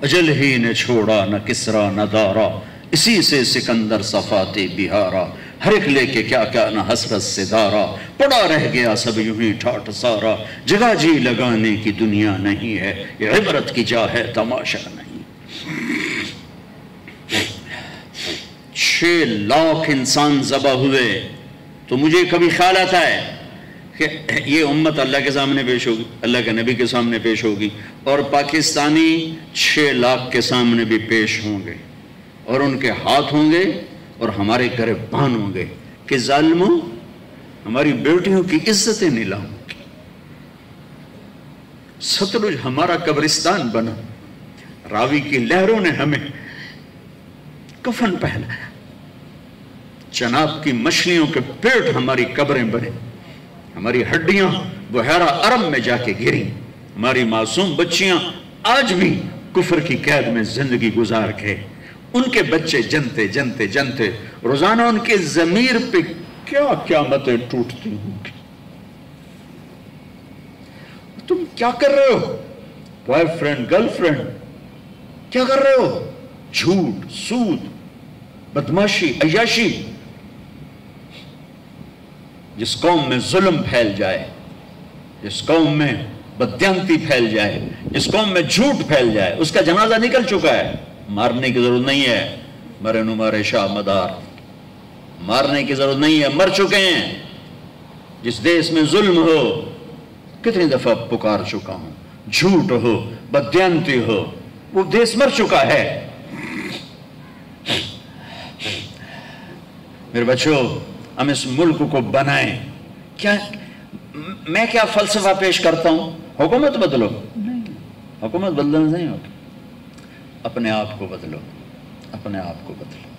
اجل ہی نے چھوڑا نہ کسرا نہ دارا، اسی سے سکندر صفاتے بہارا. ہر ایک لے کے کیا کیا نہ حسرت سے دارا، پڑا رہ گیا سب یوں ہی ٹھاٹھ سارا. جگہ جی لگانے کی دنیا نہیں ہے، یہ عبرت کی جا ہے تماشا نہیں. 6 لاکھ انسان ذبح ہوئے تو مجھے کبھی خیال آتا ہے کہ یہ امت اللہ کے سامنے پیش ہوگی، اللہ کے نبی کے سامنے پیش ہوگی، اور پاکستانی 6 لاکھ کے سامنے بھی پیش ہوں گے، اور ان کے ہاتھ ہوں گے اور ہمارے گریبان ہوں گے کہ ظالموں ہماری بیٹیوں کی عزتیں نیلام کی. ستلج ہمارا قبرستان بنا، راوی کی لہروں نے ہمیں کفن پہنایا، چناب کی مچھلیوں کے پیٹ ہماری قبریں بنے، ہماری ہڈیاں بحیرہ عرب میں جا کے گری. ہماری معصوم بچیاں آج بھی کفر کی قید میں زندگی گزار کے، ان کے بچے جنتے جنتے جنتے روزانہ ان کے ضمیر پہ کیا قیامتیں ٹوٹتی ہوں گی. تم کیا کر رہے ہو؟ بوائے فرینڈ گرل فرینڈ کیا کر رہے ہو؟ جھوٹ، سود، بدماشی، عیاشی. جس قوم میں ظلم پھیل جائے، جس قوم میں بددیانتی پھیل جائے، جس قوم میں جھوٹ پھیل جائے، اس کا جنازہ نکل چکا ہے، مارنے کی ضرورت نہیں ہے. مرے نمارے شاہ مدار، مارنے کی ضرورت نہیں ہے، مر چکے ہیں. جس دیس میں ظلم ہو کتنی دفعہ پکار چکا ہوں، جھوٹ ہو، بددیانتی ہو، وہ دیس مر چکا ہے. میرے بچوں، ہم اس ملک کو بنائیں. میں کیا فلسفہ پیش کرتا ہوں؟ حکومت بدلو، حکومت بدلنا نہیں ہوگی. اپنے آپ کو بدلو، اپنے آپ کو بدلو.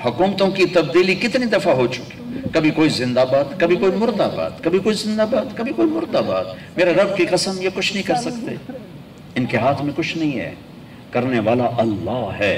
حکومتوں کی تبدیلی کتنی دفعہ ہو چکی، کبھی کوئی زندہ باد، کبھی کوئی مردہ باد، کبھی کوئی زندہ باد، کبھی کوئی مردہ باد. میرے رب کی قسم یہ کچھ نہیں کر سکتے، ان کے ہاتھ میں کچھ نہیں ہے. کرنے والا اللہ ہے،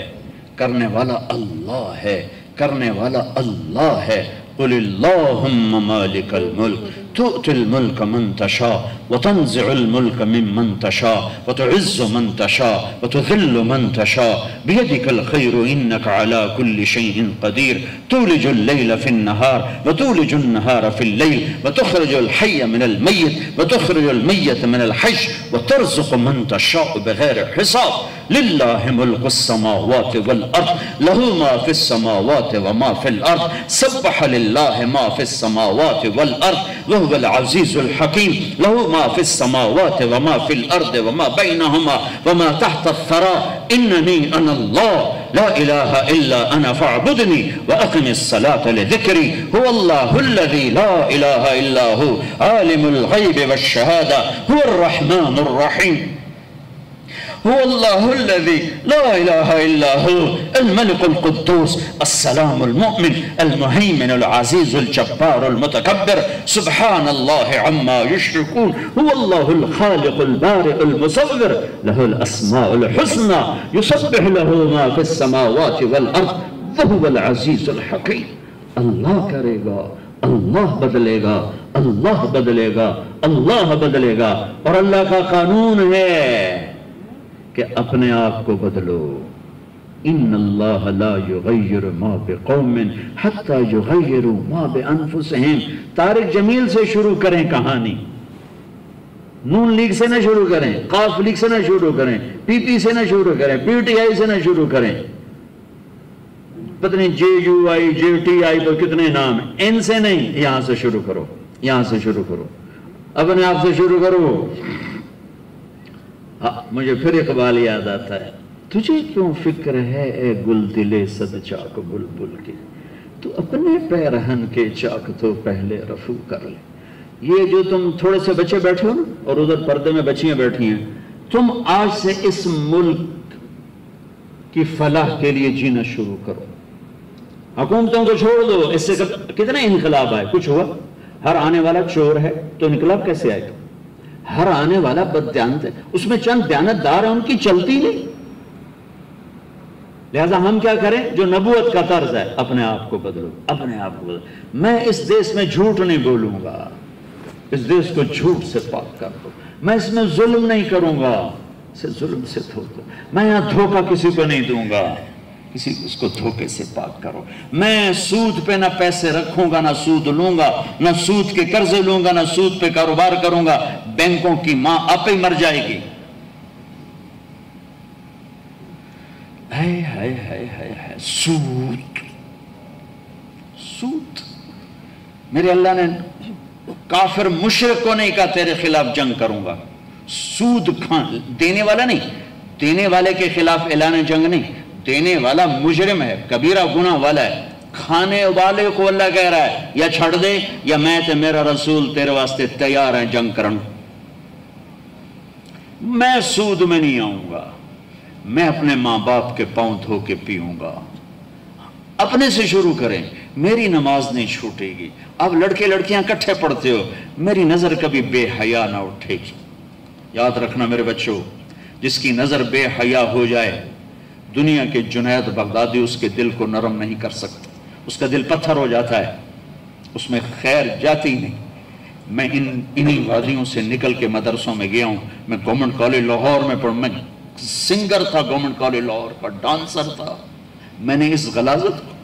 کرنے والا اللہ ہے، کرنے والا اللہ ہے. قل اللہم مالک الملک تؤتی الملک من تشاء وتنزع الملک ممن تشاء وتعز من تشاء وتذل من تشاء بيدك الخير إنك على كل شيء قدير تولج الليل في النهار وتولج النهار في الليل وتخرج الحي من الميت وتخرج الميت من الحي وترزق من تشاء بغير حساب لله ملك السماوات والأرض له ما في السماوات وما في الأرض سبح لله ما في السماوات والأرض وهو العزيز الحكيم له ما في السماوات وما في الأرض وما بينهما وما تحت الثرى إنني أنا الله لا إله إلا أنا فاعبدني وأقم الصلاة لذكري هو الله الذي لا إله إلا هو عالم الغيب والشهادة هو الرحمن الرحيم هو الله الذي لا إله إلا هو الملك القدوس السلام المؤمن المهيمن العزيز الجبار المتكبر سبحان الله عما يشركون هو الله الخالق البارئ المصور له الأسماء الحسنى يسبح له ما في السماوات والأرض وهو العزيز الحكيم. اللہ کرے گا، اللہ بدلے گا، اللہ بدلے گا، اللہ بدلے گا. اور اللہ کا قانون ہے کہ اپنے آپ کو بدلو. ان اللہ لا یغیر ما بقوم حتی یغیروا ما بانفسہم. طارق جمیل سے شروع کریں کہانی، نون لیگ سے نہ شروع کریں، قاف لیگ سے نہ شروع کریں، پی پی سے نہ شروع کریں، پی ٹی آئی سے نہ شروع کریں. پتہ نہیں جے you I, J T I تو کتنے نام ہیں، ان سے نہیں. یہاں سے شروع کرو، یہاں سے شروع کرو، اپنے آپ سے شروع کرو. مجھے پھر اقبال یاد آتا ہے. تجھے کیوں فکر ہے اے گل دلے صد چاک بلبل کی، تو اپنے پیرہن کے چاک تو پہلے رفو کر لے. یہ جو تم تھوڑے سے بچے بیٹھے ہو نا، اور ادھر پردے میں بچیاں بیٹھی ہیں، تم آج سے اس ملک کی فلاح کے لیے جینا شروع کرو. حکومتوں کو چھوڑ دو، اس سے کتنے انقلاب آئے، کچھ ہوا؟ ہر آنے والا چور ہے تو انقلاب کیسے آئے گا؟ ہر آنے والا بددیانت ہے، اس میں چند دیانتدار ہیں، ان کی چلتی نہیں۔ لہذا ہم کیا کریں؟ جو نبوت کا طرز ہے، اپنے آپ کو بدلو، اپنے آپ کو بدلو۔ میں اس دیس میں جھوٹ نہیں بولوں گا، اس دیس کو جھوٹ سے پاک کر دو۔ میں اس میں ظلم نہیں کروں گا، اسے ظلم سے دھو دو۔ میں یہاں دھوکہ کسی کو نہیں دوں گا، اس کو دھوکے سے پاک کرو۔ میں سود پہ نہ پیسے رکھوں گا، نہ سود لوں گا، نہ سود کے قرضے لوں گا، نہ سود پہ کاروبار کروں گا۔ بینکوں کی ماں آپ ہی مر جائے گی۔ سود، سود۔ میرے اللہ نے کافر مشرک کو نہیں کہا تیرے خلاف جنگ کروں گا۔ سود دینے والا نہیں، دینے والے کے خلاف اعلان جنگ نہیں، دینے والا مجرم ہے، کبیرہ گناہ والا ہے۔ کھانے والے کو اللہ کہہ رہا ہے یا چھڑ دے یا میں تے میرا رسول تیرے واسطے تیار ہیں جنگ کرن۔ میں سود میں نہیں آؤں گا، میں اپنے ماں باپ کے پاؤں دھو کے پیوں گا۔ اپنے سے شروع کریں، میری نماز نہیں چھوٹے گی۔ اب لڑکے لڑکیاں کٹھے پڑھتے ہو، میری نظر کبھی بے حیا نہ اٹھے گی۔ یاد رکھنا میرے بچوں، جس کی نظر بے حیا ہو جائے، دنیا کے جنید بغدادی اس کے دل کو نرم نہیں کر سکتے، اس کا دل پتھر ہو جاتا ہے، اس میں خیر جاتی نہیں۔ میں انہی وادیوں سے نکل کے مدرسوں میں گیا ہوں۔ میں گورنمنٹ کالج لاہور میں میں سنگر تھا، گورنمنٹ کالج لاہور کا ڈانسر تھا۔ میں نے اس غلاظت کو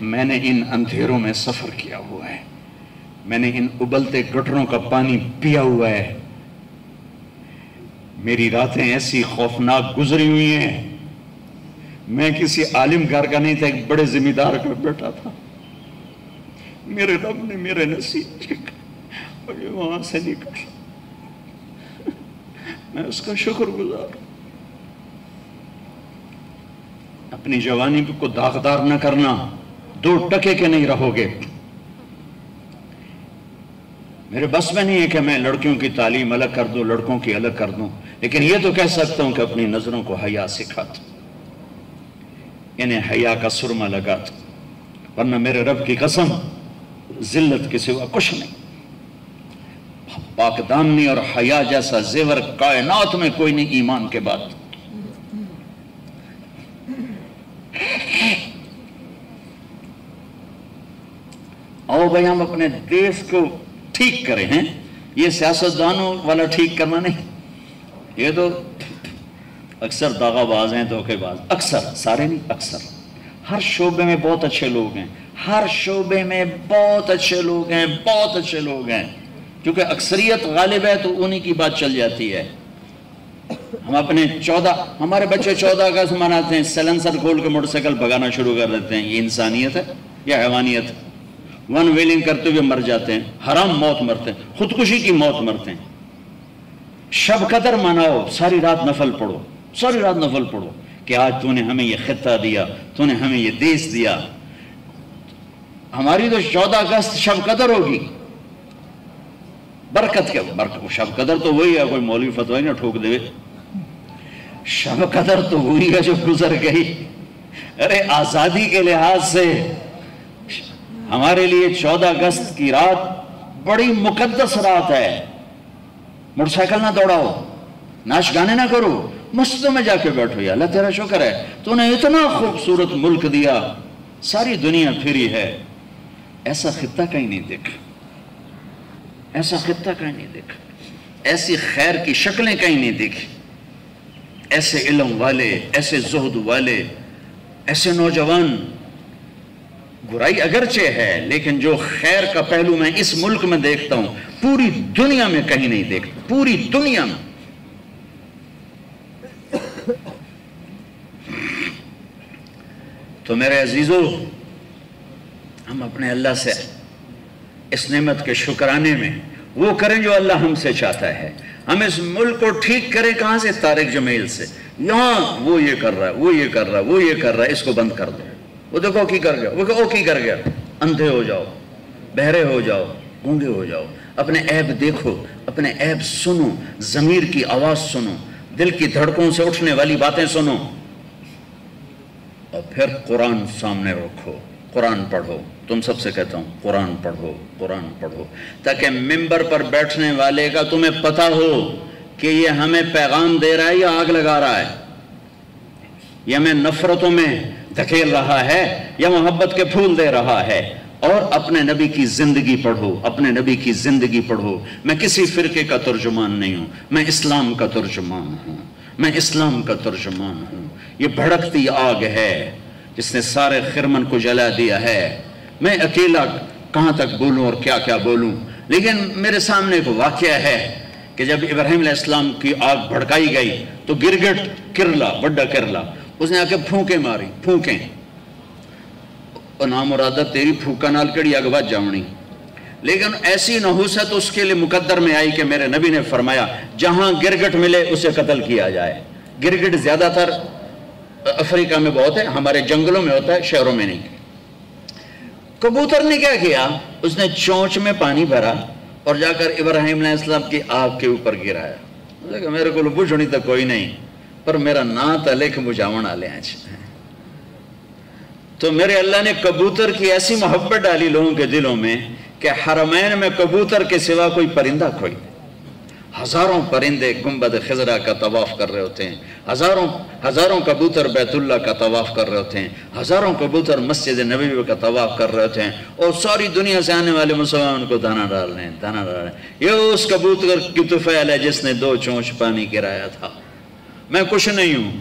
میں نے ان اندھیروں میں سفر کیا ہوا ہے، میں نے ان ابلتے گٹروں کا پانی پیا ہوا ہے۔ میری راتیں ایسی خوفناک گزری ہوئی ہیں۔ میں کسی عالم گھر کا نہیں تھا، ایک بڑے ذمہ دار کا بیٹا تھا۔ میرے رب نے میرے نصیب مجھے وہاں سے نکالا، میں اس کا شکر گزار۔ اپنی جوانی کو داغدار نہ کرنا، 2 ٹکے کے نہیں رہو گے۔ میرے بس میں نہیں ہے کہ میں لڑکیوں کی تعلیم الگ کر دوں، لڑکوں کی الگ کر دوں، لیکن یہ تو کہہ سکتا ہوں کہ اپنی نظروں کو حیا سکھا دوں، انہیں حیا کا سرما لگا دوں، ورنہ میرے رب کی قسم ذلت کے سوا کچھ نہیں۔ پاک دامنی اور حیا جیسا زیور کائنات میں کوئی نہیں ایمان کے بعد۔ آؤ بھائی ہم اپنے دیش کو ٹھیک کریں ہیں۔ یہ سیاستدانوں والا ٹھیک کرنا نہیں، یہ تو اکثر داغا باز ہیں، دھوکے باز، اکثر، سارے نہیں، اکثر۔ ہر شعبے میں بہت اچھے لوگ ہیں، ہر شعبے میں بہت اچھے لوگ ہیں، بہت اچھے لوگ ہیں، کیونکہ اکثریت غالب ہے تو انہی کی بات چل جاتی ہے۔ ہم اپنے ہمارے بچے 14 اگست مناتے ہیں، سیلنسر کھول کے موٹر سائیکل بھگانا شروع کر دیتے ہیں۔ یہ انسانیت ہے یا حیوانیت ہے؟ ون ویلنگ کرتے ہوئے مر جاتے ہیں، حرام موت مرتے ہیں، خودکشی کی موت مرتے ہیں۔ شب قدر مناؤ، ساری رات نفل پڑھو، ساری رات نفل پڑھو کہ آج تو نے ہمیں یہ خطہ دیا، تو نے ہمیں یہ دیش دیا۔ ہماری تو 14 اگست شب قدر ہوگی، برکت کیا؟ شب قدر تو وہی ہے، کوئی مولوی فتوی نہ ٹھوک دے، شب قدر تو وہی ہے جو گزر گئی۔ ارے آزادی کے لحاظ سے ہمارے لیے 14 اگست کی رات بڑی مقدس رات ہے۔ موٹر سائیکل نہ دوڑاؤ، ناچ گانے نہ کرو، مسجدوں میں جا کے بیٹھو، یا اللہ تیرا شکر ہے تو نے اتنا خوبصورت ملک دیا، ساری دنیا پھری ہے۔ ایسا خطہ کہیں نہیں دیکھا، ایسا خطہ کہیں نہیں دیکھا، ایسی خیر کی شکلیں کہیں نہیں دیکھی، ایسے علم والے، ایسے زہد والے، ایسے نوجوان۔ برائی اگرچہ ہے لیکن جو خیر کا پہلو میں اس ملک میں دیکھتا ہوں پوری دنیا میں کہیں نہیں دیکھتا، پوری دنیا میں۔ تو میرے عزیزو، ہم اپنے اللہ سے اس نعمت کے شکرانے میں وہ کریں جو اللہ ہم سے چاہتا ہے۔ ہم اس ملک کو ٹھیک کریں کہاں سے؟ طارق جمیل سے۔ یہاں وہ یہ کر رہا ہے، وہ یہ کر رہا ہے، وہ یہ کر رہا ہے، اس کو بند کر دو، وہ دیکھو کی کر گیا، وہ کی کر گیا۔ اندھے ہو جاؤ، بہرے ہو جاؤ، گونگے ہو جاؤ، اپنے عیب دیکھو، اپنے عیب سنو، ضمیر کی آواز سنو، دل کی دھڑکوں سے اٹھنے والی باتیں سنو، اور پھر قرآن سامنے رکھو، قرآن پڑھو۔ تم سب سے کہتا ہوں قرآن پڑھو، قرآن پڑھو، تاکہ ممبر پر بیٹھنے والے کا تمہیں پتہ ہو کہ یہ ہمیں پیغام دے رہا ہے یا آگ لگا رہا ہے، یہ ہمیں نفرتوں میں دھکیل رہا ہے یا محبت کے پھول دے رہا ہے۔ اور اپنے نبی کی زندگی پڑھو، اپنے نبی کی زندگی پڑھو۔ میں کسی فرقے کا ترجمان نہیں ہوں، میں اسلام کا ترجمان ہوں، میں اسلام کا ترجمان ہوں۔ یہ بھڑکتی آگ ہے جس نے سارے خرمن کو جلا دیا ہے۔ میں اکیلا کہاں تک بولوں اور کیا کیا بولوں، لیکن میرے سامنے ایک واقعہ ہے کہ جب ابراہیم علیہ السلام کی آگ بھڑکائی گئی تو گرگٹ کرلا، بڑا کرلا، اس نے آ کے پھونکیں ماری، پھونکیں، اور نامرادہ تیری پھوکا نال کڑی آگ بات جاؤنی۔ لیکن ایسی نحوست اس کے لیے مقدر میں آئی کہ میرے نبی نے فرمایا جہاں گرگٹ ملے اسے قتل کیا جائے۔ گرگٹ زیادہ تر افریقہ میں بہت ہے، ہمارے جنگلوں میں ہوتا ہے، شہروں میں نہیں۔ کبوتر نے کیا کیا، اس نے چونچ میں پانی بھرا اور جا کر ابراہیم علیہ السلام کی آگ کے اوپر گرایا۔ میرے کو بجھنی تو کوئی نہیں، پر میرا نا تلک بجھاون آلے آج۔ تو میرے اللہ نے کبوتر کی ایسی محبت ڈالی لوگوں کے دلوں میں کہ حرمین میں کبوتر کے سوا کوئی پرندہ کوئی نہیں۔ ہزاروں پرندے گنبد خضرا کا طواف کر رہے ہوتے ہیں، ہزاروں کبوتر بیت اللہ کا طواف کر رہے ہوتے ہیں، ہزاروں کبوتر مسجد نبوی کا طواف کر رہے ہوتے ہیں، اور ساری دنیا سے آنے والے مسلمان کو دانا ڈال رہے ہیں، دانا ڈال رہے ہیں۔ یہ اس کبوتر کی طفیل ہے جس نے 2 چونچ پانی گرایا تھا۔ میں کچھ نہیں ہوں،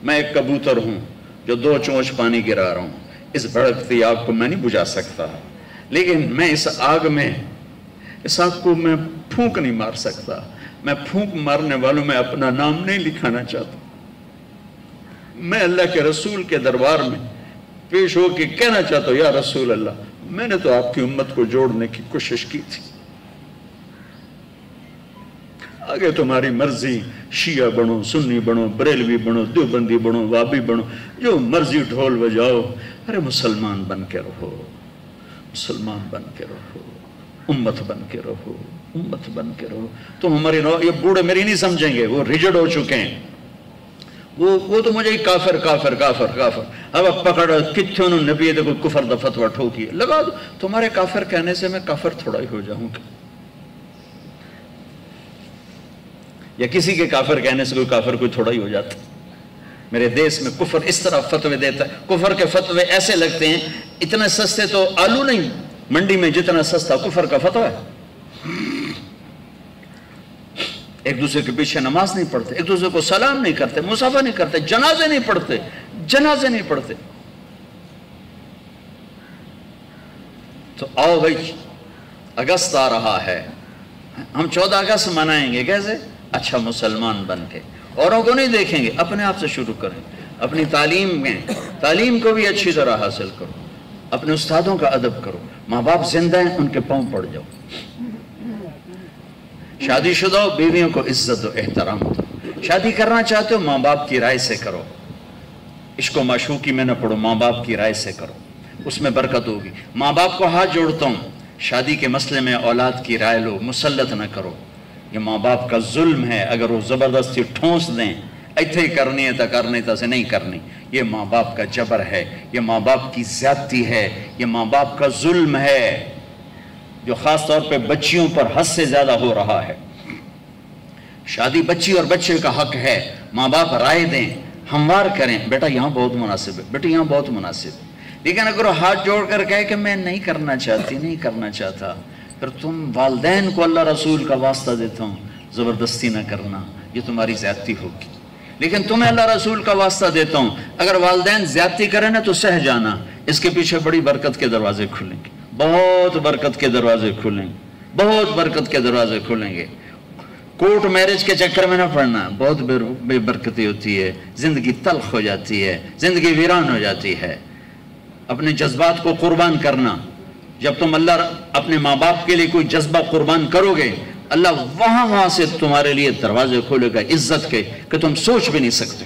میں ایک کبوتر ہوں جو 2 چونچ پانی گرا رہا ہوں۔ اس بھڑکتی آگ کو میں نہیں بجھا سکتا، لیکن میں اس آگ کو میں پھونک نہیں مار سکتا۔ میں پھونک مارنے والوں میں اپنا نام نہیں لکھانا چاہتا۔ میں اللہ کے رسول کے دربار میں پیش ہو کے کہنا چاہتا ہوں، یا رسول اللہ، میں نے تو آپ کی امت کو جوڑنے کی کوشش کی تھی، آگے تمہاری مرضی، شیعہ بنو، سنی بنو، بریلوی بنو، دیوبندی بنو، وابی بنو، جو مرضی ڈھول بجاؤ، ارے مسلمان بن کے رہو، مسلمان بن کے رہو، امت بن کے رہو، امت بن کے رہو۔ تم ہماری یہ بوڑھے میری نہیں سمجھیں گے، وہ ریجڈ ہو چکے ہیں، وہ تو مجھے کافر کافر کافر کافر، اب پکڑ کتنے انہوں نے نبی کو کفر دا فتویٰ ٹھوکی ہے، لگا دو۔ تمہارے کافر کہنے سے میں کافر تھوڑا ہی ہو جاؤں گا، یا کسی کے کافر کہنے سے کوئی کافر کوئی تھوڑا ہی ہو جاتا۔ میرے دیس میں کفر اس طرح فتوے دیتا ہے، کفر کے فتوے ایسے لگتے ہیں اتنے سستے تو آلو نہیں منڈی میں جتنا سستا کفر کا فتویٰ ہے۔ ایک دوسرے کے پیچھے نماز نہیں پڑھتے، ایک دوسرے کو سلام نہیں کرتے، مصافحہ نہیں کرتے، جنازے نہیں پڑھتے، جنازے نہیں پڑھتے۔ تو آؤ بھائی، اگست آ رہا ہے، ہم 14 اگست منائیں گے، کیسے؟ اچھا مسلمان بن کے، اوروں کو نہیں دیکھیں گے، اپنے آپ سے شروع کریں۔ اپنی تعلیم کو بھی اچھی طرح حاصل کرو، اپنے استادوں کا ادب کرو، ماں باپ زندہ ہیں ان کے پاؤں پڑ جاؤ، شادی شدہ بیویوں کو عزت و احترام دو، شادی کرنا چاہتے ہو ماں باپ کی رائے سے کرو، عشق و معشوقی میں نہ پڑھو، ماں باپ کی رائے سے کرو، اس میں برکت ہوگی۔ ماں باپ کو ہاتھ جوڑتا ہوں، شادی کے مسئلے میں اولاد کی رائے لو، مسلط نہ کرو، یہ ماں باپ کا ظلم ہے۔ اگر وہ زبردستی ٹھونس دیں ایتھے ہی کرنی ہے تو کرنی تا سے نہیں کرنی، یہ ماں باپ کا جبر ہے، یہ ماں باپ کی زیادتی ہے، یہ ماں باپ کا ظلم ہے جو خاص طور پہ بچیوں پر حد سے زیادہ ہو رہا ہے۔ شادی بچی اور بچے کا حق ہے، ماں باپ رائے دیں، ہموار کریں، بیٹا یہاں بہت مناسب ہے، بیٹا یہاں بہت مناسب ہے۔ لیکن اگر وہ ہاتھ جوڑ کر کہے کہ میں نہیں کرنا چاہتی، نہیں کرنا چاہتا، پھر تم والدین کو اللہ رسول کا واسطہ دیتا ہوں زبردستی نہ کرنا، یہ تمہاری زیادتی ہوگی۔ لیکن تمہیں اللہ رسول کا واسطہ دیتا ہوں، اگر والدین زیادتی کریں نا تو سہ جانا، اس کے پیچھے بڑی برکت کے دروازے کھلیں گے، بہت برکت کے دروازے کھلیں گے، بہت برکت کے دروازے کھلیں گے۔ کورٹ میرج کے چکر میں نہ پڑنا، بہت بے برکتی ہوتی ہے، زندگی تلخ ہو جاتی ہے، زندگی ویران ہو جاتی ہے۔ اپنے جذبات کو قربان کرنا، جب تم اللہ اپنے ماں باپ کے لیے کوئی جذبہ قربان کرو گے، اللہ وہاں سے تمہارے لیے دروازے کھولے گا عزت کے کہ تم سوچ بھی نہیں سکتے۔